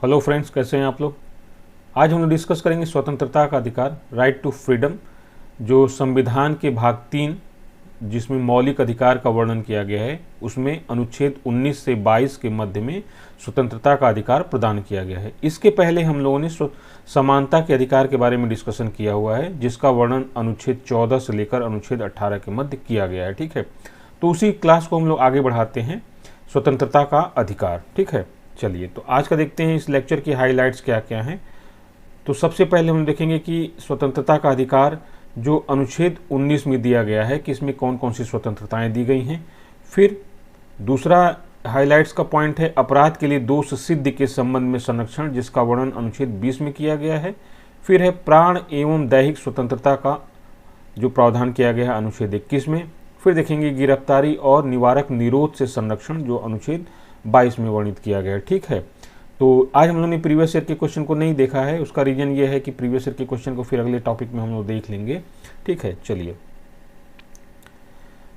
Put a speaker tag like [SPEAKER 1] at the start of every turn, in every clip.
[SPEAKER 1] Hello friends, कैसे हैं आप लोग। आज हम लोग डिस्कस करेंगे स्वतंत्रता का अधिकार, राइट टू फ्रीडम, जो संविधान के भाग 3 जिसमें मौलिक अधिकार का वर्णन किया गया है, उसमें अनुच्छेद 19 से 22 के मध्य में स्वतंत्रता का अधिकार प्रदान किया गया है। इसके पहले हम लोगों ने समानता के अधिकार के बारे में डिस्कशन किया हुआ है, जिसका वर्णन अनुच्छेद 14 से लेकर अनुच्छेद 18 के मध्य किया गया है। ठीक है, तो उसी क्लास को हम लोग आगे बढ़ाते हैं, स्वतंत्रता का अधिकार। ठीक है, चलिए तो आज का देखते हैं इस लेक्चर की हाइलाइट्स क्या क्या हैं। तो सबसे पहले हम देखेंगे कि स्वतंत्रता का अधिकार जो अनुच्छेद 19 में दिया गया है कि इसमें कौन कौन सी स्वतंत्रताएं दी गई हैं। फिर दूसरा हाइलाइट्स का पॉइंट है अपराध के लिए दोष सिद्धि के संबंध में संरक्षण, जिसका वर्णन अनुच्छेद 20 में किया गया है। फिर है प्राण एवं दैहिक स्वतंत्रता का जो प्रावधान किया गया है अनुच्छेद 21 में। फिर देखेंगे गिरफ्तारी और निवारक निरोध से संरक्षण, जो अनुच्छेद 22 में वर्णित किया गया है। ठीक है, तो आज हम लोगों ने प्रीवियस ईयर के क्वेश्चन को नहीं देखा है, उसका रीजन ये है कि प्रीवियस ईयर के क्वेश्चन को फिर अगले टॉपिक में हम लोग देख लेंगे। ठीक है, चलिए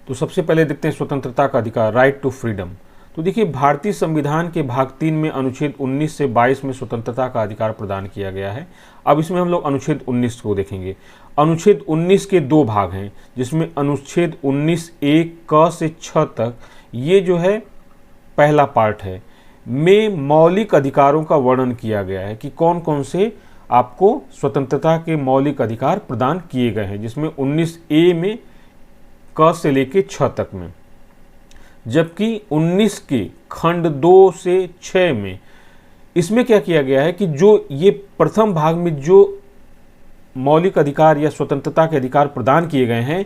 [SPEAKER 1] तो सबसे पहले देखते हैं स्वतंत्रता का अधिकार, राइट टू फ्रीडम। तो देखिए, भारतीय संविधान के भाग 3 में अनुच्छेद 19 से 22 में स्वतंत्रता का अधिकार प्रदान किया गया है। अब इसमें हम लोग अनुच्छेद 19 को देखेंगे। अनुच्छेद 19 के दो भाग हैं, जिसमें अनुच्छेद 19 1 क से 6 तक, ये जो है पहला पार्ट है, में मौलिक अधिकारों का वर्णन किया गया है कि कौन कौन से आपको स्वतंत्रता के मौलिक अधिकार प्रदान किए गए हैं, जिसमें 19A में क से लेके 6 तक में, जबकि 19 के खंड 2 से 6 में इसमें क्या किया गया है कि जो ये प्रथम भाग में जो मौलिक अधिकार या स्वतंत्रता के अधिकार प्रदान किए गए हैं,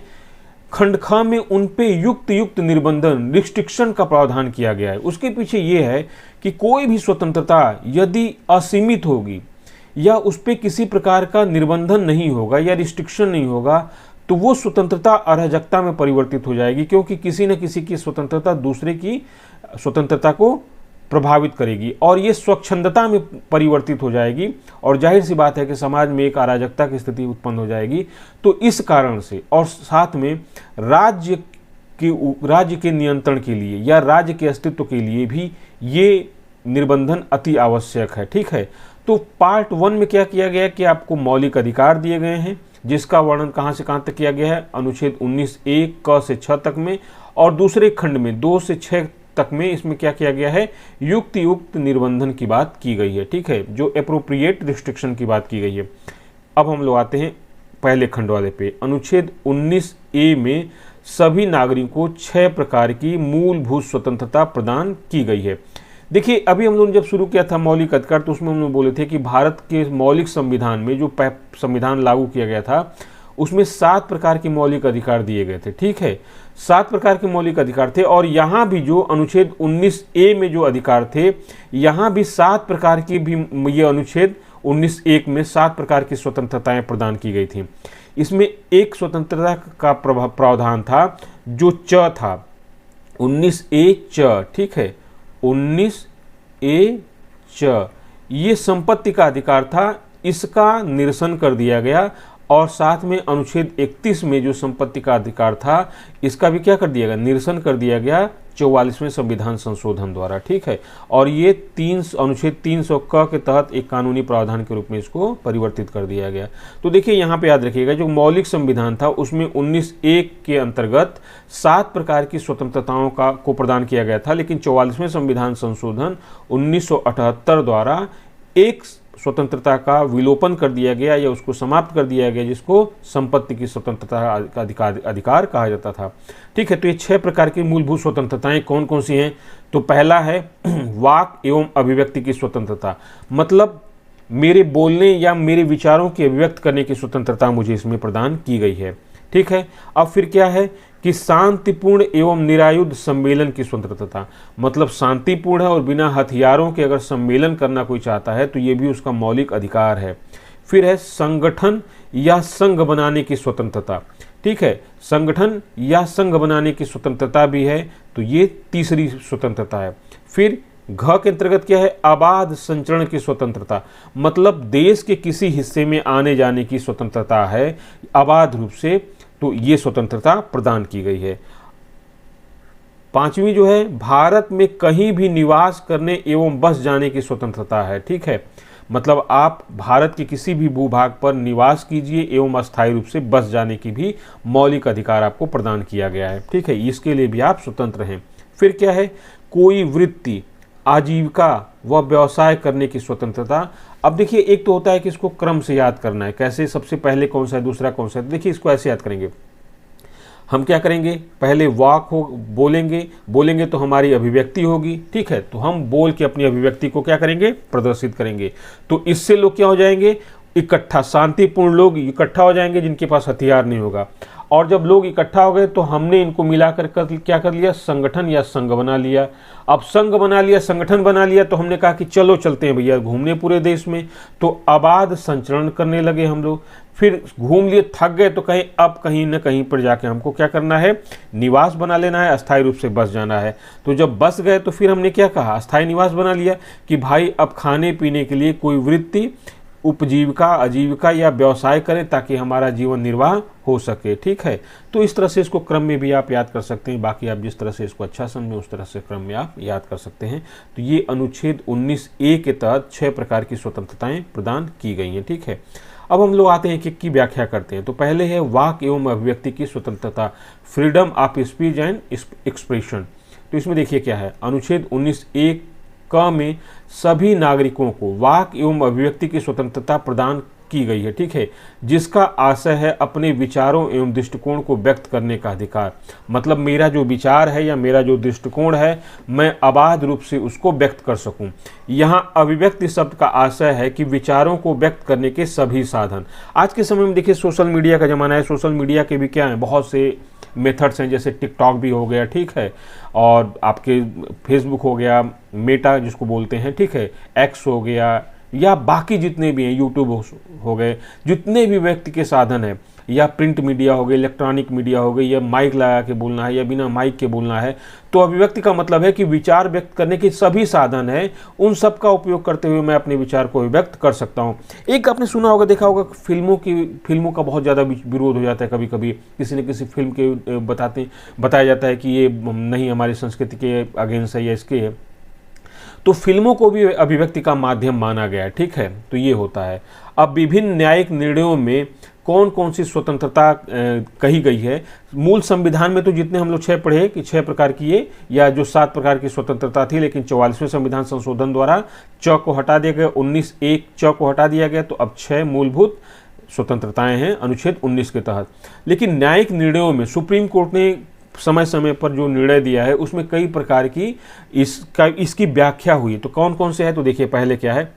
[SPEAKER 1] खंड ख में उन पे युक्त निर्बंधन, रिस्ट्रिक्शन का प्रावधान किया गया है। उसके पीछे ये है कि कोई भी स्वतंत्रता यदि असीमित होगी या उस पे किसी प्रकार का निर्बंधन नहीं होगा या रिस्ट्रिक्शन नहीं होगा, तो वो स्वतंत्रता अराजकता में परिवर्तित हो जाएगी, क्योंकि किसी न किसी की स्वतंत्रता दूसरे की स्वतंत्रता को प्रभावित करेगी और ये स्वच्छंदता में परिवर्तित हो जाएगी, और जाहिर सी बात है कि समाज में एक अराजकता की स्थिति उत्पन्न हो जाएगी। तो इस कारण से, और साथ में राज्य के नियंत्रण के लिए या राज्य के अस्तित्व के लिए भी ये निर्बंधन अति आवश्यक है। ठीक है, तो पार्ट 1 में क्या किया गया कि आपको मौलिक अधिकार दिए गए हैं, जिसका वर्णन कहाँ से कहाँ तक किया गया है, अनुच्छेद 19 1 क से 6 तक में, और दूसरे खंड में 2 से 6 तक में इसमें क्या किया गया है, युक्त निर्बंधन की बात की गई है। ठीक है, जो एप्रोप्रिएट रिस्ट्रिक्शन की बात की गई है। अब हम लोग आते हैं पहले खंड वाले पे। अनुच्छेद 19A में सभी नागरिकों को 6 प्रकार की मूलभूत स्वतंत्रता प्रदान की गई है। देखिए, अभी हम लोगों ने जब शुरू किया था मौलिक अधिकार, तो उसमें हम लोग बोले थे कि भारत के मौलिक संविधान में जो संविधान लागू किया गया था, उसमें 7 प्रकार के मौलिक अधिकार दिए गए थे। ठीक है, 7 प्रकार के मौलिक अधिकार थे, और यहाँ भी जो अनुच्छेद 19A में जो अधिकार थे, यहाँ भी 7 प्रकार की भी, ये अनुच्छेद 19(1) में 7 प्रकार की स्वतंत्रताएं प्रदान की गई थी। इसमें एक स्वतंत्रता का प्रावधान था जो च था, 19A च। ठीक है, 19A च, ये संपत्ति का अधिकार था, इसका निरसन कर दिया गया। और साथ में अनुच्छेद 31 में जो संपत्ति का अधिकार था, इसका भी क्या कर दिया गया, निरसन कर दिया गया 44वें संविधान संशोधन द्वारा। ठीक है, और ये अनुच्छेद 300 क के तहत एक कानूनी प्रावधान के रूप में इसको परिवर्तित कर दिया गया। तो देखिए, यहाँ पे याद रखिएगा, जो मौलिक संविधान था उसमें 19(1) के अंतर्गत 7 प्रकार की स्वतंत्रताओं को प्रदान किया गया था, लेकिन 44वें संविधान संशोधन 1978 द्वारा एक स्वतंत्रता का विलोपन कर दिया गया या उसको समाप्त कर दिया गया, जिसको संपत्ति की स्वतंत्रता का अधिकार कहा जाता था। ठीक है, तो ये 6 प्रकार की मूलभूत स्वतंत्रताएं कौन कौन सी हैं। तो पहला है वाक एवं अभिव्यक्ति की स्वतंत्रता, मतलब मेरे बोलने या मेरे विचारों की अभिव्यक्त करने की स्वतंत्रता मुझे इसमें प्रदान की गई है। ठीक है, अब फिर क्या है कि शांतिपूर्ण एवं निरायुध सम्मेलन की स्वतंत्रता, मतलब शांतिपूर्ण है और बिना हथियारों के अगर सम्मेलन करना कोई चाहता है तो ये भी उसका मौलिक अधिकार है। फिर है संगठन या संघ बनाने की स्वतंत्रता। ठीक है, संगठन या संघ बनाने की स्वतंत्रता भी है, तो ये तीसरी स्वतंत्रता है। फिर घ के अंतर्गत क्या है, अबाध संचरण की स्वतंत्रता, मतलब देश के किसी हिस्से में आने जाने की स्वतंत्रता है अबाध रूप से, तो ये स्वतंत्रता प्रदान की गई है। 5वीं जो है, भारत में कहीं भी निवास करने एवं बस जाने की स्वतंत्रता है। ठीक है, मतलब आप भारत के किसी भी भूभाग पर निवास कीजिए एवं अस्थायी रूप से बस जाने की भी मौलिक अधिकार आपको प्रदान किया गया है। ठीक है, इसके लिए भी आप स्वतंत्र हैं। फिर क्या है, कोई वृत्ति, आजीविका व व्यवसाय करने की स्वतंत्रता। अब देखिए, एक तो होता है कि इसको क्रम से याद करना है, कैसे, सबसे पहले कौन सा है, दूसरा कौन सा है। देखिए, इसको ऐसे याद करेंगे, हम क्या करेंगे, पहले वाक हो, बोलेंगे तो हमारी अभिव्यक्ति होगी। ठीक है, तो हम बोल के अपनी अभिव्यक्ति को क्या करेंगे, प्रदर्शित करेंगे। तो इससे लोग क्या हो जाएंगे, इकट्ठा, शांतिपूर्ण लोग इकट्ठा हो जाएंगे जिनके पास हथियार नहीं होगा। और जब लोग इकट्ठा हो गए तो हमने इनको मिलाकर क्या कर लिया, संगठन या संघ बना लिया। अब संघ बना लिया, संगठन बना लिया, तो हमने कहा कि चलो चलते हैं भैया घूमने पूरे देश में। तो आबाद संचरण करने लगे हम लोग। फिर घूम लिए, थक गए, तो कहीं अब कहीं न कहीं पर जाके हमको क्या करना है, निवास बना लेना है, अस्थायी रूप से बस जाना है। तो जब बस गए तो फिर हमने क्या कहा, अस्थायी निवास बना लिया कि भाई अब खाने पीने के लिए कोई वृत्ति, उपजीविका, आजीविका या व्यवसाय करें ताकि हमारा जीवन निर्वाह हो सके। ठीक है, तो इस तरह से इसको क्रम में भी आप याद कर सकते हैं। बाकी आप जिस तरह से इसको अच्छा समझें उस तरह से क्रम में आप याद कर सकते हैं। तो ये अनुच्छेद 19A के तहत 6 प्रकार की स्वतंत्रताएं प्रदान की गई हैं। ठीक है, अब हम लोग आते हैं कि की व्याख्या करते हैं। तो पहले है वाक एवं अभिव्यक्ति की स्वतंत्रता, freedom of speech and expression. तो इसमें देखिए क्या है, अनुच्छेद 19A क में सभी नागरिकों को वाक एवं अभिव्यक्ति की स्वतंत्रता प्रदान की गई है। ठीक है, जिसका आशय है अपने विचारों एवं दृष्टिकोण को व्यक्त करने का अधिकार। मतलब मेरा जो विचार है या मेरा जो दृष्टिकोण है, मैं आबाद रूप से उसको व्यक्त कर सकूं। यहाँ अभिव्यक्ति शब्द का आशय है कि विचारों को व्यक्त करने के सभी साधन। आज के समय में देखिए, सोशल मीडिया का जमाना है, सोशल मीडिया के भी क्या है, बहुत से मेथड्स हैं, जैसे टिकटॉक भी हो गया। ठीक है, और आपके फेसबुक हो गया, मेटा जिसको बोलते हैं, ठीक है, एक्स हो गया, या बाकी जितने भी हैं, यूट्यूब हो गए, जितने भी व्यक्ति के साधन है, या प्रिंट मीडिया हो गई, इलेक्ट्रॉनिक मीडिया हो गई, या माइक लगा के बोलना है या बिना माइक के बोलना है। तो अभिव्यक्ति का मतलब है कि विचार व्यक्त करने के सभी साधन हैं, उन सब का उपयोग करते हुए मैं अपने विचार को व्यक्त कर सकता हूँ। एक आपने सुना होगा, देखा होगा, फिल्मों का बहुत ज़्यादा विरोध हो जाता है। कभी कभी किसी न किसी फिल्म के बताया जाता है कि ये नहीं हमारी संस्कृति के अगेंस्ट है या इसके है। तो फिल्मों को भी अभिव्यक्ति का माध्यम माना गया है। ठीक है, तो ये होता है। अब विभिन्न न्यायिक निर्णयों में कौन कौन सी स्वतंत्रता कही गई है। मूल संविधान में तो जितने हम लोग 6 पढ़े कि 6 प्रकार की ये या जो 7 प्रकार की स्वतंत्रता थी, लेकिन 44वें संविधान संशोधन द्वारा च को हटा दिया गया, 19(1) च को हटा दिया गया। तो अब 6 मूलभूत स्वतंत्रताएं हैं अनुच्छेद 19 के तहत। लेकिन न्यायिक निर्णयों में सुप्रीम कोर्ट ने समय समय पर जो निर्णय दिया है उसमें कई प्रकार की इसकी व्याख्या हुई। तो कौन कौन से है, तो देखिए पहले क्या है,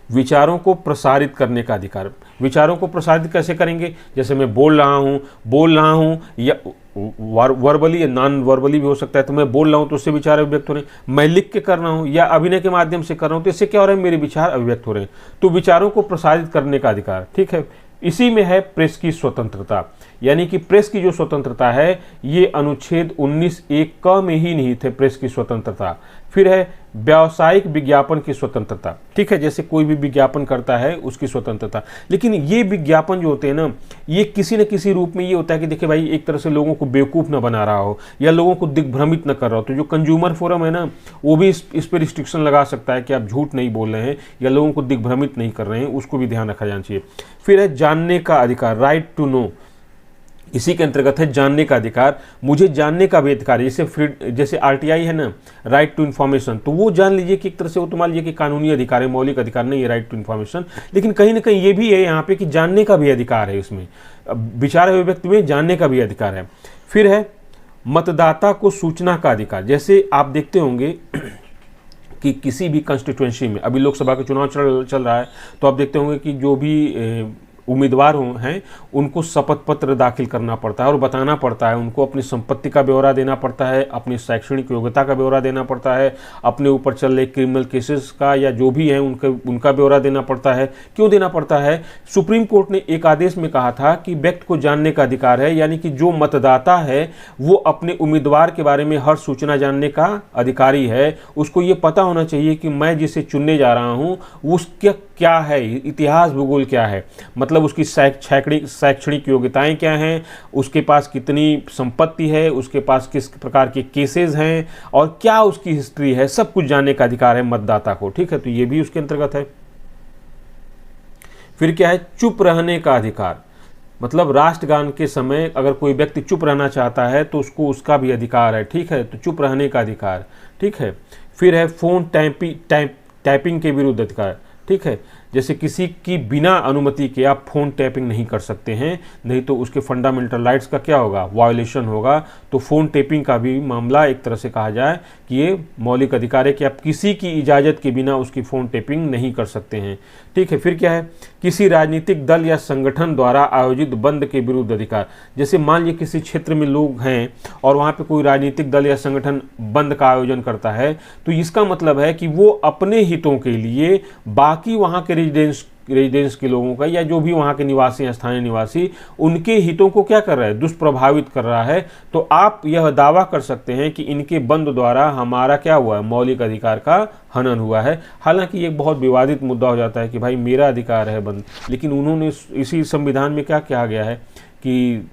[SPEAKER 1] विचारों को प्रसारित करने का अधिकार। विचारों को प्रसारित कैसे करेंगे, जैसे मैं बोल रहा हूँ या वर्बली या नॉन वर्बली भी हो सकता है। तो मैं बोल रहा हूँ तो उससे विचार अभिव्यक्त हो रहे हैं, मैं लिख के कर रहा हूँ या अभिनय के माध्यम से कर रहा हूँ, तो इससे क्या हो रहा है, मेरे विचार अभिव्यक्त हो रहे हैं। तो विचारों को प्रसारित करने का अधिकार। ठीक है, इसी में है प्रेस की स्वतंत्रता, यानी कि प्रेस की जो स्वतंत्रता है ये अनुच्छेद 19(1) क में ही निहित है, प्रेस की स्वतंत्रता। फिर है व्यावसायिक विज्ञापन की स्वतंत्रता। ठीक है, जैसे कोई भी विज्ञापन करता है उसकी स्वतंत्रता। लेकिन ये विज्ञापन जो होते हैं ना, ये किसी न किसी रूप में ये होता है कि देखिए भाई, एक तरह से लोगों को बेवकूफ़ ना बना रहा हो या लोगों को दिग्भ्रमित न कर रहा हो। तो जो कंज्यूमर फोरम है ना, वो भी इस पर रिस्ट्रिक्शन लगा सकता है कि आप झूठ नहीं बोल रहे हैं या लोगों को दिग्भ्रमित नहीं कर रहे हैं, उसको भी ध्यान रखा जाना चाहिए। फिर है जानने का अधिकार, राइट टू नो। इसी के अंतर्गत है जानने का अधिकार, मुझे जानने का भी अधिकार है। जैसे RTI है ना, राइट टू इन्फॉर्मेशन, तो वो जान लीजिए कि एक तरह से वो तो मान लीजिए कि कानूनी अधिकार है, मौलिक अधिकार नहीं है राइट टू इन्फॉर्मेशन। लेकिन कहीं ना कहीं ये भी है यहाँ पे कि जानने का भी अधिकार है, इसमें विचार अभिव्यक्ति में जानने का भी अधिकार है। फिर है मतदाता को सूचना का अधिकार। जैसे आप देखते होंगे कि किसी भी कंस्टिट्यूएंसी में, अभी लोकसभा का चुनाव चल रहा है, तो आप देखते होंगे कि जो भी उम्मीदवार हैं उनको शपथ पत्र दाखिल करना पड़ता है और बताना पड़ता है, उनको अपनी संपत्ति का ब्यौरा देना पड़ता है, अपनी शैक्षणिक योग्यता का ब्यौरा देना पड़ता है, अपने ऊपर चल रहे क्रिमिनल केसेस का या जो भी है उनका ब्यौरा देना पड़ता है। क्यों देना पड़ता है? सुप्रीम कोर्ट ने एक आदेश में कहा था कि व्यक्ति को जानने का अधिकार है, यानी कि जो मतदाता है वो अपने उम्मीदवार के बारे में हर सूचना जानने का अधिकारी है। उसको ये पता होना चाहिए कि मैं जिसे चुनने जा रहा हूँ उसका क्या है, इतिहास भूगोल क्या है, मतलब मतलब उसकी शैक्षणिक योग्यताएं क्या हैं, उसके पास कितनी संपत्ति है, उसके पास किस प्रकार के केसेस हैं और क्या उसकी हिस्ट्री है, सब कुछ जानने का अधिकार है मतदाता को। ठीक है, तो ये भी उसके अंतर्गत है। फिर क्या है, चुप रहने का अधिकार, मतलब राष्ट्रगान के समय अगर कोई व्यक्ति चुप रहना चाहता है तो उसको उसका भी अधिकार है। ठीक है, तो चुप रहने का अधिकार। ठीक है, फिर है फोन टैपिंग के विरुद्ध अधिकार। ठीक है, जैसे किसी की बिना अनुमति के आप फ़ोन टैपिंग नहीं कर सकते हैं, नहीं तो उसके फंडामेंटल राइट्स का क्या होगा, वायोलेशन होगा। तो फ़ोन टैपिंग का भी मामला एक तरह से कहा जाए कि ये मौलिक अधिकार है कि आप किसी की इजाज़त के बिना उसकी फ़ोन टैपिंग नहीं कर सकते हैं। ठीक है, फिर क्या है, किसी राजनीतिक दल या संगठन द्वारा आयोजित बंद के विरुद्ध अधिकार। जैसे मान लीजिए किसी क्षेत्र में लोग हैं और वहाँ पे कोई राजनीतिक दल या संगठन बंद का आयोजन करता है, तो इसका मतलब है कि वो अपने हितों के लिए बाकी वहाँ के रेजिडेंस के लोगों का या जो भी वहाँ के निवासी हैं, स्थानीय निवासी, उनके हितों को क्या कर रहा है, दुष्प्रभावित कर रहा है। तो आप यह दावा कर सकते हैं कि इनके बंद द्वारा हमारा क्या हुआ है, मौलिक अधिकार का हनन हुआ है। हालांकि ये बहुत विवादित मुद्दा हो जाता है कि भाई मेरा अधिकार है बंद, लेकिन उन्होंने इसी संविधान में क्या कहा गया है कि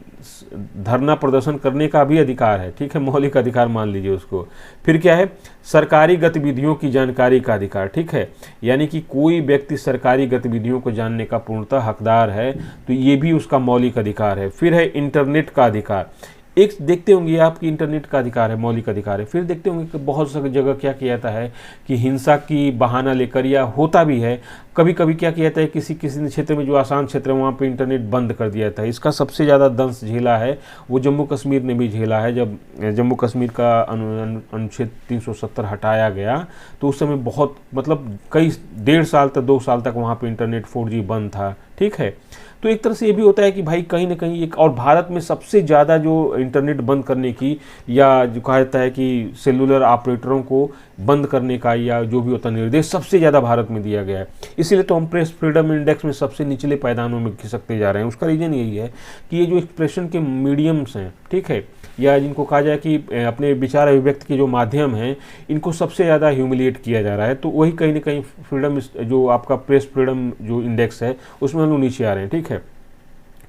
[SPEAKER 1] धरना प्रदर्शन करने का भी अधिकार है। ठीक है, मौलिक अधिकार मान लीजिए उसको। फिर क्या है, सरकारी गतिविधियों की जानकारी का अधिकार। ठीक है, यानी कि कोई व्यक्ति सरकारी गतिविधियों को जानने का पूर्णतः हकदार है, तो ये भी उसका मौलिक अधिकार है। फिर है इंटरनेट का अधिकार। एक देखते होंगे आपकी इंटरनेट का अधिकार है, मौलिक अधिकार है। फिर देखते होंगे कि बहुत सारी जगह क्या किया जाता है कि हिंसा की बहाना लेकर, या होता भी है कभी कभी, क्या किया जाता है किसी क्षेत्र में जो आसान क्षेत्र है वहाँ पे इंटरनेट बंद कर दिया जाता है। इसका सबसे ज़्यादा दंश झेला है वो जम्मू कश्मीर ने भी झेला है। जब जम्मू कश्मीर का अनुच्छेद 370 हटाया गया तो उस समय बहुत मतलब कई 1.5 साल तक 2 साल तक वहाँ पे इंटरनेट 4G बंद था। ठीक है, तो एक तरह से ये भी होता है कि भाई कहीं ना कहीं एक, और भारत में सबसे ज़्यादा जो इंटरनेट बंद करने की, या जो कहा जाता है कि सेलुलर ऑपरेटरों को बंद करने का या जो भी होता निर्देश सबसे ज़्यादा भारत में दिया गया है। इसीलिए तो हम प्रेस फ्रीडम इंडेक्स में सबसे निचले पायदानों में खिसकते जा रहे हैं। उसका रीज़न यही है कि ये जो एक्सप्रेशन के मीडियम्स हैं, ठीक है, या जिनको कहा जाए कि अपने विचार अभिव्यक्ति के जो माध्यम हैं, इनको सबसे ज़्यादा ह्यूमिलिएट किया जा रहा है। तो वही कहीं ना कहीं फ्रीडम, जो आपका प्रेस फ्रीडम जो इंडेक्स है, उसमें हम लोग नीचे आ रहे हैं। ठीक है,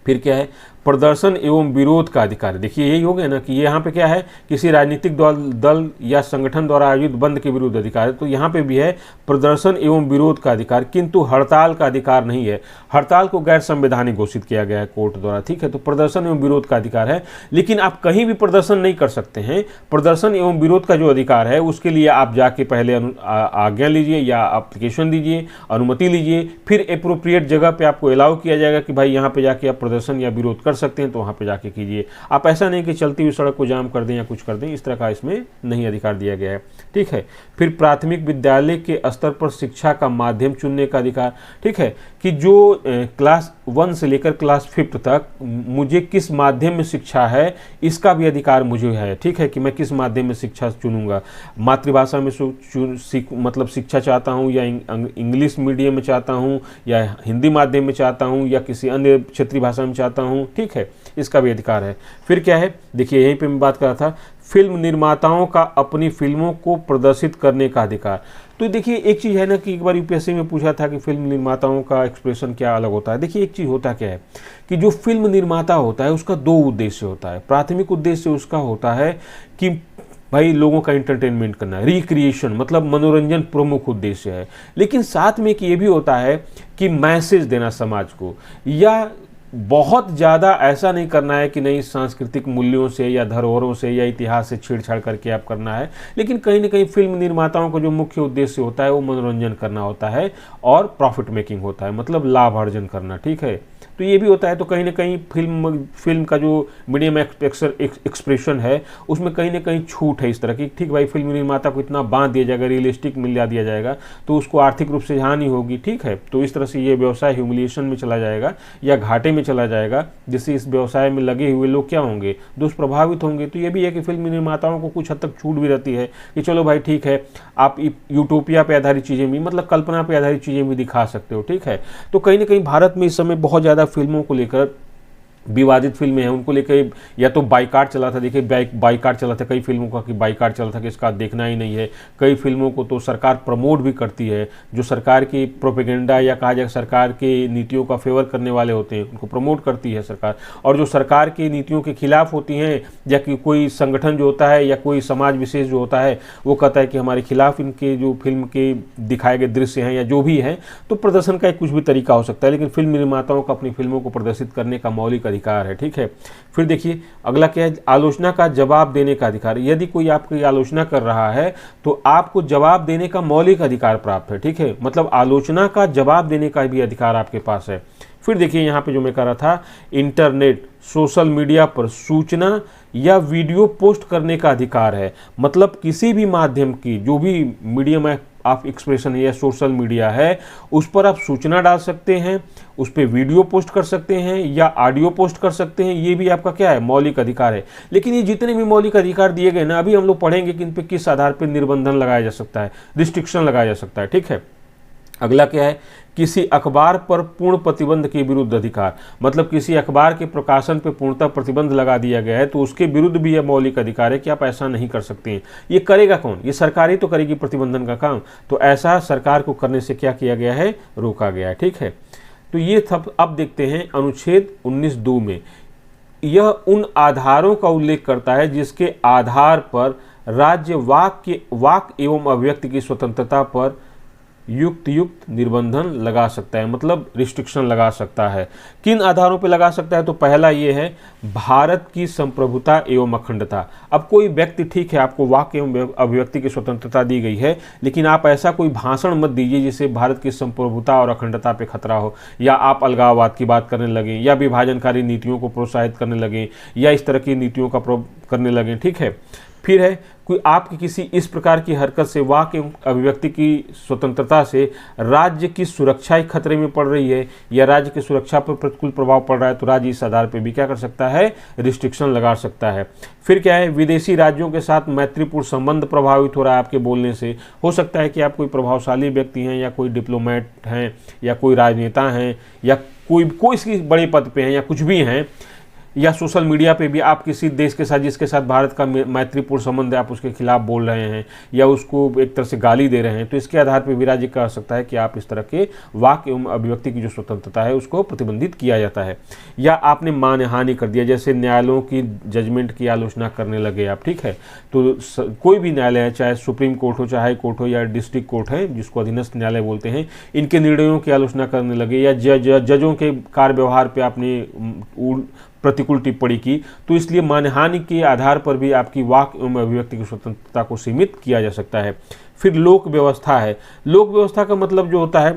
[SPEAKER 1] फिर क्या है, प्रदर्शन एवं विरोध का अधिकार। देखिए यही हो गया ना कि यहाँ पे क्या है, किसी राजनीतिक दल या संगठन द्वारा आयोजित बंद के विरुद्ध अधिकार है। तो यहाँ पे भी है प्रदर्शन एवं विरोध का अधिकार, किंतु हड़ताल का अधिकार नहीं है। हड़ताल को गैर संवैधानिक घोषित किया गया है कोर्ट द्वारा। ठीक है, तो प्रदर्शन एवं विरोध का अधिकार है, लेकिन आप कहीं भी प्रदर्शन नहीं कर सकते हैं। प्रदर्शन एवं विरोध का जो अधिकार है उसके लिए आप जाके पहले आज्ञा लीजिए या एप्लीकेशन दीजिए, अनुमति लीजिए, फिर एप्रोप्रिएट जगह पे आपको अलाउ किया जाएगा कि भाई यहाँ पे जाके आप प्रदर्शन या विरोध कर सकते हैं, तो वहाँ पे जाके कीजिए। आप ऐसा नहीं कि चलती हुई सड़क को जाम कर दें या कुछ कर दें, इस तरह का इसमें नहीं अधिकार दिया गया है। ठीक है, फिर प्राथमिक विद्यालय के स्तर पर शिक्षा का माध्यम चुनने का अधिकार। ठीक है, कि जो क्लास 1 से लेकर क्लास 5 तक मुझे किस माध्यम में शिक्षा है, इसका भी अधिकार मुझे है। ठीक है, कि मैं किस माध्यम में शिक्षा चुनूंगा, मातृभाषा में मतलब शिक्षा चाहता हूँ, या इंग्लिश मीडियम में चाहता हूँ, या हिंदी माध्यम में चाहता हूँ, या किसी अन्य क्षेत्रीय भाषा में चाहता हूँ। ठीक है, इसका भी अधिकार है। फिर क्या है, देखिए यहीं पे मैं बात कर रहा था, फिल्म निर्माताओं का अपनी फिल्मों को प्रदर्शित करने का अधिकार। तो देखिए एक चीज़ है ना कि एक बार यूपीएससी में पूछा था कि फिल्म निर्माताओं का एक्सप्रेशन क्या अलग होता है। देखिए एक चीज़ होता क्या है कि जो फिल्म निर्माता होता है उसका 2 उद्देश्य होता है। प्राथमिक उद्देश्य उसका होता है कि भाई लोगों का एंटरटेनमेंट करना, रिक्रिएशन, मतलब मनोरंजन प्रमुख उद्देश्य है। लेकिन साथ में कि ये भी होता है कि मैसेज देना समाज को, या बहुत ज़्यादा ऐसा नहीं करना है कि नहीं सांस्कृतिक मूल्यों से या धरोहरों से या इतिहास से छेड़छाड़ करके आप करना है। लेकिन कहीं ना कहीं फिल्म निर्माताओं का जो मुख्य उद्देश्य होता है वो मनोरंजन करना होता है और प्रॉफिट मेकिंग होता है, मतलब लाभ अर्जन करना। ठीक है, तो ये भी होता है। तो कहीं ना कहीं फिल्म का जो मीडियम एक्सप्रेशन है उसमें कहीं ना कहीं छूट है इस तरह की। ठीक भाई, फिल्म निर्माता को इतना बांध दिया जाएगा, रियलिस्टिक मिला दिया जाएगा, तो उसको आर्थिक रूप से हानि होगी। ठीक है, तो इस तरह से ये व्यवसाय ह्यूमिलिएशन में चला जाएगा या घाटे में चला जाएगा, जिससे इस व्यवसाय में लगे हुए लोग क्या होंगे, दुष्प्रभावित होंगे। तो ये भी है कि फिल्म निर्माताओं को कुछ हद तक छूट भी रहती है कि चलो भाई ठीक है, आप यूटोपिया पे आधारित चीज़ें भी, मतलब कल्पना पे आधारित चीज़ें भी दिखा सकते हो। ठीक है, तो कहीं ना कहीं भारत में इस समय बहुत ज़्यादा फिल्मों को लेकर विवादित फिल्में हैं उनको लेकर या तो बाइकाट चला था। देखिए बाइकाट चला था कई फिल्मों का, कि बाइकाट चला था कि इसका देखना ही नहीं है। कई फिल्मों को तो सरकार प्रमोट भी करती है, जो सरकार की प्रोपेगेंडा या कहा जाए सरकार की नीतियों का फेवर करने वाले होते हैं उनको प्रमोट करती है सरकार। और जो सरकार की नीतियों के खिलाफ होती हैं या कि कोई संगठन जो होता है या कोई समाज विशेष जो होता है वो कहता है कि हमारे खिलाफ इनके जो फिल्म के दिखाए गए दृश्य हैं या जो भी है, तो प्रदर्शन का कुछ भी तरीका हो सकता है, लेकिन फिल्म निर्माताओं को अपनी फिल्मों को प्रदर्शित करने का मौलिक अधिकार है। ठीक है, फिर देखिए अगला क्या है, आलोचना का जवाब देने का अधिकार। यदि कोई आपकी आलोचना कर रहा है तो आपको जवाब देने का मौलिक अधिकार प्राप्त है। ठीक है, मतलब आलोचना का जवाब देने का भी अधिकार आपके पास है। फिर देखिए यहाँ पे जो मैं कह रहा था, इंटरनेट सोशल मीडिया पर सूचना या वीडियो पोस्ट करने का अधिकार है। मतलब किसी भी माध्यम की जो भी मीडियम ऑफ एक्सप्रेशन है या सोशल मीडिया है उस पर आप सूचना डाल सकते हैं, उस पर वीडियो पोस्ट कर सकते हैं या ऑडियो पोस्ट कर सकते हैं। ये भी आपका क्या है, मौलिक अधिकार है। लेकिन ये जितने भी मौलिक अधिकार दिए गए ना, अभी हम लोग पढ़ेंगे कि इन पर किस आधार पर निर्बंधन लगाया जा सकता है, रिस्ट्रिक्शन लगाया जा सकता है। ठीक है, अगला क्या है, किसी अखबार पर पूर्ण प्रतिबंध के विरुद्ध अधिकार। मतलब किसी अखबार के प्रकाशन पर पूर्णतः प्रतिबंध लगा दिया गया है तो उसके विरुद्ध भी यह मौलिक अधिकार है कि आप ऐसा नहीं कर सकते हैं। ये करेगा कौन, ये सरकार ही तो करेगी प्रतिबंधन का काम। तो ऐसा सरकार को करने से क्या किया गया है, रोका गया है। ठीक है, तो ये सब अब देखते हैं अनुच्छेद 19(2) में। यह उन आधारों का उल्लेख करता है जिसके आधार पर राज्य वाक एवं अभिव्यक्ति की स्वतंत्रता पर युक्त निर्बंधन लगा सकता है, मतलब रिस्ट्रिक्शन लगा सकता है। किन आधारों पे लगा सकता है, तो पहला ये है भारत की संप्रभुता एवं अखंडता। अब कोई व्यक्ति, ठीक है आपको वाक एवं अभिव्यक्ति की स्वतंत्रता दी गई है, लेकिन आप ऐसा कोई भाषण मत दीजिए जिससे भारत की संप्रभुता और अखंडता पे खतरा हो, या आप अलगाववाद की बात करने लगें या विभाजनकारी नीतियों को प्रोत्साहित करने लगें या इस तरह की नीतियों का करने लगें। ठीक है, फिर है कोई आपकी किसी इस प्रकार की हरकत से वाक एवं अभिव्यक्ति की स्वतंत्रता से राज्य की सुरक्षा खतरे में पड़ रही है या राज्य की सुरक्षा पर प्रतिकूल प्रभाव पड़ रहा है, तो राज्य इस आधार पर भी क्या कर सकता है, रिस्ट्रिक्शन लगा सकता है। फिर क्या है, विदेशी राज्यों के साथ मैत्रीपूर्ण संबंध प्रभावित हो रहा है आपके बोलने से। हो सकता है कि आप कोई प्रभावशाली व्यक्ति हैं या कोई डिप्लोमेट हैं या कोई राजनेता हैं या कोई बड़े पद पे हैं या कुछ भी हैं, या सोशल मीडिया पे भी आप किसी देश के साथ जिसके साथ भारत का मैत्रीपूर्ण संबंध है आप उसके खिलाफ बोल रहे हैं या उसको एक तरह से गाली दे रहे हैं, तो इसके आधार पर भी राज्य कह सकता है कि आप इस तरह के वाक एवं अभिव्यक्ति की जो स्वतंत्रता है उसको प्रतिबंधित किया जाता है। या आपने मानहानि कर दिया, जैसे न्यायालयों की जजमेंट की आलोचना करने लगे आप। ठीक है, तो कोई भी न्यायालय है, चाहे सुप्रीम कोर्ट हो, चाहे हाई कोर्ट हो या डिस्ट्रिक्ट कोर्ट है जिसको अधीनस्थ न्यायालय बोलते हैं, इनके निर्णयों की आलोचना करने लगे या जजों के कार्य व्यवहार पर आपने प्रतिकूल टिप्पणी की, तो इसलिए मानहानि के आधार पर भी आपकी वाक एवं अभिव्यक्ति की स्वतंत्रता को सीमित किया जा सकता है। फिर लोक व्यवस्था है। लोक व्यवस्था का मतलब जो होता है,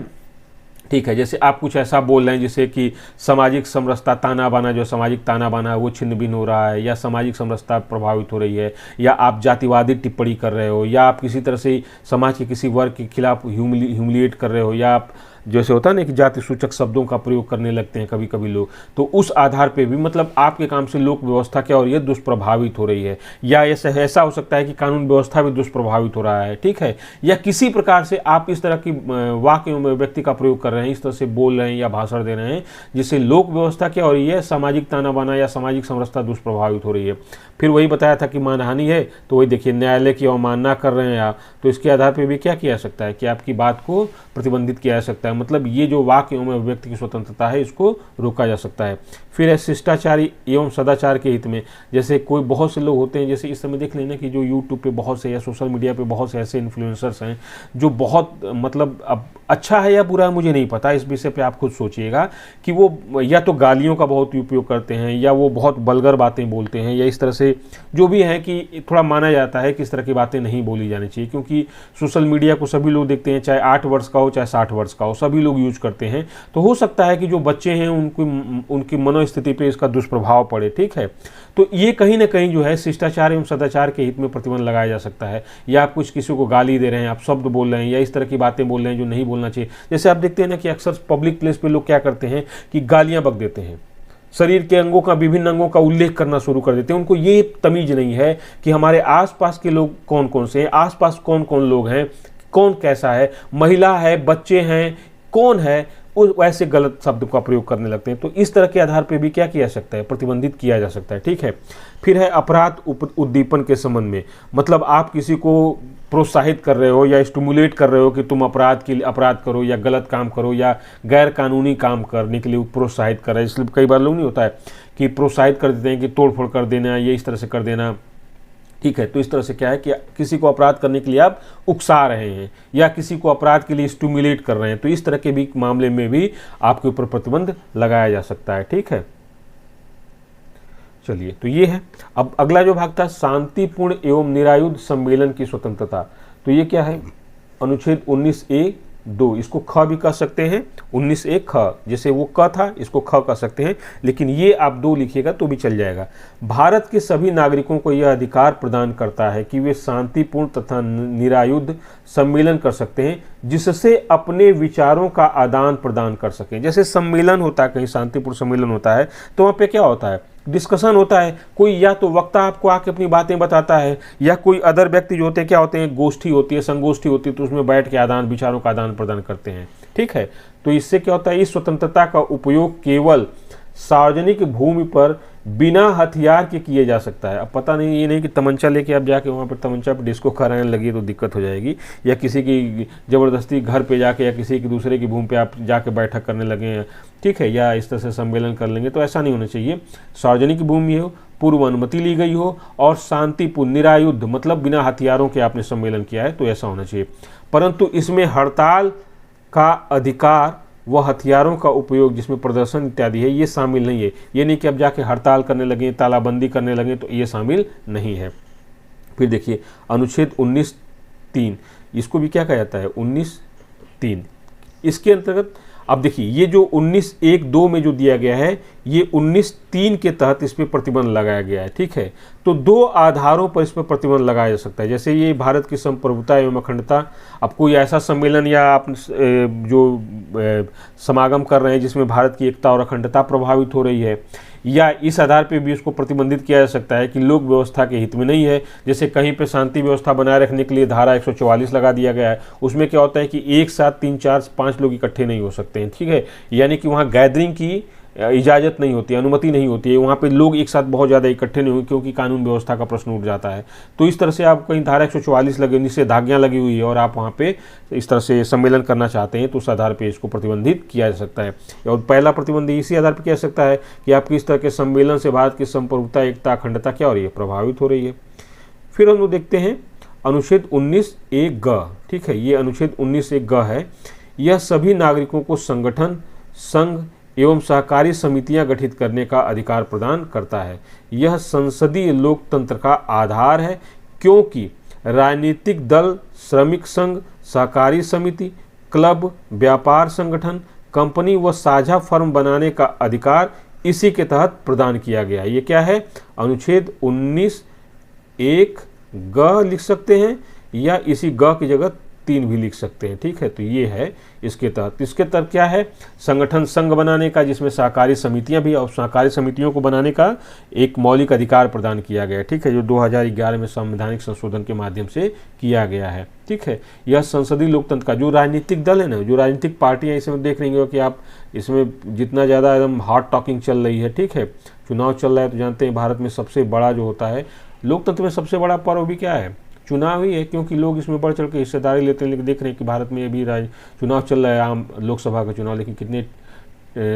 [SPEAKER 1] ठीक है, जैसे आप कुछ ऐसा बोल रहे हैं जिससे कि सामाजिक समरसता ताना बाना, जो सामाजिक ताना बाना है वो छिन्न भिन्न हो रहा है या सामाजिक समरसता प्रभावित हो रही है, या आप जातिवादी टिप्पणी कर रहे हो, या आप किसी तरह से समाज के किसी वर्ग के खिलाफ ह्यूमिलिएट कर रहे हो, या आप जैसे होता है ना कि जाति सूचक शब्दों का प्रयोग करने लगते हैं कभी कभी लोग, तो उस आधार पे भी मतलब आपके काम से लोक व्यवस्था क्या हो रही है, दुष्प्रभावित हो रही है। या ऐसा हो सकता है कि कानून व्यवस्था भी दुष्प्रभावित हो रहा है। ठीक है, या किसी प्रकार से आप इस तरह की वाक एवं व्यक्ति का प्रयोग कर रहे हैं, इस तरह से बोल रहे हैं या भाषण दे रहे हैं जिससे लोक व्यवस्था क्या हो रही है, सामाजिक ताना बाना या सामाजिक समरसता दुष्प्रभावित हो रही है। फिर वही बताया था कि मानहानि है, तो वही देखिए न्यायालय की अवमानना कर रहे हैं आप, तो इसके आधार पर भी क्या किया जा सकता है कि आपकी बात को प्रतिबंधित किया जा सकता है। मतलब ये जो वाक एवं अभिव्यक्ति की स्वतंत्रता है इसको रोका जा सकता है। फिर है शिष्टाचारी एवं सदाचार के हित में, जैसे कोई बहुत से लोग होते हैं, जैसे इस समय देख लेना कि जो यूट्यूब पे बहुत से या सोशल मीडिया पे बहुत से ऐसे इन्फ्लुएंसर्स हैं जो बहुत मतलब अब अच्छा है या बुरा है मुझे नहीं पता, इस विषय पे आप खुद सोचिएगा कि वो या तो गालियों का बहुत उपयोग करते हैं या वो बहुत वल्गर बातें बोलते हैं या इस तरह से जो भी है कि थोड़ा माना जाता है कि इस तरह की बातें नहीं बोली जानी चाहिए, क्योंकि सोशल मीडिया को सभी लोग देखते हैं, चाहे 8 वर्ष का हो चाहे 60 वर्ष का हो, सभी लोग यूज करते हैं। तो हो सकता है कि जो बच्चे हैं उनकी मनोस्थिति पे इसका दुष्प्रभाव पड़े। ठीक है, तो ये कहीं ना कहीं जो है शिष्टाचार एवं सदाचार के हित में प्रतिबंध लगाया जा सकता है। या आप कुछ किसी को गाली दे रहे हैं, आप शब्द बोल रहे हैं या इस तरह की बातें बोल रहे हैं जो नहीं बोलना चाहिए। जैसे आप देखते हैं ना कि अक्सर पब्लिक प्लेस पे लोग क्या करते हैं कि गालियां बक देते हैं, शरीर के अंगों का, विभिन्न अंगों का उल्लेख करना शुरू कर देते हैं। उनको ये तमीज नहीं है कि हमारे आसपास के लोग कौन कौन से हैं, आसपास कौन कौन लोग हैं, कौन कैसा है, महिला है, बच्चे हैं, कौन है, वो वैसे गलत शब्द का प्रयोग करने लगते हैं। तो इस तरह के आधार पर भी क्या किया जा सकता है, प्रतिबंधित किया जा सकता है। ठीक है, फिर है अपराध उद्दीपन के संबंध में, मतलब आप किसी को प्रोत्साहित कर रहे हो या स्टिमुलेट कर रहे हो कि तुम अपराध करो या गलत काम करो या गैर कानूनी काम करने के लिए प्रोत्साहित कर रहे हैं। इसलिए कई बार लोग नहीं होता है कि प्रोत्साहित कर देते हैं कि तोड़फोड़ कर देना, ये इस तरह से कर देना। ठीक है, तो इस तरह से क्या है कि किसी को अपराध करने के लिए आप उकसा रहे हैं या किसी को अपराध के लिए स्टिमुलेट कर रहे हैं, तो इस तरह के भी मामले में भी आपके ऊपर प्रतिबंध लगाया जा सकता है। ठीक है, चलिए, तो ये है। अब अगला जो भाग था, शांतिपूर्ण एवं निरायुध सम्मेलन की स्वतंत्रता। तो ये क्या है, अनुच्छेद 19A(2), इसको ख भी कह सकते हैं, 19A ख, जैसे वो क था इसको ख कह सकते हैं, लेकिन ये आप 2 लिखिएगा तो भी चल जाएगा। भारत के सभी नागरिकों को यह अधिकार प्रदान करता है कि वे शांतिपूर्ण तथा निरायुध सम्मेलन कर सकते हैं, जिससे अपने विचारों का आदान प्रदान कर सकें। जैसे सम्मेलन होता है, कहीं शांतिपूर्ण सम्मेलन होता है तो वहाँ पे क्या होता है, डिस्कशन होता है, कोई या तो वक्ता आपको आके अपनी बातें बताता है या कोई अदर व्यक्ति जो होते हैं, क्या होते हैं, गोष्ठी होती है, संगोष्ठी होती है, तो उसमें बैठ के विचारों का आदान प्रदान करते हैं। ठीक है, तो इससे क्या होता है, इस स्वतंत्रता का उपयोग केवल सार्वजनिक भूमि पर बिना हथियार के किए जा सकता है। अब पता नहीं, ये नहीं कि तमंचा लेके आप जाके वहाँ पर तमंचा पर डिस्को कराने लगी तो दिक्कत हो जाएगी, या किसी की ज़बरदस्ती घर पे जाके या किसी की दूसरे की भूमि पे आप जाके बैठक करने लगे, ठीक है, या इस तरह से सम्मेलन कर लेंगे, तो ऐसा नहीं होना चाहिए। सार्वजनिक भूमि हो, पूर्व अनुमति ली गई हो और शांतिपूर्ण निरायुध, मतलब बिना हथियारों के आपने सम्मेलन किया है, तो ऐसा होना चाहिए। परंतु इसमें हड़ताल का अधिकार व हथियारों का उपयोग जिसमें प्रदर्शन इत्यादि है, ये शामिल नहीं है। ये नहीं कि अब जाके हड़ताल करने लगे, तालाबंदी करने लगे, तो ये शामिल नहीं है। फिर देखिए अनुच्छेद 19(3), इसको भी क्या कहा जाता है, 19(3), इसके अंतर्गत अब देखिए ये जो 19(1)(2) में जो दिया गया है, ये 19(3) के तहत इस पर प्रतिबंध लगाया गया है। ठीक है, तो 2 आधारों पर इस पर प्रतिबंध लगाया जा सकता है। जैसे ये भारत की संप्रभुता एवं अखंडता, अब कोई ऐसा सम्मेलन या आप जो समागम कर रहे हैं जिसमें भारत की एकता और अखंडता प्रभावित हो रही है, या इस आधार पे भी उसको प्रतिबंधित किया जा सकता है कि लोक व्यवस्था के हित में नहीं है। जैसे कहीं पे शांति व्यवस्था बनाए रखने के लिए धारा 144 लगा दिया गया है, उसमें क्या होता है कि एक साथ 3, 4, 5 लोग इकट्ठे नहीं हो सकते हैं। ठीक है, यानी कि वहाँ गैदरिंग की इजाज़त नहीं होती है, अनुमति नहीं होती है, वहाँ पे लोग एक साथ बहुत ज़्यादा इकट्ठे नहीं हुए, क्योंकि कानून व्यवस्था का प्रश्न उठ जाता है। तो इस तरह से आप कहीं धारा 144 लगे, निषेधाज्ञा लगी हुई है और आप वहाँ पे इस तरह से सम्मेलन करना चाहते हैं, तो उस आधार पे इसको प्रतिबंधित किया जा सकता है। और पहला प्रतिबंध इसी आधार पर किया जा सकता है कि आप किस तरह के सम्मेलन से भारत की संप्रभुता, एकता, अखंडता क्या हो रही है, प्रभावित हो रही है। फिर हम लोग देखते हैं अनुच्छेद 19(1)(ग). ठीक है, ये अनुच्छेद 19(1)(ग) है। यह सभी नागरिकों को संगठन, संघ एवं सहकारी समितियां गठित करने का अधिकार प्रदान करता है। यह संसदीय लोकतंत्र का आधार है, क्योंकि राजनीतिक दल, श्रमिक संघ, सहकारी समिति, क्लब, व्यापार संगठन, कंपनी व साझा फर्म बनाने का अधिकार इसी के तहत प्रदान किया गया है। ये क्या है, अनुच्छेद 19(1)(ग) लिख सकते हैं, या इसी ग की जगह 3 भी लिख सकते हैं। ठीक है, तो ये है इसके तहत क्या है, संगठन, संघ बनाने का, जिसमें सहकारी समितियां भी, और सहकारी समितियों को बनाने का एक मौलिक अधिकार प्रदान किया गया है। ठीक है, जो 2011 में संवैधानिक संशोधन के माध्यम से किया गया है। ठीक है, यह संसदीय लोकतंत्र का, जो राजनीतिक दल है ना, जो राजनीतिक पार्टियां, इसमें देख रही हो कि आप इसमें जितना ज़्यादा एकदम हॉट टॉकिंग चल रही है। ठीक है, चुनाव चल रहा है, तो जानते हैं भारत में सबसे बड़ा जो होता है लोकतंत्र में, सबसे बड़ा पर्व भी क्या है, चुनाव ही है, क्योंकि लोग इसमें बढ़ चढ़ के हिस्सेदारी लेते हैं। लेकिन देख रहे हैं कि भारत में अभी चुनाव चल रहा है, आम लोकसभा का चुनाव, लेकिन कितने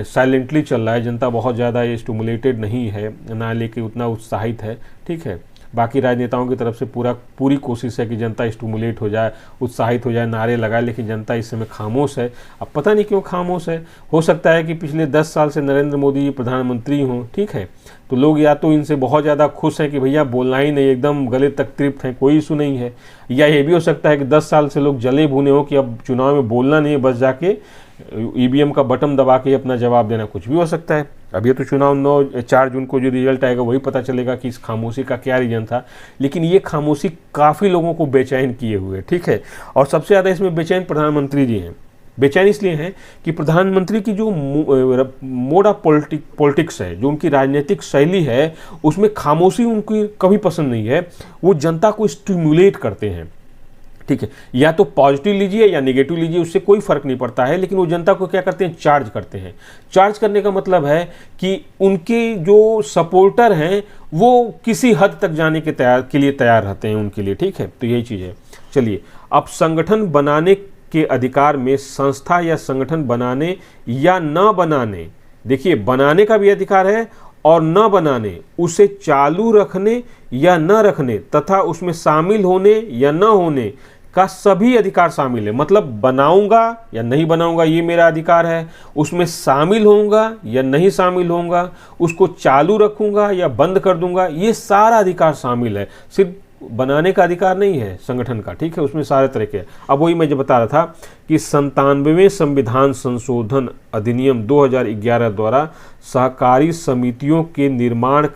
[SPEAKER 1] साइलेंटली चल रहा है। जनता बहुत ज़्यादा स्टिमुलेटेड नहीं है, ना लेके उतना उत्साहित है। ठीक है, बाकी राजनेताओं की तरफ से पूरी कोशिश है कि जनता स्टिमुलेट हो जाए, उत्साहित हो जाए, नारे लगाए, लेकिन जनता इस समय खामोश है। अब पता नहीं क्यों खामोश है, हो सकता है कि पिछले 10 साल से नरेंद्र मोदी जी प्रधानमंत्री हों। ठीक है, तो लोग या तो इनसे बहुत ज़्यादा खुश हैं कि भैया बोलना ही नहीं, एकदम गले तक तृप्त हैं, कोई इशू नहीं है, या ये भी हो सकता है कि 10 साल से लोग जले भुने हो कि अब चुनाव में बोलना नहीं है, बस जाके ईवीएम का बटन दबा के अपना जवाब देना, कुछ भी हो सकता है। अब ये तो चुनाव 4 जून को जो रिजल्ट आएगा वही पता चलेगा कि इस खामोशी का क्या रीजन था। लेकिन ये खामोशी काफ़ी लोगों को बेचैन किए हुए। ठीक है, और सबसे ज़्यादा इसमें बेचैन प्रधानमंत्री जी हैं। बेचैन इसलिए हैं कि प्रधानमंत्री की जो मोड ऑफ पॉलिटिक्स है, जो उनकी राजनीतिक शैली है, उसमें खामोशी उनकी कभी पसंद नहीं है। वो जनता को स्टिमुलेट करते हैं। ठीक है, या तो पॉजिटिव लीजिए या नेगेटिव लीजिए, उससे कोई फर्क नहीं पड़ता है, लेकिन वो जनता को क्या करते हैं, चार्ज करते हैं। चार्ज करने का मतलब है कि उनके जो सपोर्टर हैं वो किसी हद तक जाने के लिए तैयार रहते हैं उनके लिए, ठीक है। तो यही चीज़ है। चलिए, अब संगठन बनाने के अधिकार में संस्था या संगठन बनाने या न बनाने, देखिए बनाने का भी अधिकार है और न बनाने, उसे चालू रखने या न रखने तथा उसमें शामिल होने या न होने का सभी अधिकार शामिल है। मतलब बनाऊंगा या नहीं बनाऊंगा ये मेरा अधिकार है, उसमें शामिल होऊंगा या नहीं शामिल होऊंगा, उसको चालू रखूंगा या बंद कर दूंगा, ये सारा अधिकार शामिल है। सिर्फ बनाने का अधिकार नहीं है संगठन का, ठीक है, उसमें सारे तरह के। अब वही मैं जो बता रहा था कि 97वें संविधान संशोधन अधिनियम 2011 द्वारा सहकारी समितियों के निर्माण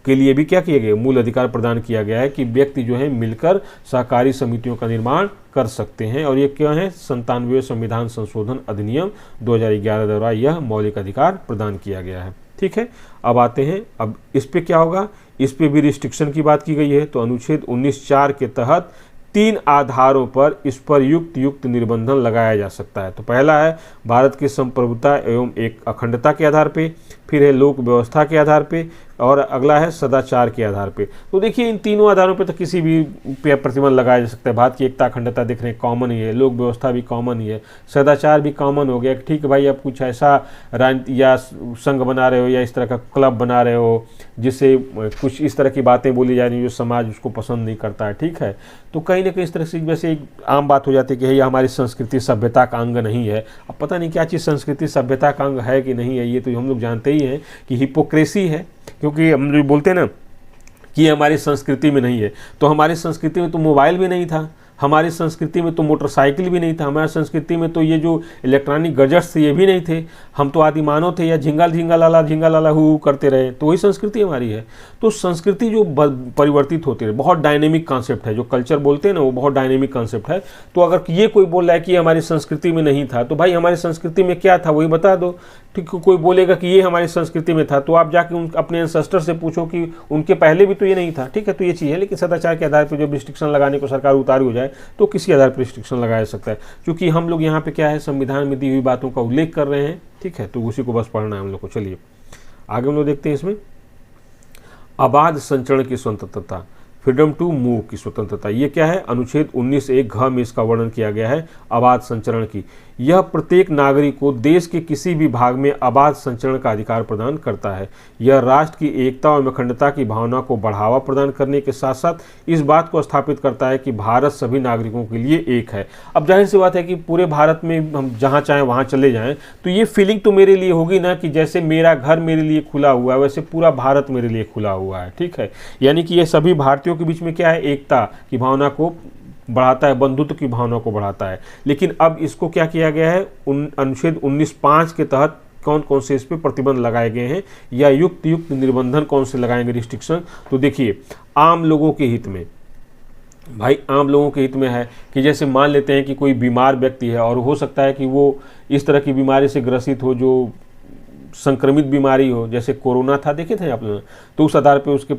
[SPEAKER 1] के लिए भी क्या किया गया, मूल अधिकार प्रदान किया गया है कि व्यक्ति जो है मिलकर सहकारी समितियों का निर्माण कर सकते हैं। और ये क्या है, 97वें संविधान संशोधन अधिनियम 2011 द्वारा यह मौलिक अधिकार प्रदान किया गया है, ठीक है। अब आते हैं, अब इस पे क्या होगा, इस पे भी रिस्ट्रिक्शन की बात की गई है। तो अनुच्छेद 19(4) के तहत 3 आधारों पर इस पर युक्त निर्बंधन लगाया जा सकता है। तो पहला है भारत की संप्रभुता एवं एक अखंडता के आधार पे, फिर है लोक व्यवस्था के आधार पे, और अगला है सदाचार के आधार पे। तो देखिए इन तीनों आधारों पे तो किसी भी पे प्रतिबंध लगाया जा सकता है। भारत की एकता अखंडता देख रहे हैं, कॉमन ही है, लोक व्यवस्था भी कॉमन ही है, सदाचार भी कॉमन हो गया। ठीक है भाई, आप कुछ ऐसा या संघ बना रहे हो या इस तरह का क्लब बना रहे हो जिससे कुछ इस तरह की बातें बोली जा रही हैं जो समाज उसको पसंद नहीं करता है, ठीक है, तो कहीं ना कहीं इस तरह से वैसे एक आम बात हो जाती है कि ये हमारी संस्कृति सभ्यता का अंग नहीं है। अब पता नहीं क्या चीज़ संस्कृति सभ्यता का अंग है कि नहीं है, ये तो हम लोग जानते ही हैं कि हिपोक्रेसी है, क्योंकि हम जो बोलते हैं ना कि हमारी संस्कृति में नहीं है, तो हमारी संस्कृति में तो मोबाइल भी नहीं था, हमारी संस्कृति में तो मोटरसाइकिल भी नहीं था, हमारी संस्कृति में तो ये जो इलेक्ट्रॉनिक गैजेट्स थे ये भी नहीं थे, हम तो आदि मानव थे या झिंगा लाला हु करते रहे, तो वही संस्कृति हमारी है। तो संस्कृति जो परिवर्तित होती है, बहुत डायनेमिक कॉन्सेप्ट है, जो कल्चर बोलते हैं ना वो बहुत डायनेमिक कॉन्सेप्ट है। तो अगर ये कोई बोल रहा है कि हमारी संस्कृति में नहीं था, तो भाई हमारी संस्कृति में क्या था वही बता दो। ठीक, कोई बोलेगा कि ये हमारी संस्कृति में था, तो आप जाके अपने एंसेस्टर से पूछो कि उनके पहले भी तो ये नहीं था, ठीक है। तो ये चीज़ है, लेकिन सदाचार के आधार पर जब रिस्ट्रिक्शन लगाने को सरकार उतारू हो जाए तो किसी आधार पर रिस्ट्रिक्शन लगाया जा सकता है, क्योंकि हम लोग यहाँ पे क्या है, संविधान में दी हुई बातों का उल्लेख कर रहे हैं, ठीक है, तो उसी को बस पढ़ना है हम लोग को। चलिए आगे हम लोग देखते हैं इसमें अबाध संचरण की स्वतंत्रता, फ्रीडम टू मूव की स्वतंत्रता। ये क्या है, अनुच्छेद 19(1) में इसका वर्णन किया गया है अबाध संचरण की। यह प्रत्येक नागरिक को देश के किसी भी भाग में अबाध संचरण का अधिकार प्रदान करता है। यह राष्ट्र की एकता और अखंडता की भावना को बढ़ावा प्रदान करने के साथ साथ इस बात को स्थापित करता है कि भारत सभी नागरिकों के लिए एक है। अब जाहिर सी बात है कि पूरे भारत में हम जहाँ चाहें वहाँ चले जाएं, तो ये फीलिंग तो मेरे लिए होगी ना कि जैसे मेरा घर मेरे लिए खुला हुआ है वैसे पूरा भारत मेरे लिए खुला हुआ है, ठीक है। यानी कि ये सभी भारतीयों के बीच में क्या है, एकता की भावना को बढ़ाता है, बंधुत्व की भावना को बढ़ाता है। लेकिन अब इसको क्या किया गया है, अनुच्छेद 19(5) के तहत कौन कौन से इस पर प्रतिबंध लगाए गए हैं या युक्त निर्बंधन कौन से लगाएंगे, रिस्ट्रिक्शन। तो देखिए आम लोगों के हित में, भाई आम लोगों के हित में है कि जैसे मान लेते हैं कि कोई बीमार व्यक्ति है और हो सकता है कि वो इस तरह की बीमारी से ग्रसित हो जो संक्रमित बीमारी हो, जैसे कोरोना था, देखे थे आप लोग, तो उस आधार पर उसके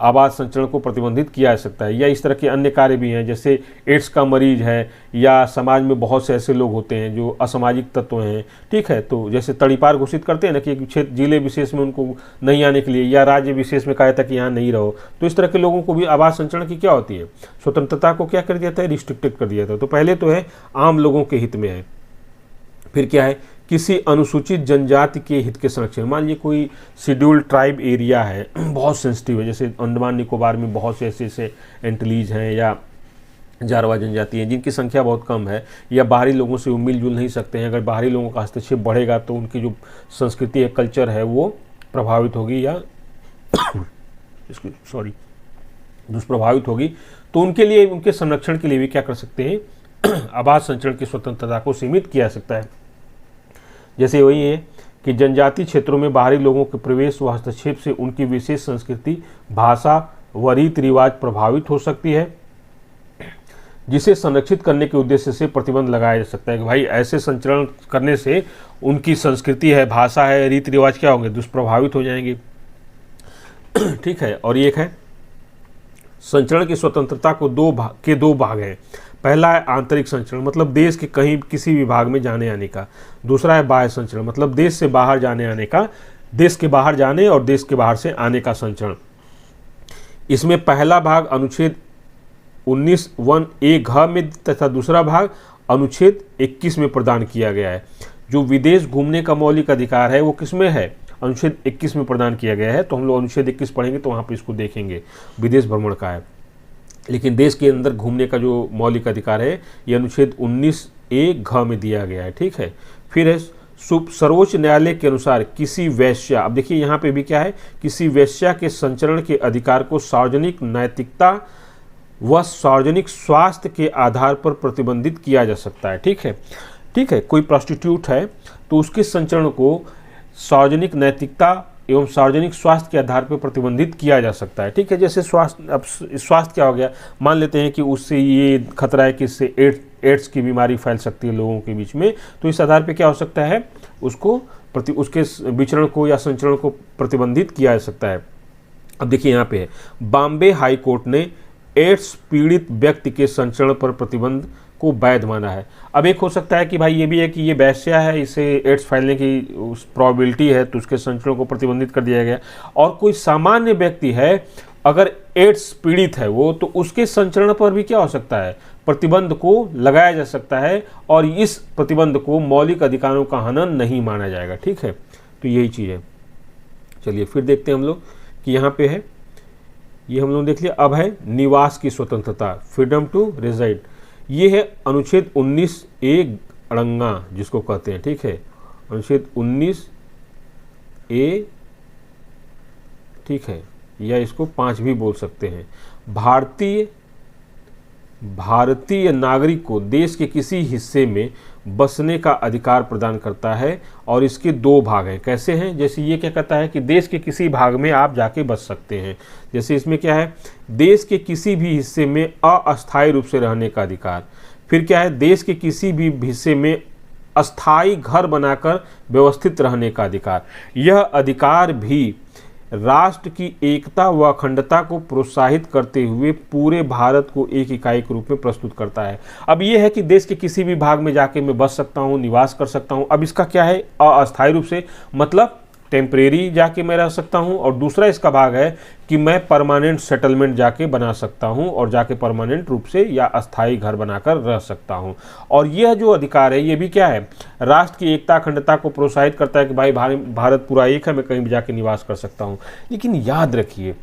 [SPEAKER 1] आबाद संचरण को प्रतिबंधित किया जा सकता है। या इस तरह के अन्य कार्य भी हैं, जैसे एड्स का मरीज है या समाज में बहुत से ऐसे लोग होते हैं जो असामाजिक तत्व हैं, ठीक है, तो जैसे तड़ीपार घोषित करते हैं ना कि एक क्षेत्र जिले विशेष में उनको नहीं आने के लिए या राज्य विशेष में कहा जाता है कि यहाँ नहीं रहो, तो इस तरह के लोगों को भी आबाद संचरण की क्या होती है, स्वतंत्रता को क्या कर दिया था, रिस्ट्रिक्टेड कर दिया था। तो पहले तो है आम लोगों के हित में है, फिर क्या है, किसी अनुसूचित जनजाति के हित के संरक्षण। मान लीजिए कोई शेड्यूल्ड ट्राइब एरिया है, बहुत सेंसिटिव है, जैसे अंडमान निकोबार में बहुत से ऐसे एंटलीज हैं या जारवा जनजाति हैं जिनकी संख्या बहुत कम है या बाहरी लोगों से वो मिलजुल नहीं सकते हैं। अगर बाहरी लोगों का हस्तक्षेप बढ़ेगा तो उनकी जो संस्कृति है, कल्चर है, वो प्रभावित होगी या दुष्प्रभावित होगी। तो उनके लिए, उनके संरक्षण के लिए भी क्या कर सकते हैं, आबाद संचरण की स्वतंत्रता को सीमित किया जा सकता है। जैसे वही है कि जनजातीय क्षेत्रों में बाहरी लोगों के प्रवेश व हस्तक्षेप से उनकी विशेष संस्कृति, भाषा व रीति रिवाज प्रभावित हो सकती है, जिसे संरक्षित करने के उद्देश्य से प्रतिबंध लगाया जा सकता है कि भाई ऐसे संचरण करने से उनकी संस्कृति है, भाषा है, रीति रिवाज क्या होंगे, दुष्प्रभावित हो जाएंगे, ठीक है। और एक है संचरण की स्वतंत्रता को दो भाग हैं। पहला है आंतरिक संचरण, मतलब देश के कहीं किसी भी भाग में जाने आने का। दूसरा है बाह्य संचरण, मतलब देश से बाहर जाने आने का, देश के बाहर जाने और देश के बाहर से आने का संचरण। इसमें पहला भाग अनुच्छेद 19(1)(a) घ में तथा दूसरा भाग अनुच्छेद 21 में प्रदान किया गया है। जो विदेश घूमने का मौलिक अधिकार है वो किसमें है? अनुच्छेद 21 में प्रदान किया गया है। तो हम लोग अनुच्छेद 21 पढ़ेंगे तो वहाँ पे इसको देखेंगे, विदेश भ्रमण का है। लेकिन देश के अंदर घूमने का जो मौलिक अधिकार है ये अनुच्छेद 19(a) घ में दिया गया है। ठीक है। फिर है सर्वोच्च न्यायालय के अनुसार किसी वेश्या, अब देखिए यहाँ पे भी क्या है, किसी वेश्या के संचरण के अधिकार को सार्वजनिक नैतिकता व सार्वजनिक स्वास्थ्य के आधार पर प्रतिबंधित किया जा सकता है। ठीक है। ठीक है, कोई प्रोस्टिट्यूट है तो उसके संचरण को सार्वजनिक नैतिकता एवं सार्वजनिक स्वास्थ्य के आधार पर प्रतिबंधित किया जा सकता है। ठीक है। जैसे स्वास्थ्य, अब स्वास्थ्य क्या हो गया, मान लेते हैं कि उससे ये खतरा है कि इससे एड्स की बीमारी फैल सकती है लोगों के बीच में, तो इस आधार पे क्या हो सकता है, उसको उसके विचरण को या संचरण को प्रतिबंधित किया जा सकता है। अब देखिए यहाँ पे है, बॉम्बे हाई कोर्ट ने एड्स पीड़ित व्यक्ति के संचरण पर प्रतिबंध को वैध माना है। अब एक हो सकता है कि भाई ये भी है कि ये वेश्या है, इसे एड्स फैलने की प्रोबेबिलिटी है तो उसके संचरण को प्रतिबंधित कर दिया गया। और कोई सामान्य व्यक्ति है, अगर एड्स पीड़ित है वो, तो उसके संचरण पर भी क्या हो सकता है, प्रतिबंध को लगाया जा सकता है और इस प्रतिबंध को मौलिक अधिकारों का हनन नहीं माना जाएगा। ठीक है, तो यही चीज़ है। चलिए फिर देखते हैं हम लोग कि यहाँ पे है, ये हम लोग देख लिया। अब है निवास की स्वतंत्रता, फ्रीडम टू रेजाइड। ये है अनुच्छेद 19(a) अड़ंगा जिसको कहते हैं। ठीक है, अनुच्छेद 19(a), ठीक है, या इसको 5 भी बोल सकते हैं। भारतीय नागरिक को देश के किसी हिस्से में बसने का अधिकार प्रदान करता है और इसके 2 भाग हैं। कैसे हैं? जैसे ये क्या कहता है कि देश के किसी भाग में आप जाके बस सकते हैं। जैसे इसमें क्या है, देश के किसी भी हिस्से में अस्थायी रूप से रहने का अधिकार। फिर क्या है, देश के किसी भी हिस्से में अस्थायी घर बनाकर व्यवस्थित रहने का अधिकार। यह अधिकार भी राष्ट्र की एकता व अखंडता को प्रोत्साहित करते हुए पूरे भारत को एक इकाई के रूप में प्रस्तुत करता है। अब यह है कि देश के किसी भी भाग में जाके मैं बस सकता हूँ, निवास कर सकता हूँ। अब इसका क्या है, अस्थायी रूप से, मतलब टेम्परेरी जाके मैं रह सकता हूँ। और दूसरा इसका भाग है कि मैं परमानेंट सेटलमेंट जाके बना सकता हूँ और जाके परमानेंट रूप से या अस्थायी घर बनाकर रह सकता हूँ। और यह जो अधिकार है ये भी क्या है, राष्ट्र की एकता अखंडता को प्रोत्साहित करता है कि भाई भारत पूरा एक है, मैं कहीं भी जाके निवास कर सकता हूँ। लेकिन याद रखिए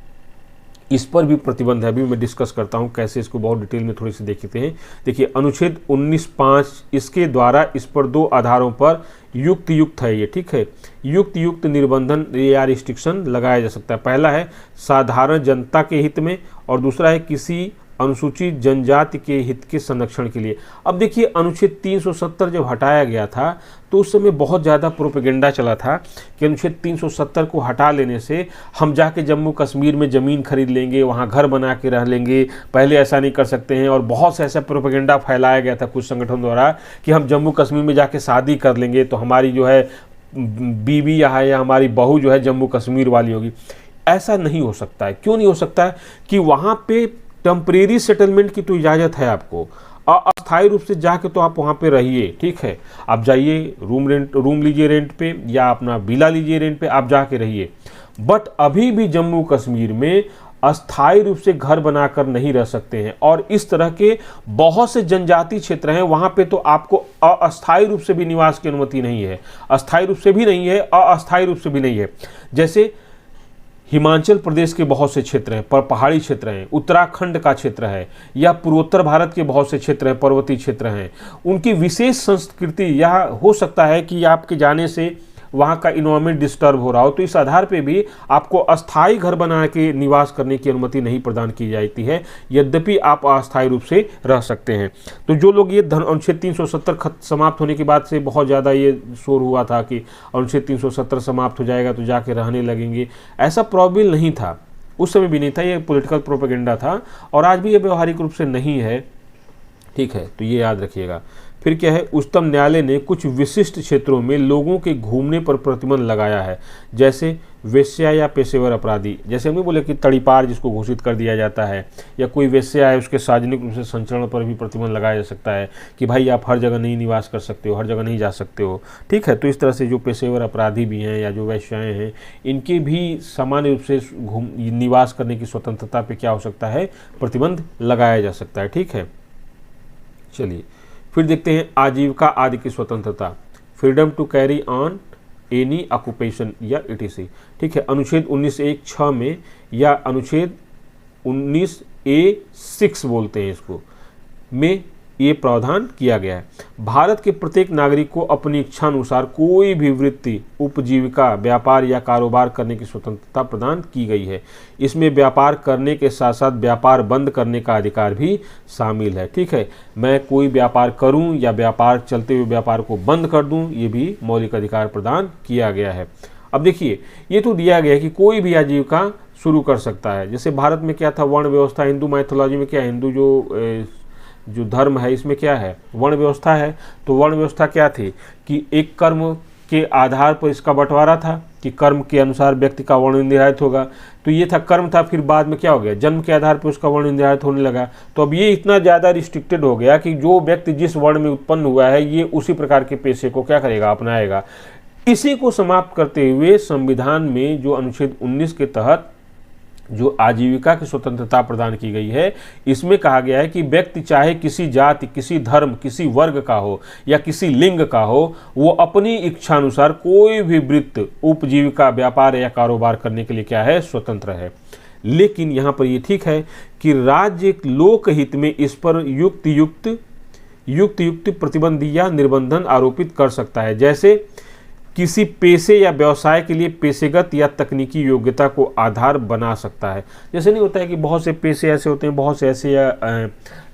[SPEAKER 1] इस पर भी प्रतिबंध है, अभी मैं डिस्कस करता हूँ कैसे, इसको बहुत डिटेल में थोड़ी सी देखते हैं। देखिए अनुच्छेद 19(5), इसके द्वारा इस पर 2 आधारों पर युक्त है ये। ठीक है, युक्त निर्बंधन या रिस्ट्रिक्शन लगाया जा सकता है। पहला है साधारण जनता के हित में और दूसरा है किसी अनुसूचित जनजाति के हित के संरक्षण के लिए। अब देखिए अनुच्छेद 370 जब हटाया गया था तो उस समय बहुत ज़्यादा प्रोपेगेंडा चला था कि अनुच्छेद 370 को हटा लेने से हम जाके जम्मू कश्मीर में ज़मीन खरीद लेंगे, वहाँ घर बना के रह लेंगे, पहले ऐसा नहीं कर सकते हैं। और बहुत से ऐसा प्रोपेगेंडा फैलाया गया था कुछ संगठन द्वारा कि हम जम्मू कश्मीर में जाके शादी कर लेंगे तो हमारी जो है बीवी या हमारी बहू जो है जम्मू कश्मीर वाली होगी। ऐसा नहीं हो सकता है। क्यों नहीं हो सकता है कि वहाँ पे टेम्परेरी सेटलमेंट की तो इजाज़त है आपको, अस्थायी रूप से जाके तो आप वहाँ पे रहिए। ठीक है, आप जाइए रूम लीजिए रेंट पे या अपना विला लीजिए रेंट पे, आप जाके रहिए। बट अभी भी जम्मू कश्मीर में अस्थायी रूप से घर बनाकर नहीं रह सकते हैं। और इस तरह के बहुत से जनजातीय क्षेत्र हैं वहाँ पे तो आपको अस्थायी रूप से भी निवास की अनुमति नहीं है, अस्थायी रूप से भी नहीं है, अस्थायी रूप से भी नहीं है। जैसे हिमाचल प्रदेश के बहुत से क्षेत्र हैं, पर पहाड़ी क्षेत्र हैं, उत्तराखंड का क्षेत्र है, या पूर्वोत्तर भारत के बहुत से क्षेत्र हैं, पर्वतीय क्षेत्र हैं। उनकी विशेष संस्कृति, यह हो सकता है कि आपके जाने से वहाँ का इन्वायरमेंट डिस्टर्ब हो रहा हो, तो इस आधार पे भी आपको अस्थायी घर बना के निवास करने की अनुमति नहीं प्रदान की जाती है, यद्यपि आप अस्थायी रूप से रह सकते हैं। तो जो लोग ये अनुच्छेद 370 समाप्त होने के बाद से बहुत ज़्यादा ये शोर हुआ था कि अनुच्छेद 370 समाप्त हो जाएगा तो जाके रहने लगेंगे, ऐसा प्रॉबेबल नहीं था, उस समय भी नहीं था, ये पॉलिटिकल प्रोपेगेंडा था और आज भी ये व्यवहारिक रूप से नहीं है। ठीक है, तो ये याद रखिएगा। फिर क्या है, उच्चतम न्यायालय ने कुछ विशिष्ट क्षेत्रों में लोगों के घूमने पर प्रतिबंध लगाया है। जैसे वेश्या या पेशेवर अपराधी, जैसे हमने बोले कि तड़ीपार जिसको घोषित कर दिया जाता है, या कोई वेश्या है उसके सार्वजनिक रूप से संचरण पर भी प्रतिबंध लगाया जा सकता है कि भाई आप हर जगह नहीं निवास कर सकते हो, हर जगह नहीं जा सकते हो, ठीक है। तो इस तरह से जो पेशेवर अपराधी भी हैं या जो वेश्याएँ हैं, इनके भी सामान्य रूप से निवास करने की स्वतंत्रता पे क्या हो सकता है, प्रतिबंध लगाया जा सकता है, ठीक है। चलिए फिर देखते हैं आजीविका आदि की स्वतंत्रता, freedom to carry on any occupation या ईटीसी, ठीक है। अनुच्छेद 19(1)(6) में या अनुच्छेद 19(a)(6) बोलते हैं इसको, में ये प्रावधान किया गया है। भारत के प्रत्येक नागरिक को अपनी इच्छा अनुसार कोई भी वृत्ति, उपजीविका, व्यापार या कारोबार करने की स्वतंत्रता प्रदान की गई है। इसमें व्यापार करने के साथ साथ व्यापार बंद करने का अधिकार भी शामिल है, ठीक है। मैं कोई व्यापार करूं या व्यापार चलते हुए व्यापार को बंद कर दूं, ये भी मौलिक अधिकार प्रदान किया गया है। अब देखिए, ये तो दिया गया है कि कोई भी आजीविका शुरू कर सकता है। जैसे भारत में क्या था, वर्ण व्यवस्था, हिंदू माइथोलॉजी में क्या है, हिंदू जो धर्म है इसमें क्या है, वर्ण व्यवस्था है। तो वर्ण व्यवस्था क्या थी कि एक कर्म के आधार पर इसका बंटवारा था कि कर्म के अनुसार व्यक्ति का वर्ण निर्धारित होगा। तो ये था कर्म था, फिर बाद में क्या हो गया, जन्म के आधार पर उसका वर्ण निर्धारित होने लगा। तो अब ये इतना ज़्यादा रिस्ट्रिक्टेड हो गया कि जो व्यक्ति जिस वर्ण में उत्पन्न हुआ है ये उसी प्रकार के पेशे को क्या करेगा, अपनाएगा। इसी को समाप्त करते हुए संविधान में जो अनुच्छेद 19 के तहत जो आजीविका की स्वतंत्रता प्रदान की गई है, इसमें कहा गया है कि व्यक्ति चाहे किसी जाति, किसी धर्म, किसी वर्ग का हो या किसी लिंग का हो, वो अपनी इच्छा अनुसार कोई भी वृत्ति, उपजीविका, व्यापार या कारोबार करने के लिए क्या है, स्वतंत्र है। लेकिन यहाँ पर ये ठीक है कि राज्य लोकहित में इस पर युक्त प्रतिबंध या निर्बंधन आरोपित कर सकता है। जैसे किसी पेशे या व्यवसाय के लिए पेशेगत या तकनीकी योग्यता को आधार बना सकता है। जैसे नहीं होता है कि बहुत से पेशे ऐसे होते हैं, बहुत से ऐसे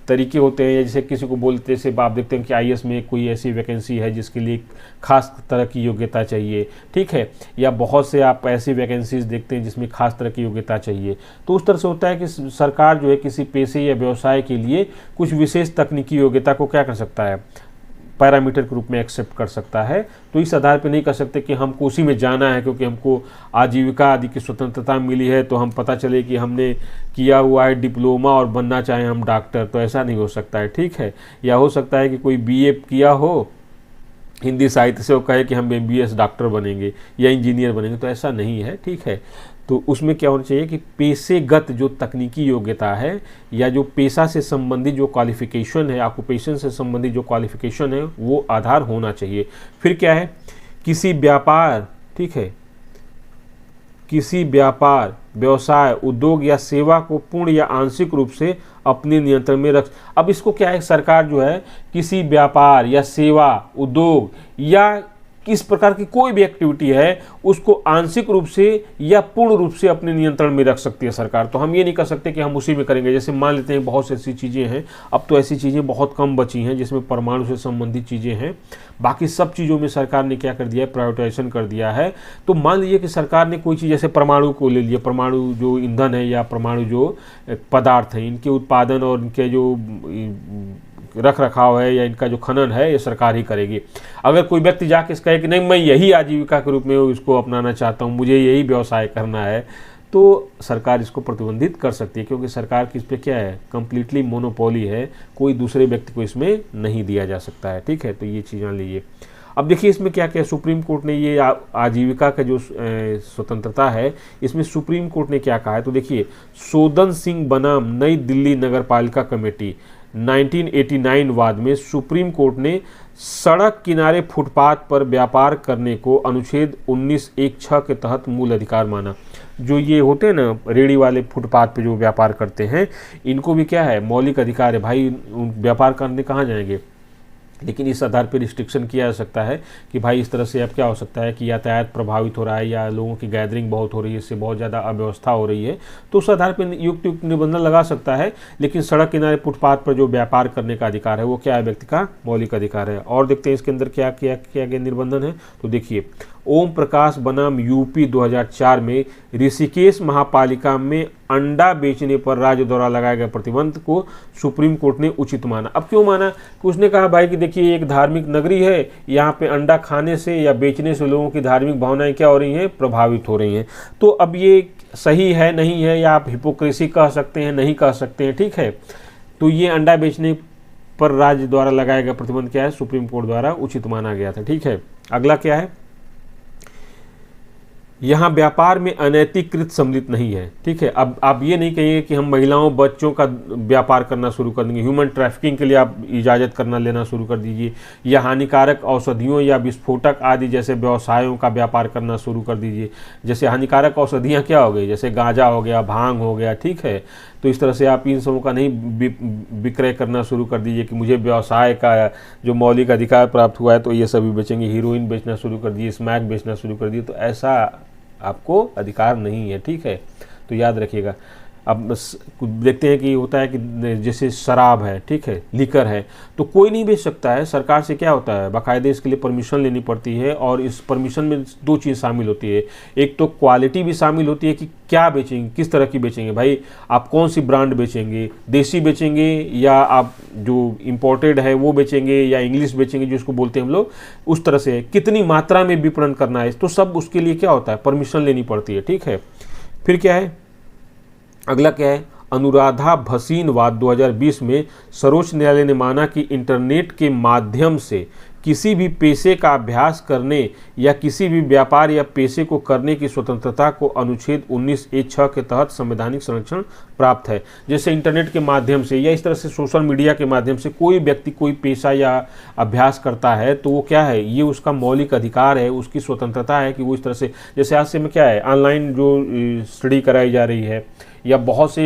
[SPEAKER 1] तरीके होते हैं, जैसे किसी को बोलते हैं, जैसे आप देखते हैं कि आईएएस में कोई ऐसी वैकेंसी है जिसके लिए खास तरह की योग्यता चाहिए, ठीक है, या बहुत से आप ऐसी वैकेंसीज देखते हैं जिसमें खास तरह की योग्यता चाहिए। तो उस तरह से होता है कि सरकार जो है किसी पेशे या व्यवसाय के लिए कुछ विशेष तकनीकी योग्यता को क्या कर सकता है, पैरामीटर के रूप में एक्सेप्ट कर सकता है। तो इस आधार पे नहीं कर सकते कि हमको उसी में जाना है क्योंकि हमको आजीविका आदि की स्वतंत्रता मिली है, तो हम पता चले कि हमने किया हुआ है डिप्लोमा और बनना चाहें हम डॉक्टर, तो ऐसा नहीं हो सकता है, ठीक है। या हो सकता है कि कोई बीए किया हो हिंदी साहित्य से, वो कहे कि हम एमबीएस डॉक्टर बनेंगे या इंजीनियर बनेंगे, तो ऐसा नहीं है, ठीक है। तो उसमें क्या होना चाहिए कि पेशेगत जो तकनीकी योग्यता है या जो पेशा से संबंधित जो क्वालिफिकेशन है, ऑक्यूपेशन से संबंधित जो क्वालिफिकेशन है, वो आधार होना चाहिए। फिर क्या है, किसी व्यापार, ठीक है, किसी व्यापार, व्यवसाय, उद्योग या सेवा को पूर्ण या आंशिक रूप से अपने नियंत्रण में रख। अब इसको क्या है, सरकार जो है किसी व्यापार या सेवा, उद्योग या किस प्रकार की कोई भी एक्टिविटी है उसको आंशिक रूप से या पूर्ण रूप से अपने नियंत्रण में रख सकती है सरकार। तो हम ये नहीं कर सकते कि हम उसी में करेंगे। जैसे मान लेते हैं बहुत सी ऐसी चीज़ें हैं, अब तो ऐसी चीज़ें बहुत कम बची हैं जिसमें परमाणु से संबंधित चीज़ें हैं, बाकी सब चीज़ों में सरकार ने क्या कर दिया है, प्राइवेटाइजेशन कर दिया है। तो मान लीजिए कि सरकार ने कोई चीज़, जैसे परमाणु को ले लिया, परमाणु जो ईंधन है या परमाणु जो पदार्थ हैं, इनके उत्पादन और इनके जो रख रखाव है या इनका जो खनन है ये सरकार ही करेगी। अगर कोई व्यक्ति जाके कहे कि नहीं मैं यही आजीविका के रूप में इसको अपनाना चाहता हूँ, मुझे यही व्यवसाय करना है, तो सरकार इसको प्रतिबंधित कर सकती है, क्योंकि सरकार की इस पर क्या है, कंप्लीटली मोनोपोली है, कोई दूसरे व्यक्ति को इसमें नहीं दिया जा सकता है, ठीक है। तो ये चीज़ जान लीजिए। अब देखिए इसमें क्या क्या सुप्रीम कोर्ट ने ये आजीविका का जो स्वतंत्रता है, इसमें सुप्रीम कोर्ट ने क्या कहा है, तो देखिए सोदन सिंह बनाम नई दिल्ली नगर पालिका कमेटी 1989 वाद में सुप्रीम कोर्ट ने सड़क किनारे फुटपाथ पर व्यापार करने को अनुच्छेद 19(1)(6) के तहत मूल अधिकार माना। जो ये होते हैं ना रेहड़ी वाले, फुटपाथ पे जो व्यापार करते हैं, इनको भी क्या है, मौलिक अधिकार है भाई, व्यापार करने कहाँ जाएंगे। लेकिन इस आधार पर रिस्ट्रिक्शन किया जा सकता है कि भाई इस तरह से अब क्या हो सकता है कि यातायात प्रभावित हो रहा है या लोगों की गैदरिंग बहुत हो रही है, इससे बहुत ज़्यादा अव्यवस्था हो रही है, तो उस आधार पर युक्त निबंधन लगा सकता है। लेकिन सड़क किनारे फुटपाथ पर जो व्यापार करने का अधिकार है वो क्या है, व्यक्ति का मौलिक अधिकार है। और देखते हैं इसके अंदर क्या क्या क्या क्या निबंधन है। तो देखिए ओम प्रकाश बनाम यूपी 2004 में ऋषिकेश महापालिका में अंडा बेचने पर राज्य द्वारा लगाए गए प्रतिबंध को सुप्रीम कोर्ट ने उचित माना। अब क्यों माना? कि उसने कहा भाई कि देखिए एक धार्मिक नगरी है, यहाँ पे अंडा खाने से या बेचने से लोगों की धार्मिक भावनाएं क्या हो रही हैं? प्रभावित हो रही हैं। तो अब ये सही है नहीं है, या आप हिपोक्रेसी कह सकते हैं, नहीं कह सकते हैं, ठीक है। तो ये अंडा बेचने पर राज्य द्वारा लगाया गया प्रतिबंध क्या है? सुप्रीम कोर्ट द्वारा उचित माना गया था, ठीक है। अगला क्या है? यहाँ व्यापार में अनैतिकृत सम्मिलित नहीं है, ठीक है। अब आप ये नहीं कहिए कि हम महिलाओं बच्चों का व्यापार करना शुरू कर देंगे, ह्यूमन ट्रैफिकिंग के लिए आप इजाज़त करना लेना शुरू कर दीजिए, या हानिकारक औषधियों या विस्फोटक आदि जैसे व्यवसायों का व्यापार करना शुरू कर दीजिए। जैसे हानिकारक औषधियाँ क्या हो गई? जैसे गांजा हो गया, भांग हो गया, ठीक है। तो इस तरह से आप इन सबों का नहीं विक्रय करना शुरू कर दीजिए कि मुझे व्यवसाय का जो मौलिक अधिकार प्राप्त हुआ है तो ये सभी बेचेंगे। हीरोइन बेचना शुरू कर दिए, स्मैक बेचना शुरू कर दिए, तो ऐसा आपको अधिकार नहीं है, ठीक है। तो याद रखिएगा। अब देखते हैं कि होता है कि जैसे शराब है, ठीक है, लीकर है, तो कोई नहीं बेच सकता है। सरकार से क्या होता है? बाकायदे इसके लिए परमिशन लेनी पड़ती है, और इस परमिशन में दो चीज़ शामिल होती है। एक तो क्वालिटी भी शामिल होती है कि क्या बेचेंगे, किस तरह की बेचेंगे, भाई आप कौन सी ब्रांड बेचेंगे, देसी बेचेंगे या आप जो इम्पोर्टेड है वो बेचेंगे, या इंग्लिश बेचेंगे जिसको बोलते हैं हम लोग, उस तरह से कितनी मात्रा में विपणन करना है, तो सब उसके लिए क्या होता है? परमिशन लेनी पड़ती है, ठीक है। फिर क्या है? अगला क्या है? अनुराधा भसीन वाद 2020 में सर्वोच्च न्यायालय ने माना कि इंटरनेट के माध्यम से किसी भी पेशे का अभ्यास करने या किसी भी व्यापार या पेशे को करने की स्वतंत्रता को अनुच्छेद 19(6) के तहत संवैधानिक संरक्षण प्राप्त है। जैसे इंटरनेट के माध्यम से या इस तरह से सोशल मीडिया के माध्यम से कोई व्यक्ति कोई पेशा या अभ्यास करता है तो वो क्या है? ये उसका मौलिक अधिकार है, उसकी स्वतंत्रता है कि वो इस तरह से, जैसे आज से में क्या है, ऑनलाइन जो स्टडी कराई जा रही है, या बहुत से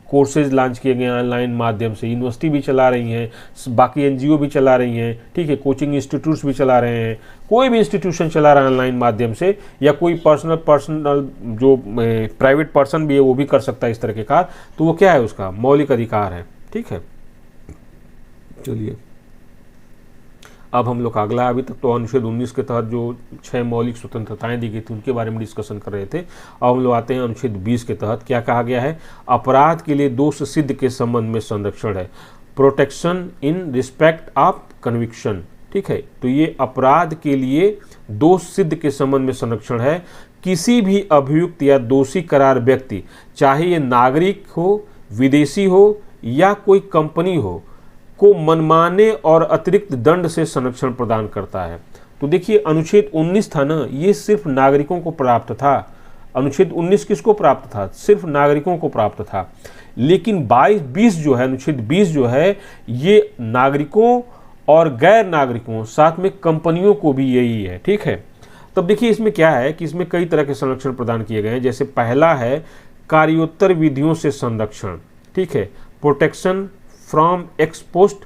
[SPEAKER 1] कोर्सेज लॉन्च किए गए ऑनलाइन माध्यम से, यूनिवर्सिटी भी चला रही हैं, बाकी एनजीओ भी चला रही हैं, ठीक है, कोचिंग इंस्टीट्यूट्स भी चला रहे हैं, कोई भी इंस्टीट्यूशन चला रहा है ऑनलाइन माध्यम से, या कोई पर्सनल जो प्राइवेट पर्सन भी है वो भी कर सकता है इस तरह के कार्य, तो वो क्या है? उसका मौलिक अधिकार है, ठीक है। चलिए अब हम लोग अगला, अभी तक तो अनुच्छेद 19 के तहत जो 6 मौलिक स्वतंत्रताएं दी गई थी उनके बारे में डिस्कशन कर रहे थे। अब हम लोग आते हैं अनुच्छेद 20 के तहत क्या कहा गया है? अपराध के लिए दोष सिद्ध के संबंध में संरक्षण है, protection in respect of conviction, ठीक है। तो ये अपराध के लिए दोष सिद्ध के संबंध में संरक्षण है। किसी भी अभियुक्त या दोषी करार व्यक्ति, चाहे ये नागरिक हो, विदेशी हो या कोई कंपनी हो, को मनमाने और अतिरिक्त दंड से संरक्षण प्रदान करता है। तो देखिए अनुच्छेद 19 था ना, ये सिर्फ नागरिकों को प्राप्त था। अनुच्छेद 19 किसको प्राप्त था? सिर्फ नागरिकों को प्राप्त था। लेकिन 20 जो है, अनुच्छेद 20 जो है, ये नागरिकों और गैर नागरिकों साथ में कंपनियों को भी यही है, ठीक है। तब देखिए इसमें क्या है कि इसमें कई तरह के संरक्षण प्रदान किए गए हैं। जैसे पहला है कार्योत्तर विधियों से संरक्षण, ठीक है, protection from x post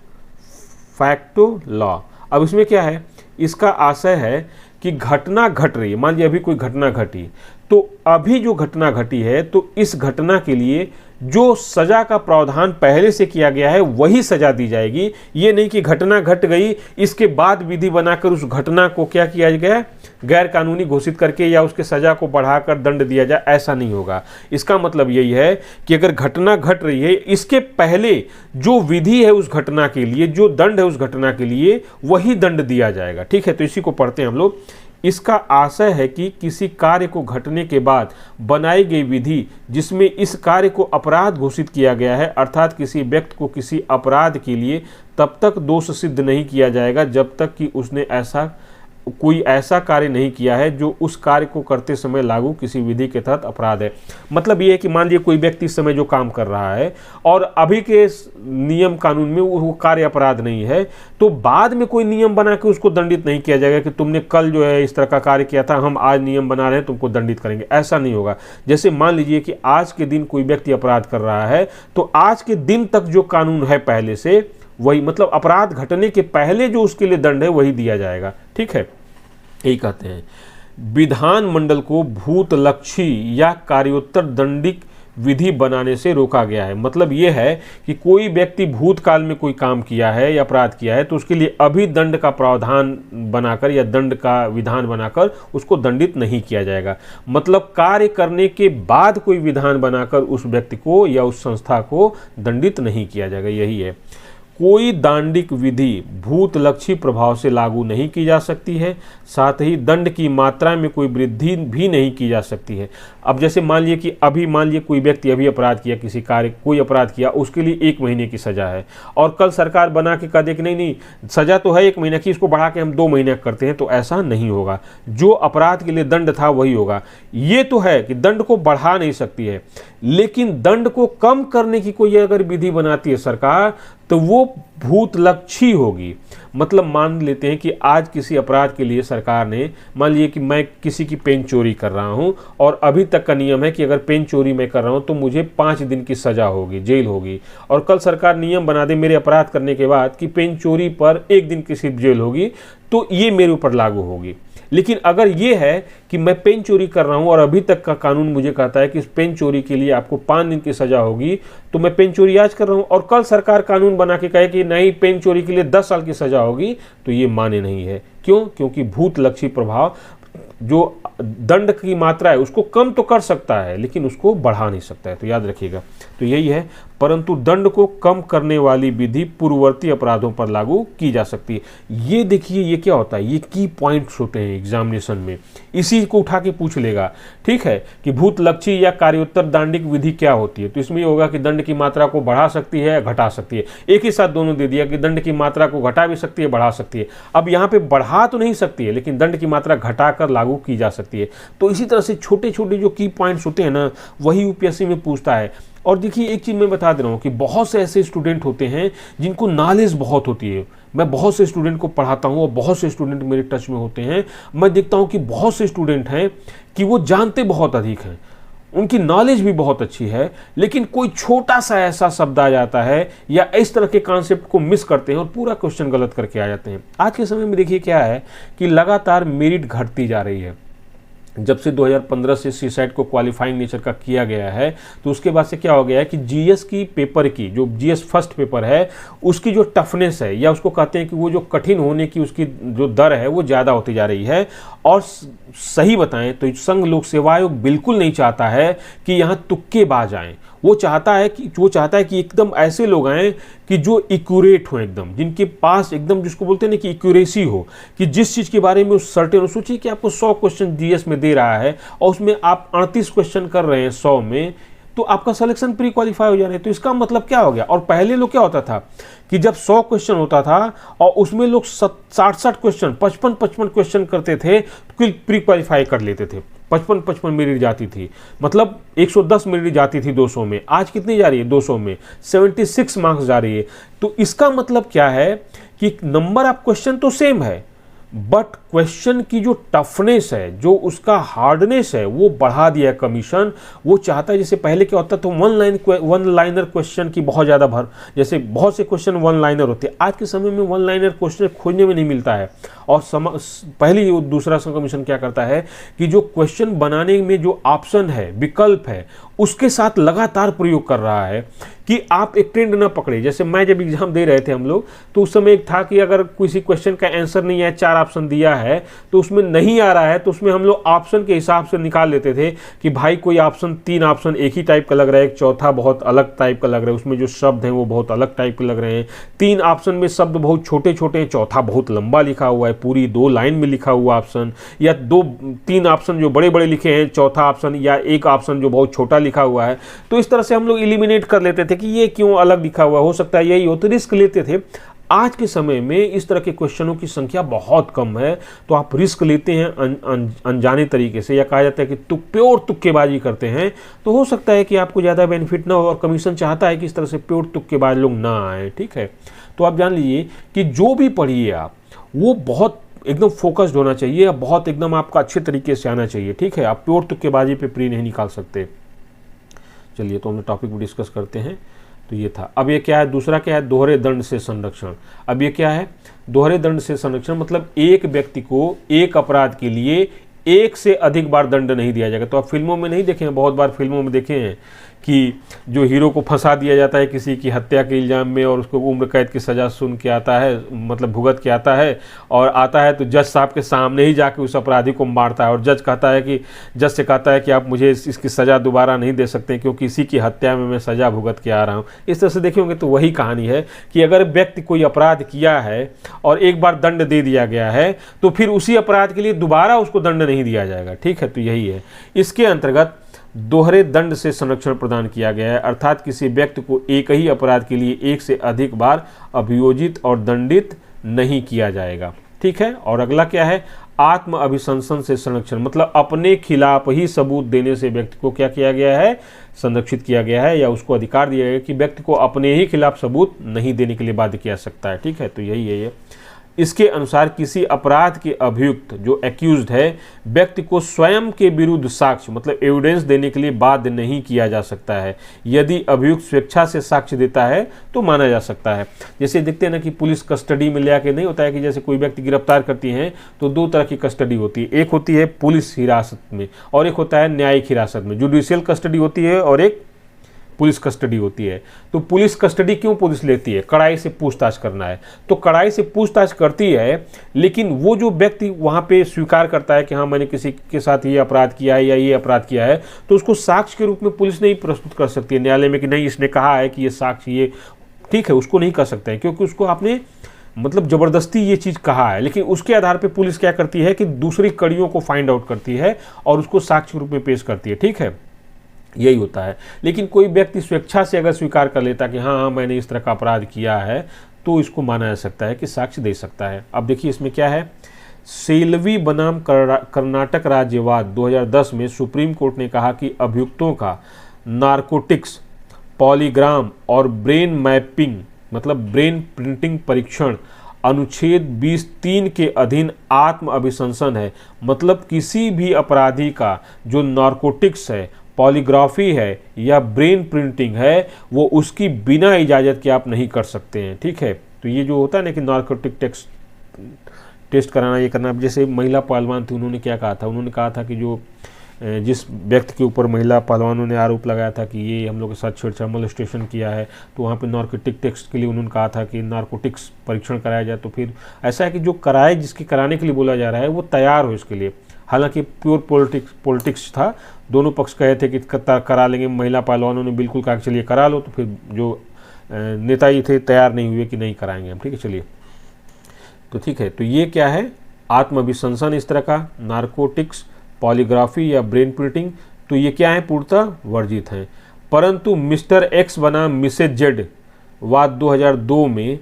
[SPEAKER 1] facto law. अब इसमें क्या है? इसका आशय है कि घटना घट रही है, मान लीजिए अभी कोई घटना घटी, तो अभी जो घटना घटी है तो इस घटना के लिए जो सजा का प्रावधान पहले से किया गया है वही सजा दी जाएगी। ये नहीं कि घटना घट गई इसके बाद विधि बनाकर उस घटना को क्या किया गया, गैर कानूनी घोषित करके या उसके सजा को बढ़ाकर दंड दिया जाए, ऐसा नहीं होगा। इसका मतलब यही है कि अगर घटना घट रही है इसके पहले जो विधि है उस घटना के लिए, जो दंड है उस घटना के लिए, वही दंड दिया जाएगा, ठीक है। तो इसी को पढ़ते हैं हम लोग। इसका आशय है कि किसी कार्य को घटने के बाद बनाई गई विधि जिसमें इस कार्य को अपराध घोषित किया गया है, अर्थात किसी व्यक्ति को किसी अपराध के लिए तब तक दोष सिद्ध नहीं किया जाएगा जब तक कि उसने कोई ऐसा कार्य नहीं किया है जो उस कार्य को करते समय लागू किसी विधि के तहत अपराध है। मतलब ये है कि मान लीजिए कोई व्यक्ति इस समय जो काम कर रहा है और अभी के नियम कानून में वो कार्य अपराध नहीं है, तो बाद में कोई नियम बना के उसको दंडित नहीं किया जाएगा कि तुमने कल जो है इस तरह का कार्य किया था, हम आज नियम बना रहे हैं तुमको दंडित करेंगे, ऐसा नहीं होगा। जैसे मान लीजिए कि आज के दिन कोई व्यक्ति अपराध कर रहा है तो आज के दिन तक जो कानून है पहले से वही, मतलब अपराध घटने के पहले जो उसके लिए दंड है वही दिया जाएगा, ठीक है। यही कहते हैं विधान मंडल को भूतलक्षी या कार्योत्तर दंडिक विधि बनाने से रोका गया है। मतलब ये है कि कोई व्यक्ति भूतकाल में कोई काम किया है या अपराध किया है तो उसके लिए अभी दंड का प्रावधान बनाकर या दंड का विधान बनाकर उसको दंडित नहीं किया जाएगा। मतलब कार्य करने के बाद कोई विधान बनाकर उस व्यक्ति को या उस संस्था को दंडित नहीं किया जाएगा, यही है। कोई दांडिक विधि भूतलक्षी प्रभाव से लागू नहीं की जा सकती है, साथ ही दंड की मात्रा में कोई वृद्धि भी नहीं की जा सकती है। अब जैसे मान लिए कोई व्यक्ति अभी अपराध किया, किसी कार्य कोई अपराध किया, उसके लिए 1 महीने की सजा है और कल सरकार बना के कह दे कि नहीं सजा तो है 1 महीने की, इसको बढ़ा के हम 2 महीने करते हैं, तो ऐसा नहीं होगा। जो अपराध के लिए दंड था वही होगा। ये तो है कि दंड को बढ़ा नहीं सकती है, लेकिन दंड को कम करने की कोई अगर विधि बनाती है सरकार तो वो भूतलक्षी होगी। मतलब मान लेते हैं कि आज किसी अपराध के लिए सरकार ने, मान लीजिए कि मैं किसी की पेन चोरी कर रहा हूं और अभी तक का नियम है कि अगर पेन चोरी मैं कर रहा हूं तो मुझे 5 दिन की सजा होगी, जेल होगी, और कल सरकार नियम बना दे मेरे अपराध करने के बाद कि पेन चोरी पर 1 दिन की सिर्फ जेल होगी, तो ये मेरे ऊपर लागू होगी। लेकिन अगर ये है कि मैं पेन चोरी कर रहा हूं और अभी तक का कानून मुझे कहता है कि इस पेन चोरी के लिए आपको 5 दिन की सजा होगी, तो मैं पेन चोरी आज कर रहा हूं और कल सरकार कानून बना के कहे कि नहीं पेन चोरी के लिए 10 साल की सजा होगी, तो ये माने नहीं है। क्यों? क्योंकि भूतलक्षी प्रभाव जो दंड की मात्रा है उसको कम तो कर सकता है लेकिन उसको बढ़ा नहीं सकता है, तो याद रखिएगा। तो यही है, परंतु दंड को कम करने वाली विधि पूर्ववर्ती अपराधों पर लागू की जा सकती है। ये देखिए, ये क्या होता है, ये की पॉइंट्स होते हैं एग्जामिनेशन में, इसी को उठा के पूछ लेगा, ठीक है, कि भूतलक्षी या कार्योत्तर दांडिक विधि क्या होती है। तो इसमें ये होगा कि दंड की मात्रा को बढ़ा सकती है या घटा सकती है। एक ही साथ दोनों दे दिया कि दंड की मात्रा को घटा भी सकती है, बढ़ा सकती है। अब यहाँ पे बढ़ा तो नहीं सकती है लेकिन दंड की मात्रा घटाकर लागू की जा सकती है। तो इसी तरह से छोटे छोटे जो की पॉइंट्स होते हैं ना, वही यूपीएससी में पूछता है। और देखिए एक चीज़ मैं बता दे रहा हूँ कि बहुत से ऐसे स्टूडेंट होते हैं जिनको नॉलेज बहुत होती है। मैं बहुत से स्टूडेंट को पढ़ाता हूँ और बहुत से स्टूडेंट मेरे टच में होते हैं। मैं देखता हूँ कि बहुत से स्टूडेंट हैं कि वो जानते बहुत अधिक हैं, उनकी नॉलेज भी बहुत अच्छी है, लेकिन कोई छोटा सा ऐसा शब्द आ जाता है या इस तरह के कॉन्सेप्ट को मिस करते हैं और पूरा क्वेश्चन गलत करके आ जाते हैं। आज के समय में देखिए क्या है कि लगातार मेरिट घटती जा रही है। जब से 2015 से सीसैट को क्वालिफाइंग नेचर का किया गया है, तो उसके बाद से क्या हो गया है कि जीएस की पेपर की, जो जीएस फर्स्ट पेपर है, उसकी जो टफनेस है या उसको कहते हैं कि वो जो कठिन होने की उसकी जो दर है वो ज़्यादा होती जा रही है। और सही बताएं तो संघ लोक सेवा आयोग बिल्कुल नहीं चाहता है कि यहाँ तुक्केबाज आएँ। वो चाहता है कि एकदम ऐसे लोग आएँ कि जो एक्यूरेट हो, एकदम जिनके पास एकदम जिसको बोलते हैं ना कि एक्यूरेसी हो, कि जिस चीज़ के बारे में उस सर्टेन हो। सोचिए कि आपको 100 क्वेश्चन जीएस में दे रहा है और उसमें आप 38 क्वेश्चन कर रहे हैं 100 में, तो आपका सिलेक्शन प्री क्वालिफाई हो जा रहा है। तो इसका मतलब क्या हो गया। और पहले लोग क्या होता था कि जब 100 क्वेश्चन होता था और उसमें लोग 60 क्वेश्चन 55 क्वेश्चन करते थे तो प्री क्वालिफाई कर लेते थे। 55 मेरिट जाती थी, मतलब 110 मेरिट जाती थी 200 में। आज कितनी जा रही है 200 में? 76 मार्क्स जा रही है। तो इसका मतलब क्या है कि नंबर ऑफ क्वेश्चन तो सेम है, बट क्वेश्चन की जो टफनेस है, जो उसका हार्डनेस है, वो बढ़ा दिया कमीशन। वो चाहता है, जैसे पहले क्या होता तो वन लाइनर क्वेश्चन की बहुत ज़्यादा जैसे बहुत से क्वेश्चन वन लाइनर होते हैं। आज के समय में वन लाइनर क्वेश्चन खोजने में नहीं मिलता है। और पहले दूसरा कमीशन क्या करता है कि जो क्वेश्चन बनाने में जो ऑप्शन है, विकल्प है, उसके साथ लगातार प्रयोग कर रहा है कि आप एक ट्रेंड ना पकड़े। जैसे मैं जब एग्जाम दे रहे थे हम लोग, तो उस समय एक था कि अगर किसी क्वेश्चन का आंसर नहीं है, 4 ऑप्शन दिया है तो उसमें नहीं आ रहा है, तो उसमें हम लोग ऑप्शन के हिसाब से निकाल लेते थे कि भाई कोई ऑप्शन 3 ऑप्शन एक ही टाइप का लग रहा है, एक चौथा बहुत अलग टाइप का लग रहा है, उसमें जो शब्द हैं वो बहुत अलग टाइप के लग रहे हैं। 3 ऑप्शन में शब्द बहुत छोटे छोटे हैं, चौथा बहुत लंबा लिखा हुआ है, पूरी 2 लाइन में लिखा हुआ ऑप्शन, या 3 ऑप्शन जो बड़े बड़े लिखे हैं, चौथा ऑप्शन या एक ऑप्शन जो बहुत छोटा लिखा हुआ है। तो इस तरह से हम लोग एलिमिनेट कर लेते थे कि ये क्यों अलग लिखा हुआ, हो सकता है यही हो, तो रिस्क लेते थे। आज के समय में इस तरह के क्वेश्चनों की संख्या बहुत कम है, तो आप रिस्क लेते हैं अनजाने तरीके से, या कहा जाता है कि प्योर तुक्केबाजी करते हैं, तो हो सकता है कि आपको ज़्यादा बेनिफिट ना हो। और कमीशन चाहता है कि इस तरह से प्योर तुक्केबाज लोग ना आए, ठीक है। तो आप जान लीजिए कि जो भी पढ़िए आप, वो बहुत एकदम फोकस्ड होना चाहिए, बहुत एकदम आपका अच्छे तरीके से आना चाहिए, ठीक है। आप प्योर तुक्केबाजी पे प्री नहीं निकाल सकते। चलिए, तो हम टॉपिक को डिस्कस करते हैं। तो ये था। अब ये क्या है, दूसरा क्या है, दोहरे दंड से संरक्षण। अब ये क्या है, दोहरे दंड से संरक्षण मतलब एक व्यक्ति को एक अपराध के लिए एक से अधिक बार दंड नहीं दिया जाएगा। तो आप फिल्मों में नहीं देखे हैं, बहुत बार फिल्मों में देखे हैं कि जो हीरो को फंसा दिया जाता है किसी की हत्या के इल्ज़ाम में और उसको उम्र कैद की सज़ा सुन के आता है, मतलब भुगत के आता है, और आता है तो जज साहब के सामने ही जाके उस अपराधी को मारता है, और जज से कहता है कि आप मुझे इसकी सज़ा दोबारा नहीं दे सकते क्योंकि इसी की हत्या में मैं सज़ा भुगत के आ रहा हूँ। इस तरह से देखेंगे तो वही कहानी है कि अगर व्यक्ति कोई अपराध किया है और एक बार दंड दे दिया गया है तो फिर उसी अपराध के लिए दोबारा उसको दंड नहीं दिया जाएगा। ठीक है, तो यही है। इसके अंतर्गत दोहरे दंड से संरक्षण प्रदान किया गया है, अर्थात किसी व्यक्ति को एक ही अपराध के लिए एक से अधिक बार अभियोजित और दंडित नहीं किया जाएगा। ठीक है, और अगला क्या है, आत्म अभिशंसन से संरक्षण, मतलब अपने खिलाफ ही सबूत देने से व्यक्ति को क्या किया गया है, संरक्षित किया गया है, या उसको अधिकार दिया गया है कि व्यक्ति को अपने ही खिलाफ सबूत नहीं देने के लिए बाध्य किया सकता है। ठीक है, तो यही है ये। इसके अनुसार किसी अपराध के अभियुक्त जो एक्यूज्ड है व्यक्ति को स्वयं के विरुद्ध साक्ष्य मतलब एविडेंस देने के लिए बाध्य नहीं किया जा सकता है। यदि अभियुक्त स्वेच्छा से साक्ष्य देता है तो माना जा सकता है। जैसे देखते हैं ना कि पुलिस कस्टडी में ले आके नहीं होता है कि जैसे कोई व्यक्ति गिरफ्तार करती है तो दो तरह की कस्टडी होती है, एक होती है पुलिस हिरासत में और एक होता है न्यायिक हिरासत में। जुडिशियल कस्टडी होती है और एक पुलिस कस्टडी होती है। तो पुलिस कस्टडी क्यों पुलिस लेती है, कड़ाई से पूछताछ करना है, तो कड़ाई से पूछताछ करती है, लेकिन वो जो व्यक्ति वहां पे स्वीकार करता है कि हाँ मैंने किसी के साथ ये अपराध किया है या ये अपराध किया है, तो उसको साक्ष्य के रूप में पुलिस नहीं प्रस्तुत कर सकती है न्यायालय में कि नहीं इसने कहा है कि ये साक्ष्य ये ठीक है, उसको नहीं कर सकते हैं क्योंकि उसको आपने मतलब ज़बरदस्ती ये चीज़ कहा है। लेकिन उसके आधार पे पुलिस क्या करती है कि दूसरी कड़ियों को फाइंड आउट करती है और उसको साक्ष्य के रूप में पेश करती है। ठीक है, यही होता है। लेकिन कोई व्यक्ति स्वेच्छा से अगर स्वीकार कर लेता कि हाँ मैंने इस तरह का अपराध किया है तो इसको माना जा सकता है कि साक्ष्य दे सकता है। अब देखिए इसमें क्या है, सेल्वी बनाम कर्नाटक राज्यवाद 2010 में सुप्रीम कोर्ट ने कहा कि अभियुक्तों का नारकोटिक्स, पॉलीग्राम और ब्रेन मैपिंग मतलब ब्रेन प्रिंटिंग परीक्षण अनुच्छेद 20(3) के अधीन आत्म अभिशंसन है। मतलब किसी भी अपराधी का जो नारकोटिक्स है, पॉलीग्राफी है या ब्रेन प्रिंटिंग है वो उसकी बिना इजाज़त के आप नहीं कर सकते हैं। ठीक है, तो ये जो होता है ना कि नारकोटिक टेस्ट कराना ये करना। जैसे महिला पहलवान थी, उन्होंने क्या कहा था, उन्होंने कहा था कि जो जिस व्यक्ति के ऊपर महिला पहलवानों ने आरोप लगाया था कि ये हम लोग के साथ छेड़छाड़ मोलेस्टेशन किया है, तो वहाँ पे नारकोटिक टेस्ट के लिए उन्होंने कहा था कि नारकोटिक्स परीक्षण कराया जाए। तो फिर ऐसा है कि जो कराए जिसके कराने के लिए बोला जा रहा है वो तैयार हो इसके लिए। हालांकि प्योर पॉलिटिक्स था, दोनों पक्ष कहे थे कि करा लेंगे, महिला पहलवानों ने बिल्कुल कहा कि चलिए करा लो, तो फिर जो नेता ही थे तैयार नहीं हुए कि नहीं कराएंगे हम। ठीक है, चलिए तो ठीक है, तो ये क्या है, आत्म अभिशंसन इस तरह का, नारकोटिक्स, पॉलीग्राफी या ब्रेन प्रिंटिंग, तो ये क्या है, पूर्णतः वर्जित हैं। परंतु मिस्टर एक्स बनाम मिसेज जेड वाद 2002 में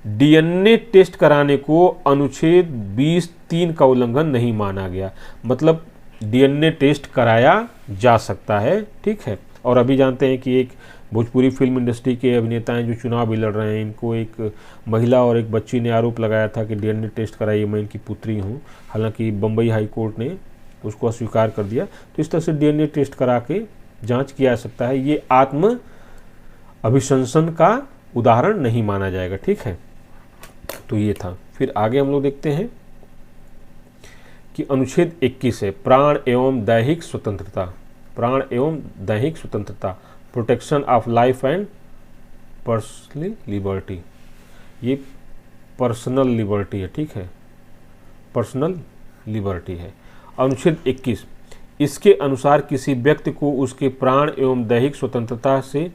[SPEAKER 1] डीएनए टेस्ट कराने को अनुच्छेद 20(3) का उल्लंघन नहीं माना गया। मतलब डीएनए टेस्ट कराया जा सकता है। ठीक है, और अभी जानते हैं कि एक भोजपुरी फिल्म इंडस्ट्री के अभिनेता हैं जो चुनाव भी लड़ रहे हैं, इनको एक महिला और एक बच्ची ने आरोप लगाया था कि डीएनए टेस्ट कराइए, मैं इनकी पुत्री हूँ। हालांकि बम्बई हाई कोर्ट ने उसको अस्वीकार कर दिया। तो इस तरह से डीएनए टेस्ट करा के जांच किया जा सकता है, ये आत्म अभिशंसन का उदाहरण नहीं माना जाएगा। ठीक है, तो ये था। फिर आगे हम लोग देखते हैं कि अनुच्छेद 21 है, प्राण एवं दैहिक स्वतंत्रता। प्राण एवं दैहिक स्वतंत्रता, protection of life and personal liberty. ये पर्सनल लिबर्टी है। ठीक है, पर्सनल लिबर्टी है। अनुच्छेद 21, इसके अनुसार किसी व्यक्ति को उसके प्राण एवं दैहिक स्वतंत्रता से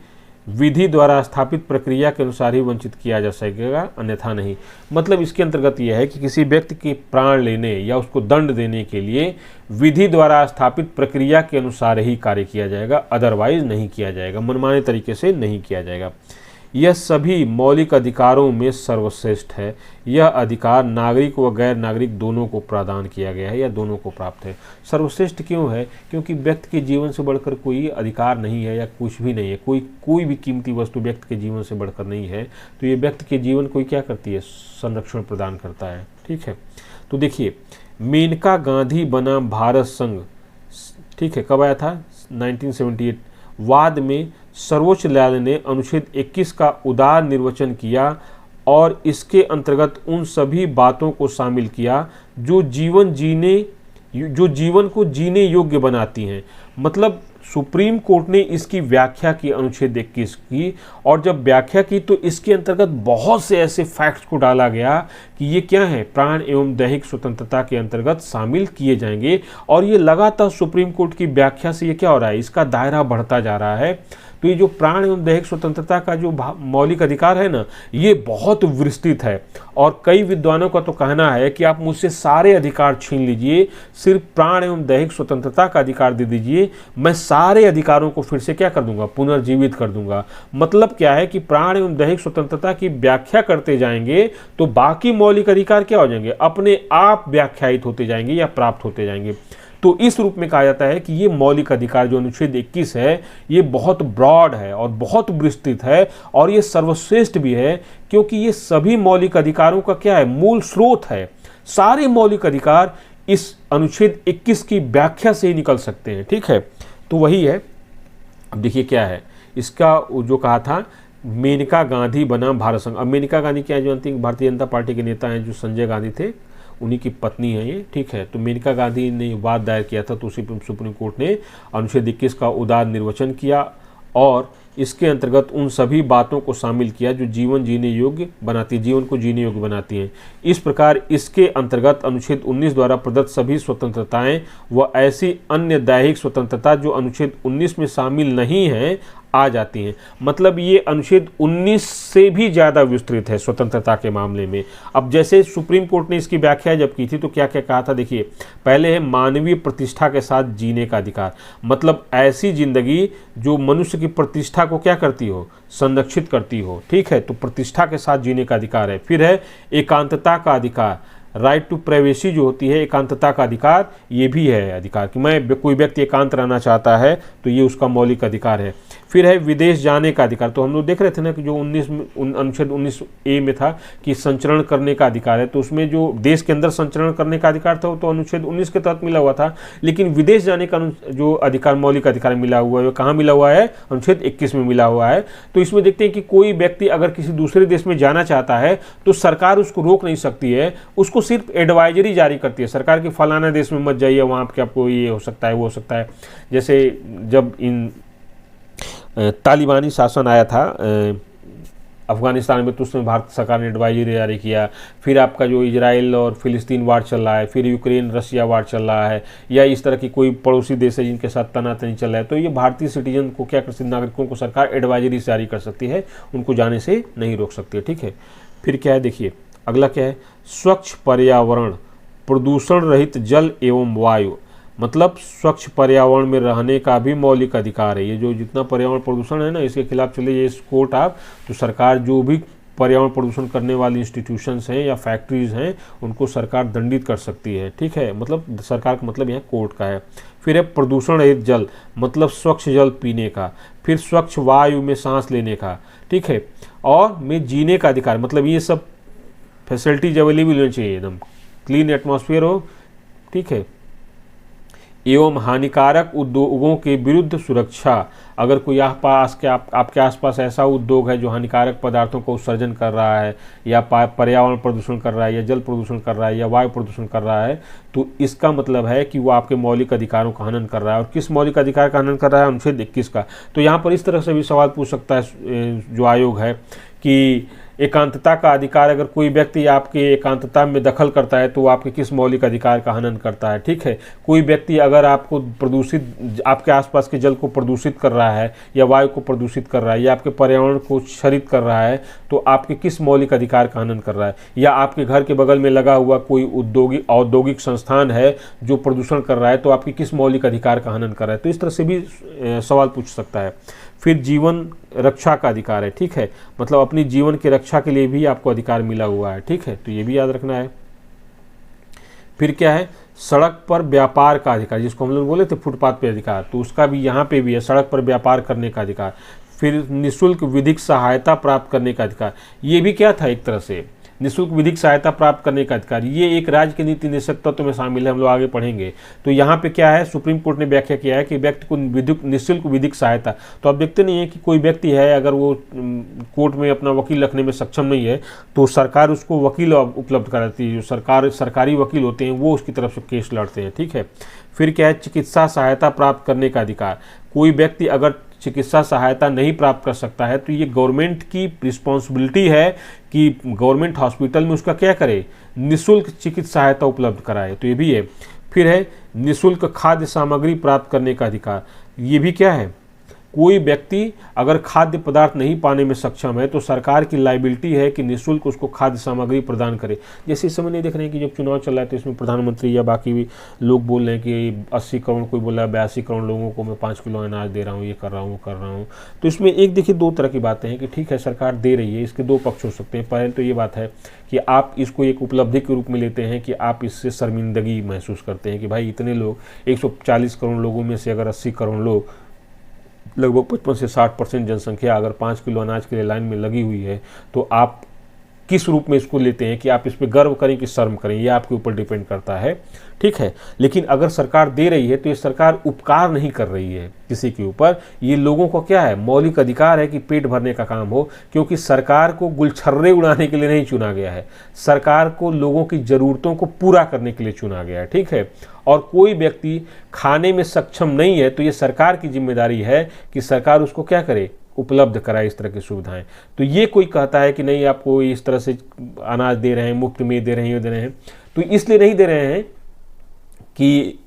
[SPEAKER 1] विधि द्वारा स्थापित प्रक्रिया के अनुसार ही वंचित किया जा सकेगा, अन्यथा नहीं। मतलब इसके अंतर्गत यह है कि किसी व्यक्ति के प्राण लेने या उसको दंड देने के लिए विधि द्वारा स्थापित प्रक्रिया के अनुसार ही कार्य किया जाएगा, अदरवाइज नहीं किया जाएगा, मनमाने तरीके से नहीं किया जाएगा। यह सभी मौलिक अधिकारों में सर्वश्रेष्ठ है। यह अधिकार नागरिक व गैर नागरिक दोनों को प्रदान किया गया है या दोनों को प्राप्त है। सर्वश्रेष्ठ क्यों है? क्योंकि व्यक्ति के जीवन से बढ़कर कोई अधिकार नहीं है या कुछ भी नहीं है, कोई भी कीमती वस्तु व्यक्ति के जीवन से बढ़कर नहीं है। तो ये व्यक्ति के जीवन को क्या करती है? संरक्षण प्रदान करता है। ठीक है, तो देखिए मेनका गांधी बनाम भारत संघ, ठीक है, कब आया था? 1978। वाद में सर्वोच्च न्यायालय ने अनुच्छेद 21 का उदार निर्वचन किया और इसके अंतर्गत उन सभी बातों को शामिल किया जो जीवन जीने जो जीवन को जीने योग्य बनाती हैं। मतलब सुप्रीम कोर्ट ने इसकी व्याख्या की अनुच्छेद 21 की, और जब व्याख्या की तो इसके अंतर्गत बहुत से ऐसे फैक्ट्स को डाला गया कि ये क्या है, प्राण एवं दैहिक स्वतंत्रता के अंतर्गत शामिल किए जाएंगे। और ये लगातार सुप्रीम कोर्ट की व्याख्या से ये क्या हो रहा है, इसका दायरा बढ़ता जा रहा है। तो ये जो प्राण एवं दैहिक स्वतंत्रता का जो मौलिक अधिकार है ना, ये बहुत विस्तृत है। और कई विद्वानों का तो कहना है कि आप मुझसे सारे अधिकार छीन लीजिए, सिर्फ प्राण एवं दैहिक स्वतंत्रता का अधिकार दे दीजिए, मैं सारे अधिकारों को फिर से क्या कर दूंगा, पुनर्जीवित कर दूंगा। मतलब क्या है कि प्राण एवं दैहिक स्वतंत्रता की व्याख्या करते जाएंगे तो बाकी मौलिक अधिकार क्या हो जाएंगे, अपने आप व्याख्यायित होते जाएंगे या प्राप्त होते जाएंगे। तो इस रूप में कहा जाता है कि ये मौलिक अधिकार जो अनुच्छेद 21 है, ये बहुत ब्रॉड है और बहुत विस्तृत है, और ये सर्वश्रेष्ठ भी है, क्योंकि ये सभी मौलिक अधिकारों का क्या है, मूल स्रोत है। सारे मौलिक अधिकार इस अनुच्छेद 21 की व्याख्या से ही निकल सकते हैं। ठीक है, तो वही है। अब देखिए क्या है इसका, जो कहा था मेनका गांधी बनाम भारत संघ। अब मेनका गांधी क्या है, जानते हैं, भारतीय जनता पार्टी के नेता हैं, जो संजय गांधी थे उन्हीं की पत्नी है ये। ठीक है, तो मेनका गांधी ने वाद दायर किया था, तो सुप्रीम कोर्ट ने अनुच्छेद 21 का उदार निर्वचन किया और इसके अंतर्गत उन सभी बातों को शामिल किया जो जीवन जीने योग्य बनाती, जीवन को जीने योग्य बनाती हैं। इस प्रकार इसके अंतर्गत अनुच्छेद 19 द्वारा प्रदत्त सभी स्वतंत्रताएं व ऐसी अन्य दैहिक स्वतंत्रता जो अनुच्छेद 19 में शामिल नहीं है आ जाती हैं। मतलब ये अनुच्छेद 19 से भी ज़्यादा विस्तृत है स्वतंत्रता के मामले में। अब जैसे सुप्रीम कोर्ट ने इसकी व्याख्या जब की थी तो क्या क्या कहा था, देखिए पहले है मानवीय प्रतिष्ठा के साथ जीने का अधिकार। मतलब ऐसी जिंदगी जो मनुष्य की प्रतिष्ठा को क्या करती हो, संरक्षित करती हो। ठीक है, तो प्रतिष्ठा के साथ जीने का अधिकार है। फिर है एकांतता का अधिकार, राइट टू प्राइवेसी जो होती है, एकांतता का अधिकार, ये भी है अधिकार कि मैं कोई व्यक्ति एकांत रहना चाहता है तो ये उसका मौलिक अधिकार है। फिर है विदेश जाने का अधिकार। तो हम लोग देख रहे थे ना कि जो अनुच्छेद 19A में था कि संचरण करने का अधिकार है, तो उसमें जो देश के अंदर संचरण करने का अधिकार था वो तो अनुच्छेद 19 के तहत मिला हुआ था, लेकिन विदेश जाने का जो अधिकार, मौलिक अधिकार मिला हुआ है वो कहाँ मिला हुआ है, अनुच्छेद 21 में मिला हुआ है। तो इसमें देखते हैं कि कोई व्यक्ति अगर किसी दूसरे देश में जाना चाहता है तो सरकार उसको रोक नहीं सकती है, उसको सिर्फ एडवाइजरी जारी करती है सरकार कि फलाना देश में मत जाइए, वहाँ पे आपको ये हो सकता है, वो हो सकता है। जैसे जब इन तालिबानी शासन आया था अफगानिस्तान में, तो उसमें भारत सरकार ने एडवाइजरी जारी किया। फिर आपका जो इजराइल और फिलिस्तीन वार चल रहा है, फिर यूक्रेन रशिया वार चल रहा है, या इस तरह की कोई पड़ोसी देश है जिनके साथ तनातनी चल रहा है, तो ये भारतीय सिटीजन को क्या कर सकती, नागरिकों को सरकार एडवाइजरी जारी कर सकती है, उनको जाने से नहीं रोक सकती है। ठीक है, फिर क्या है, देखिए अगला क्या है, स्वच्छ पर्यावरण, प्रदूषण रहित जल एवं वायु। मतलब स्वच्छ पर्यावरण में रहने का भी मौलिक अधिकार है। ये जो जितना पर्यावरण प्रदूषण है ना, इसके खिलाफ चले ये कोर्ट आप, तो सरकार जो भी पर्यावरण प्रदूषण करने वाली इंस्टीट्यूशंस हैं या फैक्ट्रीज हैं उनको सरकार दंडित कर सकती है। ठीक है, मतलब सरकार का मतलब यहाँ कोर्ट का है। फिर है प्रदूषण रहित जल, मतलब स्वच्छ जल पीने का। फिर स्वच्छ वायु में सांस लेने का। ठीक है, और में जीने का अधिकार, मतलब ये सब फैसिलिटीज अवेलेबल होनी चाहिए, एकदम क्लीन एटमॉस्फेयर हो। ठीक है, एवं हानिकारक उद्योगों के विरुद्ध सुरक्षा। अगर कोई आपके आसपास ऐसा उद्योग है जो हानिकारक पदार्थों को उत्सर्जन कर रहा है, या पर्यावरण प्रदूषण कर रहा है, या जल प्रदूषण कर रहा है, या वायु प्रदूषण कर रहा है, तो इसका मतलब है कि वो आपके मौलिक अधिकारों का हनन कर रहा है। और किस मौलिक अधिकार का हनन कर रहा है, अनुच्छेद 21 का। तो यहाँ पर इस तरह से भी सवाल पूछ सकता है जो आयोग है कि एकांतता का अधिकार, अगर कोई व्यक्ति आपके एकांतता में दखल करता है तो वो आपके किस मौलिक अधिकार का हनन करता है। ठीक है, कोई व्यक्ति अगर आपको प्रदूषित, आपके आसपास के जल को प्रदूषित कर रहा है, या वायु को प्रदूषित कर रहा है, या आपके पर्यावरण को क्षरित कर रहा है, तो आपके किस मौलिक अधिकार का हनन कर रहा है। या आपके घर के बगल में लगा हुआ कोई औद्योगिक संस्थान है जो प्रदूषण कर रहा है, तो आपके किस मौलिक अधिकार का हनन कर रहा है। तो इस तरह से भी सवाल पूछ सकता है। फिर जीवन रक्षा का अधिकार है। ठीक है, मतलब अपनी जीवन की रक्षा के लिए भी आपको अधिकार मिला हुआ है। ठीक है, तो ये भी याद रखना है। फिर क्या है, सड़क पर व्यापार का अधिकार, जिसको हम लोग बोले थे फुटपाथ पे अधिकार, तो उसका भी यहाँ पे भी है, सड़क पर व्यापार करने का अधिकार। फिर निःशुल्क विधिक सहायता प्राप्त करने का अधिकार, ये भी क्या था, एक तरह से निःशुल्क विधिक सहायता प्राप्त करने का अधिकार, ये एक राज्य के नीति निषेध तत्व में शामिल है, हम लोग आगे पढ़ेंगे। तो यहाँ पे क्या है, सुप्रीम कोर्ट ने व्याख्या किया है कि व्यक्ति को निःशुल्क विधिक सहायता, तो आप देखते नहीं है कि कोई व्यक्ति है अगर वो कोर्ट में अपना वकील रखने में सक्षम नहीं है तो सरकार उसको वकील उपलब्ध कराती है, जो सरकारी वकील होते हैं वो उसकी तरफ से केस लड़ते हैं, ठीक है। फिर क्या है, चिकित्सा सहायता प्राप्त करने का अधिकार, कोई व्यक्ति अगर चिकित्सा सहायता नहीं प्राप्त कर सकता है तो ये गवर्नमेंट की रिस्पॉन्सिबिलिटी है कि गवर्नमेंट हॉस्पिटल में उसका क्या करे, निःशुल्क चिकित्सा सहायता उपलब्ध कराए, तो ये भी है। फिर है निःशुल्क खाद्य सामग्री प्राप्त करने का अधिकार, ये भी क्या है, कोई व्यक्ति अगर खाद्य पदार्थ नहीं पाने में सक्षम है तो सरकार की लाइबिलिटी है कि निःशुल्क उसको खाद्य सामग्री प्रदान करे। जैसे इस समय नहीं देख रहे हैं कि जब चुनाव चल रहा है तो इसमें प्रधानमंत्री या बाकी भी लोग बोल रहे हैं कि 80 करोड़, कोई बोल रहा है 82 करोड़ लोगों को मैं 5 किलो अनाज दे रहा हूँ, ये कर रहा हूँ, कर रहा हूँ। तो इसमें एक देखिए दो तरह की बातें हैं कि ठीक है सरकार दे रही है, इसके दो पक्ष हो सकते हैं। पहले तो ये बात है कि आप इसको एक उपलब्धि के रूप में लेते हैं कि आप इससे शर्मिंदगी महसूस करते हैं कि भाई इतने लोग 140 करोड़ लोगों में से अगर 80 करोड़ लोग, लगभग 55 से 60% जनसंख्या अगर 5 किलो अनाज के लिए लाइन में लगी हुई है तो आप किस रूप में इसको लेते हैं कि आप इस पर गर्व करें कि शर्म करें, ये आपके ऊपर डिपेंड करता है, ठीक है। लेकिन अगर सरकार दे रही है तो ये सरकार उपकार नहीं कर रही है किसी के ऊपर, ये लोगों को क्या है, मौलिक अधिकार है कि पेट भरने का काम हो, क्योंकि सरकार को गुलछर्रे उड़ाने के लिए नहीं चुना गया है, सरकार को लोगों की ज़रूरतों को पूरा करने के लिए चुना गया है, ठीक है। और कोई व्यक्ति खाने में सक्षम नहीं है तो ये सरकार की जिम्मेदारी है कि सरकार उसको क्या करे, उपलब्ध कराए इस तरह की सुविधाएं। तो ये कोई कहता है कि नहीं आपको इस तरह से अनाज दे रहे हैं, मुफ्त में दे रहे हैं, ये दे रहे हैं, तो इसलिए नहीं दे रहे हैं कि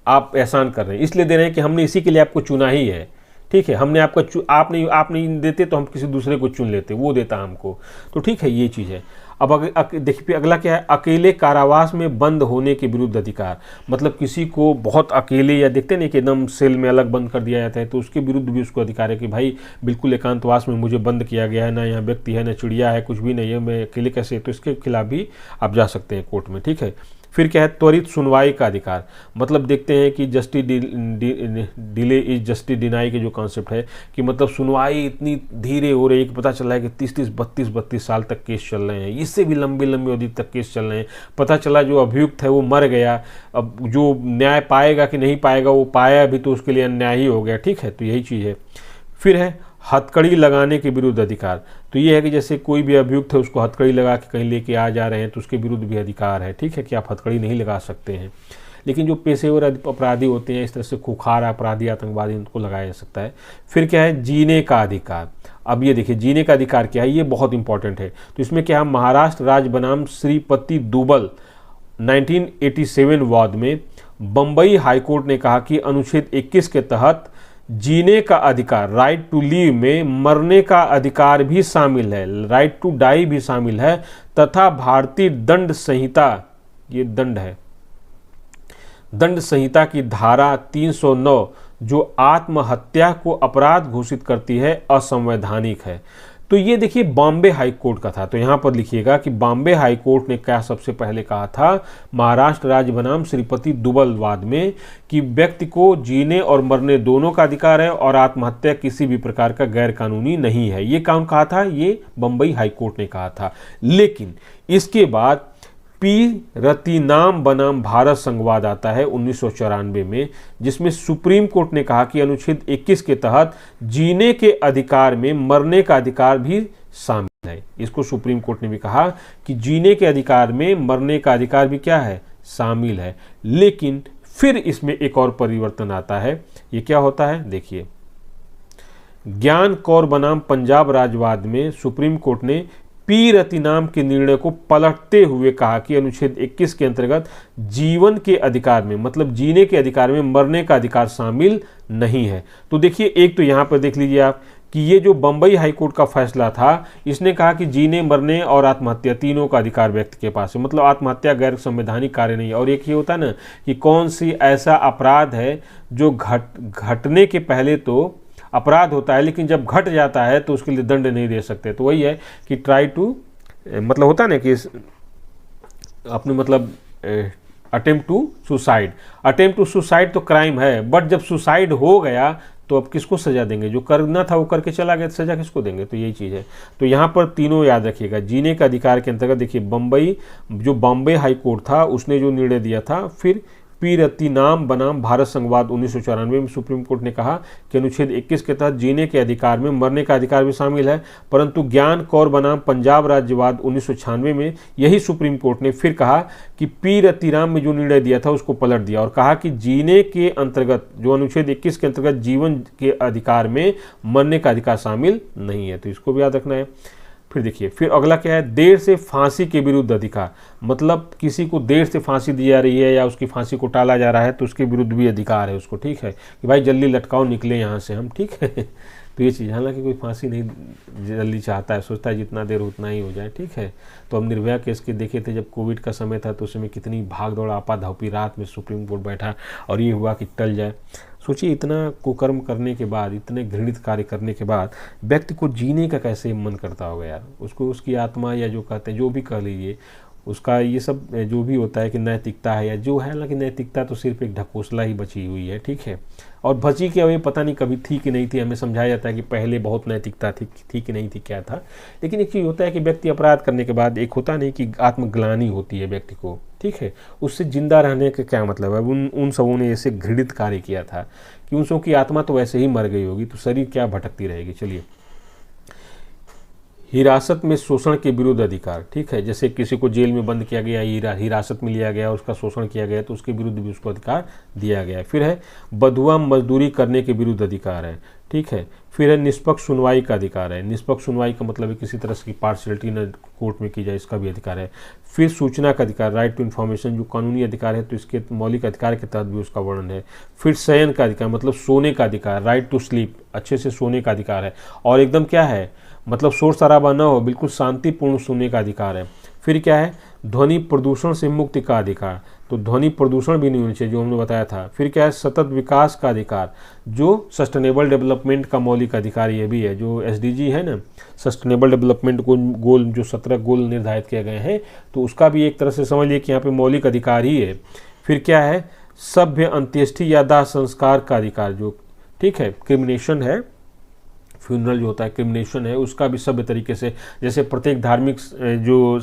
[SPEAKER 1] आप एहसान कर रहे हैं, इसलिए दे रहे हैं कि हमने इसी के लिए आपको चुना ही है, ठीक है। हमने आपका आप नहीं देते तो हम किसी दूसरे को चुन लेते, वो देता हमको, तो ठीक है, ये चीज़ है। अब देखिए अगला क्या है, अकेले कारावास में बंद होने के विरुद्ध अधिकार, मतलब किसी को बहुत अकेले या देखते नहीं कि एकदम सेल में अलग बंद कर दिया जाता है तो उसके विरुद्ध भी उसको अधिकार है कि भाई बिल्कुल एकांतवास में मुझे बंद किया गया है, ना यहाँ व्यक्ति है, ना चिड़िया है, कुछ भी नहीं है, मैं अकेले कैसे, तो इसके खिलाफ भी आप जा सकते हैं कोर्ट में, ठीक है। फिर क्या है, त्वरित सुनवाई का अधिकार, मतलब देखते हैं कि justice delay is justice deny के जो कॉन्सेप्ट है कि मतलब सुनवाई इतनी धीरे हो रही है कि पता चला है कि 30-30, 32-32 साल तक केस चल रहे हैं, इससे भी लंबी अवधि तक केस चल रहे हैं। पता चला जो अभियुक्त है वो मर गया, अब जो न्याय पाएगा कि नहीं पाएगा, वो पाया भी तो उसके लिए अन्याय ही हो गया, ठीक है। तो यही चीज़ है। फिर है हथकड़ी लगाने के विरुद्ध अधिकार, तो ये है कि जैसे कोई भी अभियुक्त है उसको हथकड़ी लगा के कहीं लेके आ जा रहे हैं तो उसके विरुद्ध भी अधिकार है, ठीक है, कि आप हथकड़ी नहीं लगा सकते हैं। लेकिन जो पेशेवर अपराधी होते हैं, इस तरह से खुखार अपराधी, आतंकवादी, उनको लगाया जा सकता है। फिर क्या है, जीने का अधिकार। अब ये देखिए जीने का अधिकार क्या है, ये बहुत इंपॉर्टेंट है। तो इसमें क्या है, महाराष्ट्र राज्य बनाम श्रीपति दुबल 1987 वाद में बम्बई हाईकोर्ट ने कहा कि अनुच्छेद 21 के तहत जीने का अधिकार, राइट टू लीव में मरने का अधिकार भी शामिल है, राइट टू डाई भी शामिल है, तथा भारतीय दंड संहिता, ये दंड है, दंड संहिता की धारा 309 जो आत्महत्या को अपराध घोषित करती है असंवैधानिक है। तो ये देखिए बॉम्बे हाई कोर्ट का था, तो यहाँ पर लिखिएगा कि बॉम्बे हाई कोर्ट ने क्या सबसे पहले कहा था महाराष्ट्र राज्य बनाम श्रीपति दुबल वाद में कि व्यक्ति को जीने और मरने दोनों का अधिकार है और आत्महत्या किसी भी प्रकार का गैर कानूनी नहीं है। ये कौन कहा था, ये बम्बई हाई कोर्ट ने कहा था। लेकिन इसके बाद पी रतिनाम बनाम भारत संघवाद आता है 1994 में, जिसमें सुप्रीम कोर्ट ने कहा कि अनुच्छेद 21 के तहत जीने के अधिकार में मरने का अधिकार भी शामिल है। इसको सुप्रीम कोर्ट ने भी कहा कि जीने के अधिकार में मरने का अधिकार भी क्या है, शामिल है। लेकिन फिर इसमें एक और परिवर्तन आता है, ये क्या होता है, देखिए ज्ञान कौर बनाम पंजाब राज्यवाद में सुप्रीम कोर्ट ने पी रतिनाम के निर्णय को पलटते हुए कहा कि अनुच्छेद 21 के अंतर्गत जीवन के अधिकार में, मतलब जीने के अधिकार में मरने का अधिकार शामिल नहीं है। तो देखिए एक तो यहाँ पर देख लीजिए आप कि ये जो बम्बई हाईकोर्ट का फैसला था, इसने कहा कि जीने, मरने और आत्महत्या तीनों का अधिकार व्यक्ति के पास है, मतलब आत्महत्या गैर संवैधानिक कार्य नहीं है। और एक ये होता है ना कि कौन सी ऐसा अपराध है जो घटने के पहले तो अपराध होता है लेकिन जब घट जाता है तो उसके लिए दंड नहीं दे सकते। तो वही है कि ट्राई टू, मतलब होता है ना कि अपने मतलब attempt to suicide, attempt to suicide तो क्राइम है, बट जब सुसाइड हो गया तो अब किसको सजा देंगे? जो करना था वो करके चला गया, सजा किसको देंगे? तो यही चीज़ है। तो यहाँ पर तीनों याद रखिएगा। जीने का अधिकार के अंतर्गत देखिए बॉम्बे हाई कोर्ट था उसने जो निर्णय दिया था, फिर पी रत्तीनाम बनाम भारत संघवाद 1994 में सुप्रीम कोर्ट ने कहा कि अनुच्छेद 21 के तहत जीने के अधिकार में मरने का अधिकार भी शामिल है, परंतु ज्ञान कौर बनाम पंजाब राज्यवाद 1996 में यही सुप्रीम कोर्ट ने फिर कहा कि पी रत्तीराम में जो निर्णय दिया था उसको पलट दिया और कहा कि जीने के अंतर्गत, जो अनुच्छेद 21 के अंतर्गत जीवन के अधिकार में मरने का अधिकार शामिल नहीं है। तो इसको भी याद रखना है। फिर देखिए, फिर अगला क्या है? देर से फांसी के विरुद्ध अधिकार। मतलब किसी को देर से फांसी दी जा रही है या उसकी फांसी को टाला जा रहा है तो उसके विरुद्ध भी अधिकार है उसको, ठीक है, कि भाई जल्दी लटकाओ, निकले यहाँ से हम, ठीक है। तो ये चीज़, हालांकि कोई फांसी नहीं जल्दी चाहता है, सोचता है जितना देर उतना ही हो जाए, ठीक है। तो हम निर्भया केस के देखे थे, जब कोविड का समय था तो उसमें कितनी भाग दौड़ आपा धापी, रात में सुप्रीम कोर्ट बैठा और ये हुआ कि टल जाए। सोचिए, इतना कुकर्म करने के बाद, इतने घृणित कार्य करने के बाद व्यक्ति को जीने का कैसे मन करता होगा यार। उसको उसकी आत्मा, या जो कहते हैं, जो भी कह लीजिए, उसका ये सब जो भी होता है कि नैतिकता है या जो है, हालांकि नैतिकता तो सिर्फ एक ढकोसला ही बची हुई है, ठीक है। और बची क्या हुई पता नहीं, कभी थी कि नहीं थी। हमें समझाया जाता है कि पहले बहुत नैतिकता थी कि नहीं थी, क्या था। लेकिन एक चीज़ होता है कि व्यक्ति अपराध करने के बाद एक होता नहीं कि आत्मग्लानि होती है व्यक्ति को, ठीक है। उससे जिंदा रहने का क्या मतलब है? उन सबों ने ऐसे घृणित कार्य किया था कि उन सबों की आत्मा तो वैसे ही मर गई होगी, तो शरीर क्या भटकती रहेगी। चलिए, हिरासत में शोषण के विरुद्ध अधिकार, ठीक है। जैसे किसी को जेल में बंद किया गया, हिरासत में लिया गया, उसका शोषण किया गया, तो उसके विरुद्ध भी उसको अधिकार दिया गया है। फिर है बधुआ मजदूरी करने के विरुद्ध अधिकार है, ठीक है। फिर है निष्पक्ष सुनवाई का अधिकार है। निष्पक्ष सुनवाई का मतलब है किसी तरह की पार्शियलिटी न कोर्ट में की जाए, इसका भी अधिकार है। फिर सूचना का अधिकार, राइट टू इन्फॉर्मेशन, जो कानूनी अधिकार है तो इसके मौलिक अधिकार के तहत भी उसका वर्णन है। फिर शयन का अधिकार, मतलब सोने का अधिकार, राइट टू स्लीप, अच्छे से सोने का अधिकार है। और एकदम क्या है, मतलब शोर शराबा न हो, बिल्कुल शांतिपूर्ण सोने का अधिकार है। फिर क्या है? ध्वनि प्रदूषण से मुक्ति का अधिकार, तो ध्वनि प्रदूषण भी नहीं होनी चाहिए, जो हमने बताया था। फिर क्या है? सतत विकास का अधिकार, जो सस्टेनेबल डेवलपमेंट का मौलिक अधिकार ये भी है। जो SDG है ना, सस्टेनेबल डेवलपमेंट गोल, जो 17 गोल निर्धारित किए गए हैं, तो उसका भी एक तरह से समझ लिए कि यहाँ पे मौलिक अधिकार ही है। फिर क्या है? सभ्य अंत्येष्टि या दाह संस्कार का अधिकार, जो, ठीक है, क्रिमिनेशन है, फ्यूनरल जो होता है क्रिमिनेशन है, उसका भी सभ्य तरीके से, जैसे प्रत्येक धार्मिक जो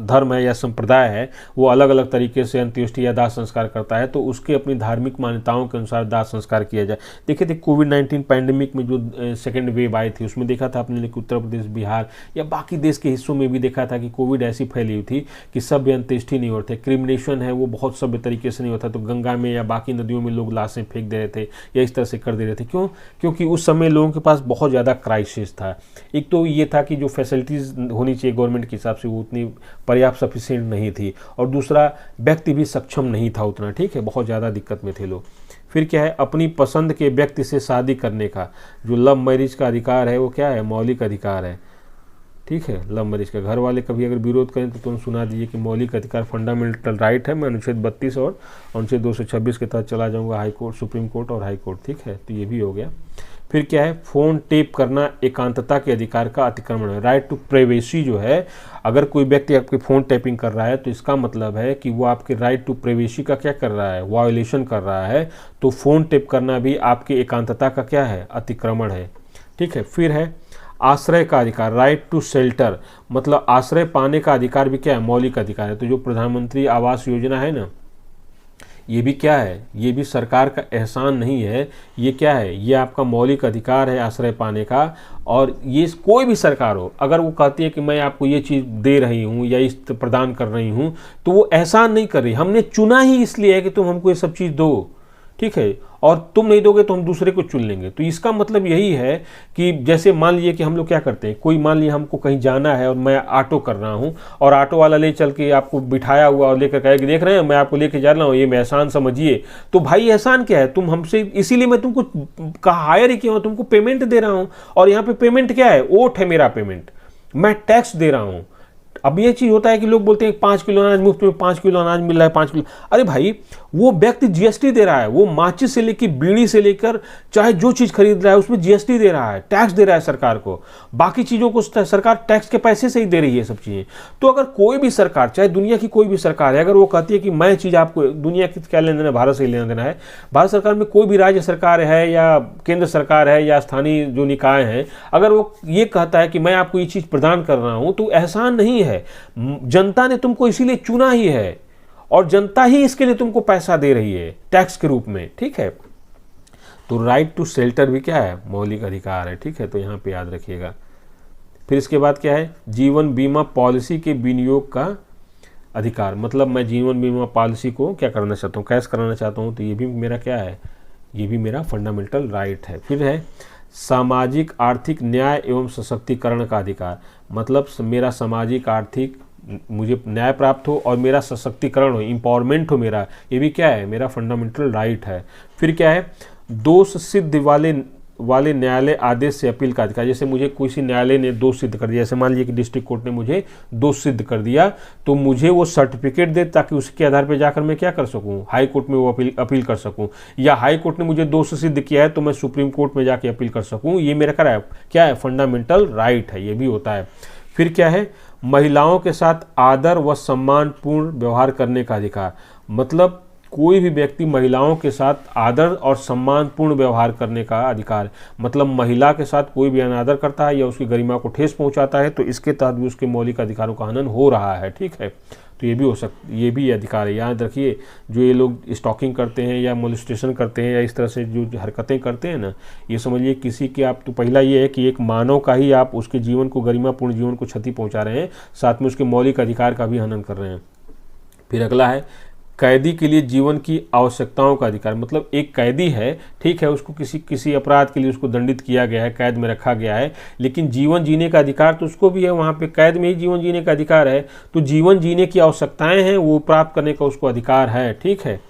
[SPEAKER 1] धर्म है या संप्रदाय है वो अलग अलग तरीके से अंत्येष्टि या दाह संस्कार करता है, तो उसके अपनी धार्मिक मान्यताओं के अनुसार दाह संस्कार किया जाए। देखिए थे कोविड-19 पैंडेमिक में जो सेकेंड वेव आई थी, उसमें देखा था आपने कि उत्तर प्रदेश, बिहार या बाकी देश के हिस्सों में भी देखा था कि कोविड ऐसी फैली हुई थी कि सभ्य अंत्येष्टि नहीं होते, क्रिमिनेशन है वो बहुत सभ्य तरीके से नहीं होता, तो गंगा में या बाकी नदियों में लोग लाशें फेंक दे रहे थे या इस तरह से कर दे रहे थे। क्यों? क्योंकि उस समय लोगों के पास बहुत ज़्यादा क्राइसिस था। एक तो ये था कि जो फैसिलिटीज़ होनी चाहिए गवर्नमेंट के हिसाब से वो उतनी पर्याप्त सफिशिएंट नहीं थी, और दूसरा व्यक्ति भी सक्षम नहीं था उतना, ठीक है, बहुत ज़्यादा दिक्कत में थे लोग। फिर क्या है? अपनी पसंद के व्यक्ति से शादी करने का जो लव मैरिज का अधिकार है वो क्या है? मौलिक अधिकार है, ठीक है। लव मैरिज का घर वाले कभी अगर विरोध करें तो तुम सुना दीजिए कि मौलिक अधिकार फंडामेंटल राइट है, मैं अनुच्छेद 32 और अनुच्छेद 226 के तहत चला जाऊंगा, हाई कोर्ट, सुप्रीम कोर्ट और हाई कोर्ट, ठीक है। तो ये भी हो गया। फिर क्या है? फोन टेप करना एकांतता के अधिकार का अतिक्रमण है। राइट टू प्राइवेसी जो है, अगर कोई व्यक्ति आपके फ़ोन टैपिंग कर रहा है तो इसका मतलब है कि वो आपके राइट टू प्राइवेसी का क्या कर रहा है? वायोलेशन कर रहा है। तो फ़ोन टेप करना भी आपके एकांतता का क्या है? अतिक्रमण है, ठीक है। फिर है आश्रय का अधिकार, राइट टू शेल्टर, मतलब आश्रय पाने का अधिकार भी क्या है? मौलिक अधिकार है। तो जो प्रधानमंत्री आवास योजना है ना, ये भी क्या है? ये भी सरकार का एहसान नहीं है, ये क्या है? ये आपका मौलिक अधिकार है आश्रय पाने का। और ये कोई भी सरकार हो, अगर वो कहती है कि मैं आपको ये चीज़ दे रही हूँ या इस प्रदान कर रही हूँ, तो वो एहसान नहीं कर रही, हमने चुना ही इसलिए है कि तुम हमको ये सब चीज़ दो, ठीक है, और तुम नहीं दोगे तो हम दूसरे को चुन लेंगे। तो इसका मतलब यही है कि जैसे मान लीजिए कि हम लोग क्या करते हैं, कोई मान लीजिए हमको कहीं जाना है और मैं ऑटो कर रहा हूं और ऑटो वाला ले चल के आपको बिठाया हुआ और लेकर कहे कि देख रहे हैं मैं आपको लेके जा रहा हूं, ये मैं एहसान समझिए। तो भाई एहसान क्या है? तुम हमसे, इसीलिए मैं तुमको हायर ही किया हूं, तुमको पेमेंट दे रहा हूं। और यहाँ पे पेमेंट क्या है? ओट है मेरा पेमेंट, मैं टैक्स दे रहा हूँ। अब ये चीज़ होता है कि लोग बोलते हैं 5 किलो अनाज मुफ्त में, 5 किलो अनाज मिल रहा है, 5 किलो। अरे भाई, वो व्यक्ति जीएसटी दे रहा है, वो माचिस से लेकर बीड़ी से लेकर चाहे जो चीज़ खरीद रहा है उसमें जीएसटी दे रहा है, टैक्स दे रहा है सरकार को। बाकी चीज़ों को सरकार टैक्स के पैसे से ही दे रही है सब चीज़ें। तो अगर कोई भी सरकार, चाहे दुनिया की कोई भी सरकार है, अगर वो कहती है कि मैं चीज़ आपको, दुनिया की क्या लेना देना, भारत से ही लेना देना है, भारत सरकार में कोई भी राज्य सरकार है या केंद्र सरकार है या स्थानीय जो निकाय हैं, अगर वो ये कहता है कि मैं आपको ये चीज़ प्रदान कर रहा हूँ, तो एहसान नहीं है। जनता ने तुमको इसीलिए चुना ही है और जनता ही इसके लिए तुमको पैसा दे रही है टैक्स के रूप में, ठीक है। तो राइट टू शेल्टर भी क्या है, मौलिक अधिकार है, ठीक है। तो यहाँ पे याद रखिएगा। फिर इसके बाद क्या है, जीवन बीमा पॉलिसी के विनियोग का अधिकार, मतलब मैं जीवन बीमा पॉलिसी को क्या करना चाहता हूँ, कैश कराना चाहता हूँ, तो ये भी मेरा क्या है, ये भी मेरा फंडामेंटल राइट है। फिर है सामाजिक आर्थिक न्याय एवं सशक्तिकरण का अधिकार, मतलब मेरा सामाजिक आर्थिक मुझे न्याय प्राप्त हो और मेरा सशक्तिकरण हो, एम्पावरमेंट हो मेरा, ये भी क्या है, मेरा फंडामेंटल राइट है। फिर क्या है, दोष सिद्ध वाले न्यायालय आदेश से अपील का अधिकार, जैसे मुझे किसी न्यायालय ने दोष सिद्ध कर दिया, जैसे मान लीजिए कि डिस्ट्रिक्ट कोर्ट ने मुझे दोष सिद्ध कर दिया, तो मुझे वो सर्टिफिकेट दे ताकि उसके आधार पर जाकर मैं क्या कर सकूं, हाई कोर्ट में वो अपील कर सकूं, या हाई कोर्ट ने मुझे दोष सिद्ध किया है तो मैं सुप्रीम कोर्ट में जाके अपील कर सकूं। ये मेरा क्या है, फंडामेंटल राइट है, ये भी होता है। फिर क्या है, महिलाओं के साथ आदर व सम्मानपूर्ण व्यवहार करने का अधिकार, मतलब कोई भी व्यक्ति महिलाओं के साथ आदर और सम्मानपूर्ण व्यवहार करने का अधिकार, मतलब महिला के साथ कोई भी अनादर करता है या उसकी गरिमा को ठेस पहुंचाता है तो इसके तहत भी उसके मौलिक अधिकारों का हनन हो रहा है, ठीक है। तो ये भी हो सकता, ये भी अधिकार है। याद रखिए, जो ये लोग स्टॉकिंग करते हैं या मोलिस्टेशन करते हैं या इस तरह से जो हरकतें करते हैं ना, ये समझिए किसी के आप, तो पहला ये है कि एक मानव का ही आप उसके जीवन को, गरिमापूर्ण जीवन को क्षति पहुंचा रहे हैं, साथ में उसके मौलिक अधिकार का भी हनन कर रहे हैं। फिर अगला है कैदी के लिए जीवन की आवश्यकताओं का अधिकार, मतलब एक कैदी है, ठीक है, उसको किसी अपराध के लिए उसको दंडित किया गया है, कैद में रखा गया है, लेकिन जीवन जीने का अधिकार तो उसको भी है, वहाँ पे कैद में ही जीवन जीने का अधिकार है, तो जीवन जीने की आवश्यकताएं हैं वो प्राप्त करने का उसको अधिकार है, ठीक है।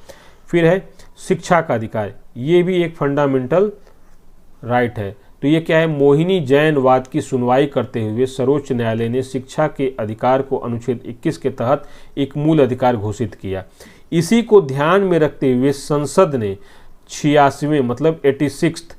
[SPEAKER 1] फिर है शिक्षा का अधिकार, ये भी एक फंडामेंटल राइट है। तो ये क्या है, मोहिनी जैन वाद की सुनवाई करते हुए सर्वोच्च न्यायालय ने शिक्षा के अधिकार को अनुच्छेद 21 के तहत एक मूल अधिकार घोषित किया। इसी को ध्यान में रखते हुए संसद ने 86वें मतलब 86th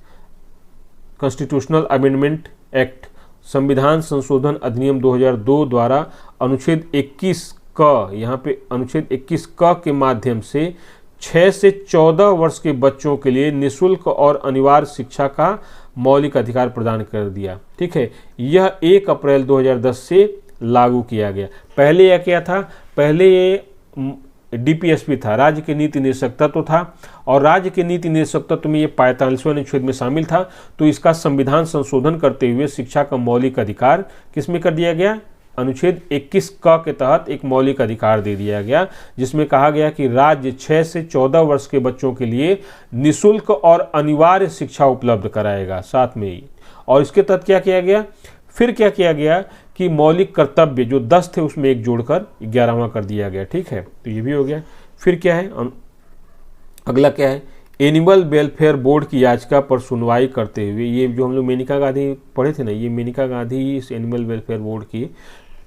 [SPEAKER 1] कॉन्स्टिट्यूशनल अमेंडमेंट एक्ट, संविधान संशोधन अधिनियम 2002 द्वारा अनुच्छेद 21 क, यहाँ पे अनुच्छेद 21 क के माध्यम से 6 से 14 वर्ष के बच्चों के लिए निःशुल्क और अनिवार्य शिक्षा का मौलिक अधिकार प्रदान कर दिया, ठीक है। यह 1 अप्रैल 2010 से लागू किया गया। पहले यह क्या था, पहले ये डीपीएसपी था, राज्य के नीति निर्देशक तत्व था, और राज्य के नीति निर्देशक तत्व में ये 45वें अनुच्छेद में शामिल था। तो इसका संविधान संशोधन करते हुए शिक्षा का मौलिक अधिकार किस में कर दिया गया, अनुच्छेद 21 क के तहत एक मौलिक अधिकार दे दिया गया, जिसमें कहा गया कि राज्य 6 से 14 वर्ष के बच्चों के लिए निःशुल्क और अनिवार्य शिक्षा उपलब्ध कराएगा साथ में ही। और इसके तहत क्या किया गया, फिर क्या किया गया कि मौलिक कर्तव्य जो 10 थे उसमें एक जोड़कर 11वां कर दिया गया, ठीक है। तो ये भी हो गया। फिर क्या है, अगला क्या है, एनिमल वेलफेयर बोर्ड की याचिका पर सुनवाई करते हुए, ये जो हम लोग मेनका गांधी पढ़े थे ना, ये मेनका गांधी इस एनिमल वेलफेयर बोर्ड की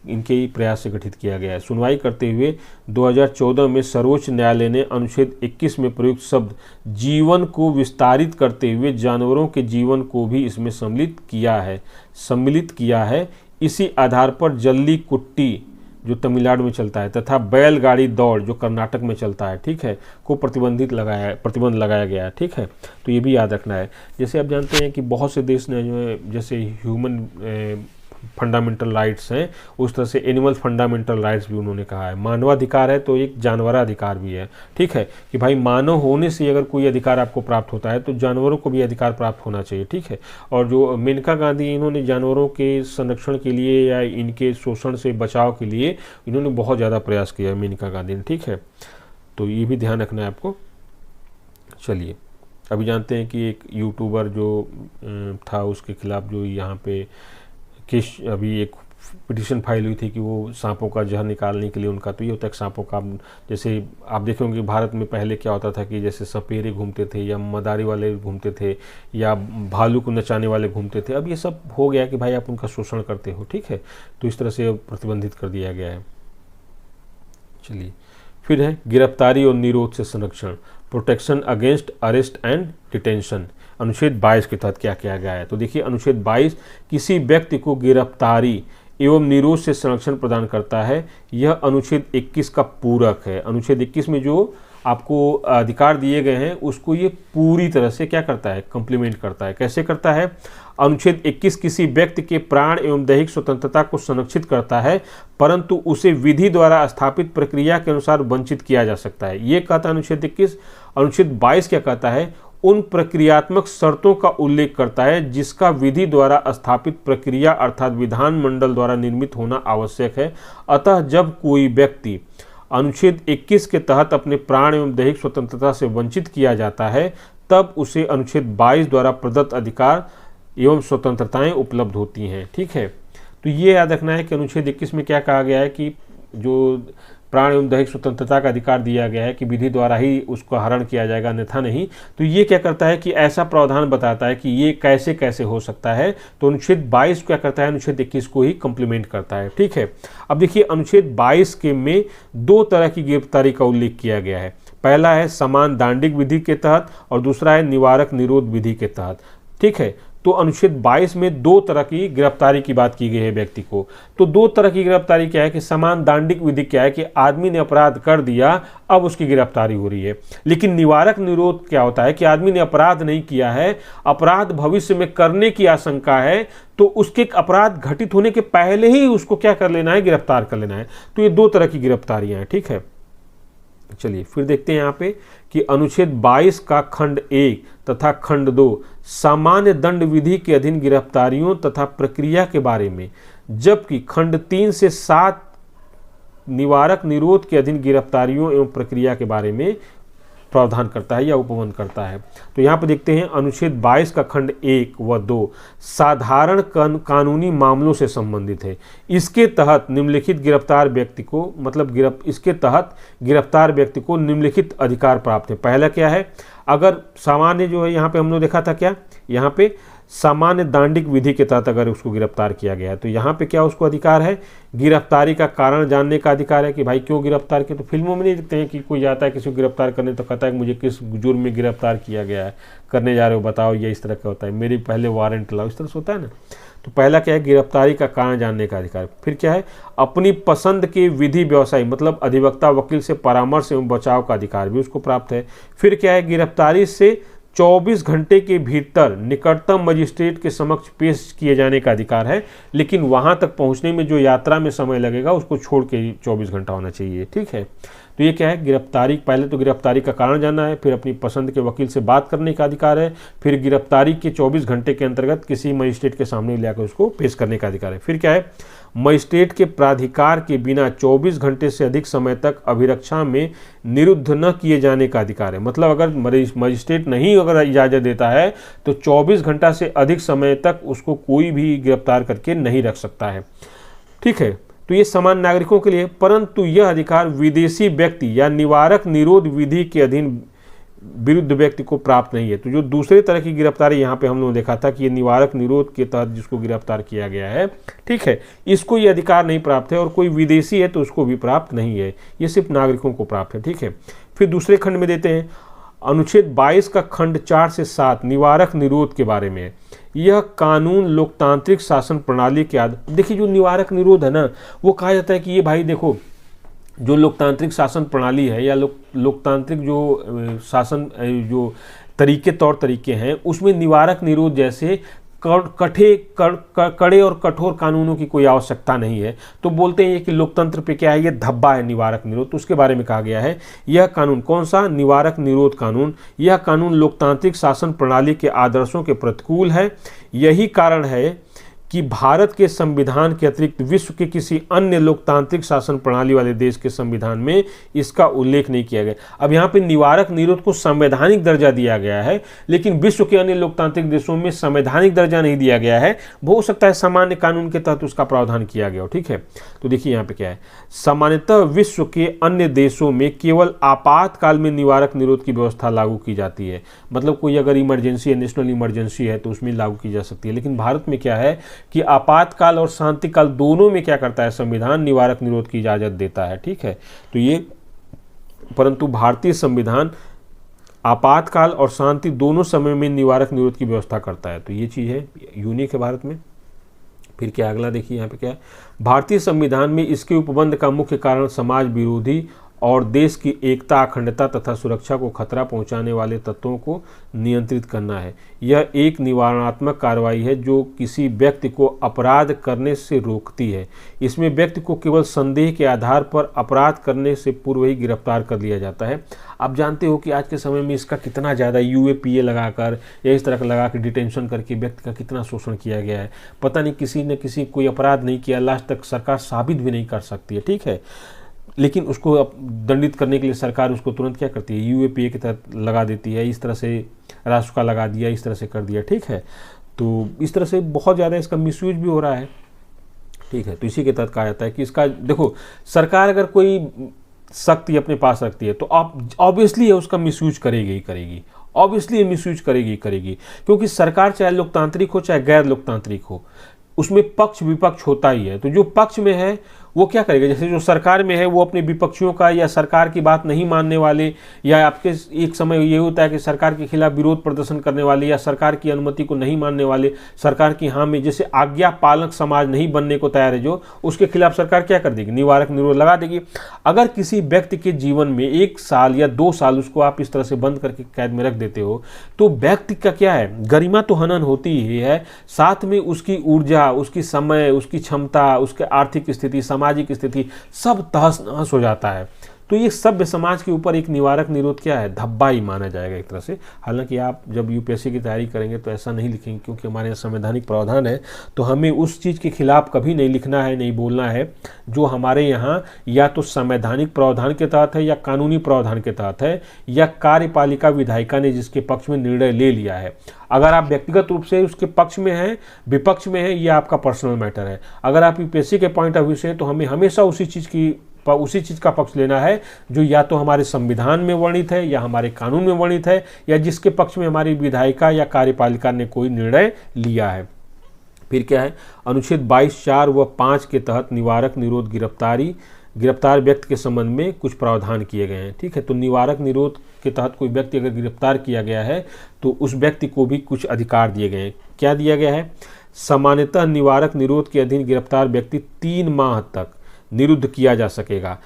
[SPEAKER 1] इनके ही प्रयास से गठित किया गया है। सुनवाई करते हुए 2014 में सर्वोच्च न्यायालय ने अनुच्छेद 21 में प्रयुक्त शब्द जीवन को विस्तारित करते हुए जानवरों के जीवन को भी इसमें सम्मिलित किया है। इसी आधार पर जल्ली कुट्टी जो तमिलनाडु में चलता है तथा बैलगाड़ी दौड़ जो कर्नाटक में चलता है, ठीक है, को प्रतिबंध लगाया गया है, ठीक है। तो ये भी याद रखना है। जैसे आप जानते हैं कि बहुत से देश ने जो है, जैसे ह्यूमन फंडामेंटल राइट्स हैं, उस तरह से एनिमल फंडामेंटल राइट्स भी उन्होंने कहा है। मानवाधिकार है तो एक जानवराधिकार भी है, ठीक है, कि भाई मानव होने से अगर कोई अधिकार आपको प्राप्त होता है तो जानवरों को भी अधिकार प्राप्त होना चाहिए, ठीक है। और जो मेनका गांधी, इन्होंने जानवरों के संरक्षण के लिए या इनके शोषण से बचाव के लिए इन्होंने बहुत ज़्यादा प्रयास किया है मेनका गांधी ने, ठीक है। तो ये भी ध्यान रखना है आपको। चलिए अभी जानते हैं कि एक यूट्यूबर जो था उसके खिलाफ जो यहाँ पे केस अभी एक पिटीशन फाइल हुई थी कि वो सांपों का जहर निकालने के लिए उनका, तो ये होता है कि सांपों का, जैसे आप देखे होंगे भारत में पहले क्या होता था कि जैसे सपेरे घूमते थे या मदारी वाले घूमते थे या भालू को नचाने वाले घूमते थे, अब ये सब हो गया कि भाई आप उनका शोषण करते हो, ठीक है, तो इस तरह से प्रतिबंधित कर दिया गया है। चलिए फिर है गिरफ्तारी और निरोध से संरक्षण, protection against arrest and detention. अनुच्छेद 22 के तहत क्या किया गया है? तो देखिए अनुच्छेद 22 किसी व्यक्ति को गिरफ्तारी एवं निरोध से संरक्षण प्रदान करता है। यह अनुच्छेद 21 का पूरक है। अनुच्छेद 21 में जो आपको अधिकार दिए गए हैं उसको ये पूरी तरह से क्या करता है? कंप्लीमेंट करता है। कैसे करता है? अनुच्छेद 21 किसी व्यक्ति के प्राण एवं दैहिक स्वतंत्रता को संरक्षित करता है, परंतु उसे विधि द्वारा स्थापित प्रक्रिया के अनुसार वंचित किया जा सकता है। ये कहता है अनुच्छेद 21। अनुच्छेद 22 क्या कहता है? उन प्रक्रियात्मक शर्तों का उल्लेख करता है जिसका विधि द्वारा स्थापित प्रक्रिया अर्थात विधान मंडल द्वारा निर्मित होना आवश्यक है। अतः जब कोई व्यक्ति अनुच्छेद 21 के तहत अपने प्राण एवं दैहिक स्वतंत्रता से वंचित किया जाता है, तब उसे अनुच्छेद 22 द्वारा प्रदत्त अधिकार एवं स्वतंत्रताएं उपलब्ध होती हैं। ठीक है, तो ये याद रखना है कि अनुच्छेद 21 में क्या कहा गया है कि जो प्राण एवं दैहिक स्वतंत्रता का अधिकार दिया गया है कि विधि द्वारा ही उसका हरण किया जाएगा, अन्यथा नहीं। तो ये क्या करता है कि ऐसा प्रावधान बताता है कि ये कैसे कैसे हो सकता है। तो अनुच्छेद 22 क्या करता है? अनुच्छेद 21 को ही कंप्लीमेंट करता है। ठीक है, अब देखिए अनुच्छेद 22 के में दो तरह की गिरफ्तारी का उल्लेख किया गया है। पहला है समान दांडिक विधि के तहत और दूसरा है निवारक निरोध विधि के तहत। ठीक है, तो अनुच्छेद 22 में दो तरह की गिरफ्तारी की बात की गई है व्यक्ति को। तो दो तरह की गिरफ्तारी क्या है कि समान दांडिक विधि क्या है कि आदमी ने अपराध कर दिया, अब उसकी गिरफ्तारी हो रही है। लेकिन निवारक निरोध क्या होता है कि आदमी ने अपराध नहीं किया है, अपराध भविष्य में करने की आशंका है, तो उसके अपराध घटित होने के पहले ही उसको क्या कर लेना है? गिरफ्तार कर लेना है। तो ये दो तरह की गिरफ्तारियां हैं। ठीक है, चलिए फिर देखते हैं यहाँ पे कि अनुच्छेद 22 का खंड 1 तथा खंड 2 सामान्य दंड विधि के अधीन गिरफ्तारियों तथा प्रक्रिया के बारे में, जबकि खंड 3 से 7 निवारक निरोध के अधीन गिरफ्तारियों एवं प्रक्रिया के बारे में प्रावधान करता है या उपबंध करता है। तो यहाँ पर देखते हैं अनुच्छेद 22 का खंड 1 व 2 साधारण कानूनी मामलों से संबंधित है। इसके तहत निम्नलिखित गिरफ्तार व्यक्ति को इसके तहत गिरफ्तार व्यक्ति को निम्नलिखित अधिकार प्राप्त है। पहला क्या है? अगर सामान्य जो है यहाँ पे हमने देखा था क्या, यहाँ पे सामान्य दांडिक विधि के तहत अगर उसको गिरफ्तार किया गया है तो यहाँ पे क्या उसको अधिकार है? गिरफ्तारी का कारण जानने का अधिकार है कि भाई क्यों गिरफ्तार किया। तो फिल्मों में नहीं देखते हैं कि कोई जाता है किसी को गिरफ्तार करने तो कहता है कि मुझे किस जुर्म में गिरफ्तार किया गया है, करने जा रहे हो बताओ, ये इस तरह का होता है, मेरी पहले वारंट लाओ, इस तरह से होता है ना। तो पहला क्या है? गिरफ्तारी का कारण जानने का अधिकार। फिर क्या है? अपनी पसंद के विधि व्यवसायी मतलब अधिवक्ता वकील से परामर्श एवं बचाव का अधिकार भी उसको प्राप्त है। फिर क्या है? गिरफ्तारी से 24 घंटे के भीतर निकटतम मजिस्ट्रेट के समक्ष पेश किए जाने का अधिकार है, लेकिन वहां तक पहुंचने में जो यात्रा में समय लगेगा उसको छोड़ के 24 घंटा होना चाहिए। ठीक है, तो ये क्या है? गिरफ्तारी, पहले तो गिरफ्तारी का कारण जानना है, फिर अपनी पसंद के वकील से बात करने का अधिकार है, फिर गिरफ्तारी के 24 घंटे के अंतर्गत किसी मजिस्ट्रेट के सामने लाकर उसको पेश करने का अधिकार है। फिर क्या है? मजिस्ट्रेट के प्राधिकार के बिना 24 घंटे से अधिक समय तक अभिरक्षा में निरुद्ध न किए जाने का अधिकार है। मतलब अगर मजिस्ट्रेट नहीं अगर इजाज़त देता है तो 24 घंटा से अधिक समय तक उसको कोई भी गिरफ्तार करके नहीं रख सकता है। ठीक है, तो ये सामान्य नागरिकों के लिए, परंतु यह अधिकार विदेशी व्यक्ति या निवारक निरोध विधि के अधीन विरुद्ध व्यक्ति को प्राप्त नहीं है। तो जो दूसरे तरह की गिरफ्तारी यहाँ पे हम लोगों ने देखा था कि ये निवारक निरोध के तहत जिसको गिरफ्तार किया गया है, ठीक है, इसको ये अधिकार नहीं प्राप्त है और कोई विदेशी है तो उसको भी प्राप्त नहीं है, ये सिर्फ नागरिकों को प्राप्त है। ठीक है, फिर दूसरे खंड में देते हैं अनुच्छेद 22 का खंड 4 से 7 निवारक निरोध के बारे में। यह कानून लोकतांत्रिक शासन प्रणाली के आधार, देखिए जो निवारक निरोध है ना, वो कहा जाता है कि ये भाई देखो जो लोकतांत्रिक शासन प्रणाली है या लोकतांत्रिक जो शासन जो तौर तरीके हैं उसमें निवारक निरोध जैसे कड़े और कठोर कानूनों की कोई आवश्यकता नहीं है। तो बोलते हैं कि लोकतंत्र पे क्या है? ये धब्बा है निवारक निरोध। तो उसके बारे में कहा गया है यह कानून, कौन सा? निवारक निरोध कानून। यह कानून लोकतांत्रिक शासन प्रणाली के आदर्शों के प्रतिकूल है। यही कारण है कि भारत के संविधान के अतिरिक्त विश्व के किसी अन्य लोकतांत्रिक शासन प्रणाली वाले देश के संविधान में इसका उल्लेख नहीं किया गया। अब यहाँ पे निवारक निरोध को संवैधानिक दर्जा दिया गया है, लेकिन विश्व के अन्य लोकतांत्रिक देशों में संवैधानिक दर्जा नहीं दिया गया है। हो सकता है सामान्य कानून के तहत उसका प्रावधान किया गया हो। ठीक है, तो देखिए यहाँ पे क्या है, सामान्यतः विश्व के अन्य देशों में केवल आपातकाल में निवारक निरोध की व्यवस्था लागू की जाती है। मतलब कोई अगर इमरजेंसी है, नेशनल इमरजेंसी है, तो उसमें लागू की जा सकती है। लेकिन भारत में क्या है कि आपातकाल और शांतिकाल दोनों में क्या करता है, संविधान निवारक निरोध की इजाजत देता है। ठीक है, तो ये परंतु भारतीय संविधान आपातकाल और शांति दोनों समय में निवारक निरोध की व्यवस्था करता है। तो ये चीज़ है, यूनिक है भारत में। फिर क्या अगला देखिए यहाँ पे क्या है, भारतीय संविधान में इसके उपबंध का मुख्य कारण समाज विरोधी और देश की एकता, अखंडता तथा सुरक्षा को खतरा पहुंचाने वाले तत्वों को नियंत्रित करना है। यह एक निवारणात्मक कार्रवाई है जो किसी व्यक्ति को अपराध करने से रोकती है। इसमें व्यक्ति को केवल संदेह के आधार पर अपराध करने से पूर्व ही गिरफ्तार कर लिया जाता है। आप जानते हो कि आज के समय में इसका कितना ज़्यादा UAPA लगाकर या इस तरह का लगा कर डिटेंशन करके व्यक्ति का कितना शोषण किया गया है। पता नहीं किसी न किसी कोई अपराध नहीं किया, लास्ट तक सरकार साबित भी नहीं कर सकती है। ठीक है, लेकिन उसको दंडित करने के लिए सरकार उसको तुरंत क्या करती है, UAPA के तहत लगा देती है। इस तरह से राष्ट्र का लगा दिया, इस तरह से कर दिया। ठीक है, तो इस तरह से बहुत ज़्यादा इसका मिसयूज भी हो रहा है। ठीक है, तो इसी के तहत कहा जाता है कि इसका देखो, सरकार अगर कोई शक्ति अपने पास रखती है तो आप ऑब्वियसली है उसका मिसयूज करेगी ही करेगी, ऑब्वियसली मिसयूज करेगी ही करेगी। क्योंकि सरकार चाहे लोकतांत्रिक हो चाहे गैर लोकतांत्रिक हो, उसमें पक्ष विपक्ष होता ही है। तो जो पक्ष में है वो क्या करेगा, जैसे जो सरकार में है वो अपने विपक्षियों का या सरकार की बात नहीं मानने वाले, या आपके एक समय ये होता है कि सरकार के खिलाफ विरोध प्रदर्शन करने वाले या सरकार की अनुमति को नहीं मानने वाले, सरकार की हाँ में जैसे आज्ञा पालक समाज नहीं बनने को तैयार है जो, उसके खिलाफ सरकार क्या कर देगी, निवारक निरोध लगा देगी। अगर किसी व्यक्ति के जीवन में 1 साल या 2 साल उसको आप इस तरह से बंद करके कैद में रख देते हो तो व्यक्ति का क्या है, गरिमा तो हनन होती ही है, साथ में उसकी ऊर्जा, उसकी समय, उसकी क्षमता, उसके आर्थिक स्थिति, सामाजिक स्थिति सब तहस नहस हो जाता है। तो ये सभ्य समाज के ऊपर एक निवारक निरोध क्या है, धब्बा ही माना जाएगा एक तरह से। हालांकि आप जब UPSC की तैयारी करेंगे तो ऐसा नहीं लिखेंगे, क्योंकि हमारे यहाँ संवैधानिक प्रावधान है, तो हमें उस चीज़ के खिलाफ कभी नहीं लिखना है, नहीं बोलना है जो हमारे यहाँ या तो संवैधानिक प्रावधान के तहत है या कानूनी प्रावधान के तहत है या कार्यपालिका विधायिका ने जिसके पक्ष में निर्णय ले लिया है। अगर आप व्यक्तिगत रूप से उसके पक्ष में हैं, विपक्ष में है, ये आपका पर्सनल मैटर है। अगर आप UPSC के पॉइंट ऑफ व्यू से, तो हमें हमेशा उसी चीज़ का पक्ष लेना है जो या तो हमारे संविधान में वर्णित है या हमारे कानून में वर्णित है या जिसके पक्ष में हमारी विधायिका या कार्यपालिका ने कोई निर्णय लिया है। फिर क्या है, अनुच्छेद 22, 4 व 5 के तहत निवारक निरोध गिरफ्तार व्यक्ति के संबंध में कुछ प्रावधान किए गए हैं। ठीक है, तो निवारक निरोध के तहत कोई व्यक्ति अगर गिरफ्तार किया गया है तो उस व्यक्ति को भी कुछ अधिकार दिए गए हैं। क्या दिया गया है, सामान्यतः निवारक निरोध के अधीन गिरफ्तार व्यक्ति 3 माह तक निरुद्ध किया जा सकेगा।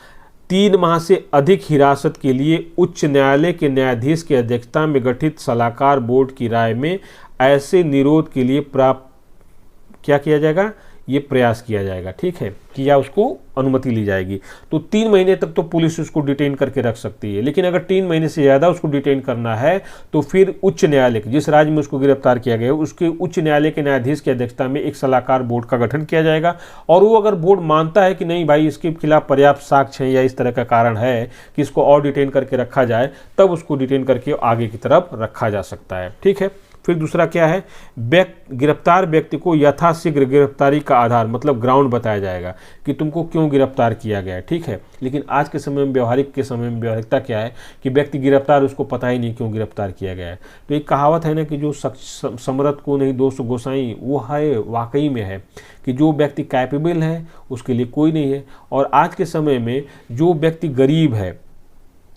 [SPEAKER 1] 3 माह से अधिक हिरासत के लिए उच्च न्यायालय के न्यायाधीश की अध्यक्षता में गठित सलाहकार बोर्ड की राय में ऐसे निरोध के लिए क्या किया जाएगा, ये प्रयास किया जाएगा। ठीक है, कि या उसको अनुमति ली जाएगी। तो 3 महीने तक तो पुलिस उसको डिटेन करके रख सकती है, लेकिन अगर 3 महीने से ज़्यादा उसको डिटेन करना है तो फिर उच्च न्यायालय जिस राज्य में उसको गिरफ्तार किया गया है उसके उच्च न्यायालय के न्यायाधीश की अध्यक्षता में एक सलाहकार बोर्ड का गठन किया जाएगा। और वो अगर बोर्ड मानता है कि नहीं भाई इसके खिलाफ पर्याप्त साक्ष्य है या इस तरह का कारण है कि इसको और डिटेन करके रखा जाए, तब उसको डिटेन करके आगे की तरफ रखा जा सकता है। ठीक है, फिर दूसरा क्या है, गिरफ्तार व्यक्ति को यथाशीघ्र गिरफ्तारी का आधार मतलब ग्राउंड बताया जाएगा कि तुमको क्यों गिरफ्तार किया गया है। ठीक है, लेकिन आज के समय में व्यवहारिकता क्या है कि व्यक्ति गिरफ्तार, उसको पता ही नहीं क्यों गिरफ्तार किया गया है। तो एक कहावत है ना कि जो समरथ को नहीं दोष गोसाई, वो है वाकई में है कि जो व्यक्ति कैपेबल है उसके लिए कोई नहीं है। और आज के समय में जो व्यक्ति गरीब है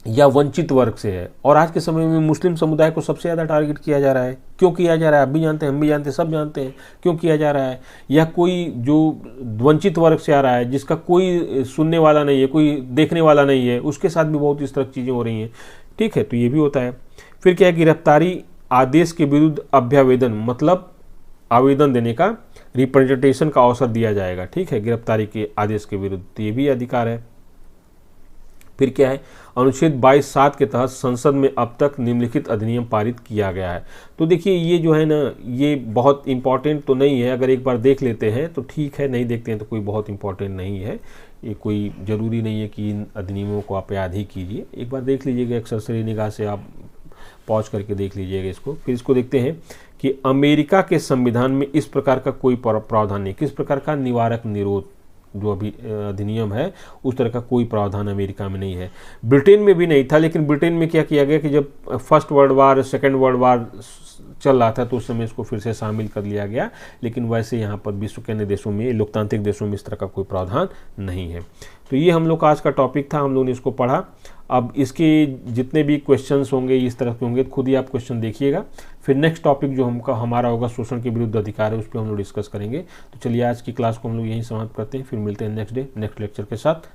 [SPEAKER 1] या वंचित वर्ग से है, और आज के समय में मुस्लिम समुदाय को सबसे ज़्यादा टारगेट किया जा रहा है। क्यों किया जा रहा है, आप भी जानते हैं, हम भी जानते हैं, सब जानते हैं क्यों किया जा रहा है। या कोई जो वंचित वर्ग से आ रहा है, जिसका कोई सुनने वाला नहीं है, कोई देखने वाला नहीं है, उसके साथ भी बहुत इस तरह की चीज़ें हो रही हैं। ठीक है, तो ये भी होता है। फिर क्या है, गिरफ्तारी आदेश के विरुद्ध अभ्यावेदन मतलब आवेदन देने का, रिप्रेजेंटेशन का अवसर दिया जाएगा। ठीक है, गिरफ्तारी के आदेश के विरुद्ध, ये भी अधिकार है। फिर क्या है, अनुच्छेद 22(7) के तहत संसद में अब तक निम्नलिखित अधिनियम पारित किया गया है। तो देखिए ये जो है ना, ये बहुत इंपॉर्टेंट तो नहीं है, अगर एक बार देख लेते हैं तो ठीक है, नहीं देखते हैं तो कोई बहुत इंपॉर्टेंट नहीं है। ये कोई ज़रूरी नहीं है कि इन अधिनियमों को आप याद ही कीजिए, एक बार देख लीजिएगा, एक सरसरी निगाह से आप पॉज करके देख लीजिएगा इसको। फिर इसको देखते हैं कि अमेरिका के संविधान में इस प्रकार का कोई प्रावधान नहीं, किस प्रकार का, निवारक निरोध जो अभी अधिनियम है उस तरह का कोई प्रावधान अमेरिका में नहीं है। ब्रिटेन में भी नहीं था, लेकिन ब्रिटेन में क्या किया गया कि जब first world war, second world war चल रहा था तो उस समय इसको फिर से शामिल कर लिया गया, लेकिन वैसे यहाँ पर विश्व के अन्य देशों में, लोकतांत्रिक देशों में इस तरह का कोई प्रावधान नहीं है। तो ये हम लोग का आज का टॉपिक था, हम लोगों ने इसको पढ़ा। अब इसके जितने भी क्वेश्चंस होंगे इस तरह के होंगे, खुद ही आप क्वेश्चन देखिएगा। फिर नेक्स्ट टॉपिक जो हमारा होगा शोषण के विरुद्ध अधिकार है, उस पर हम लोग डिस्कस करेंगे। तो चलिए आज की क्लास को हम लोग यहीं समाप्त करते हैं, फिर मिलते हैं नेक्स्ट डे नेक्स्ट लेक्चर के साथ।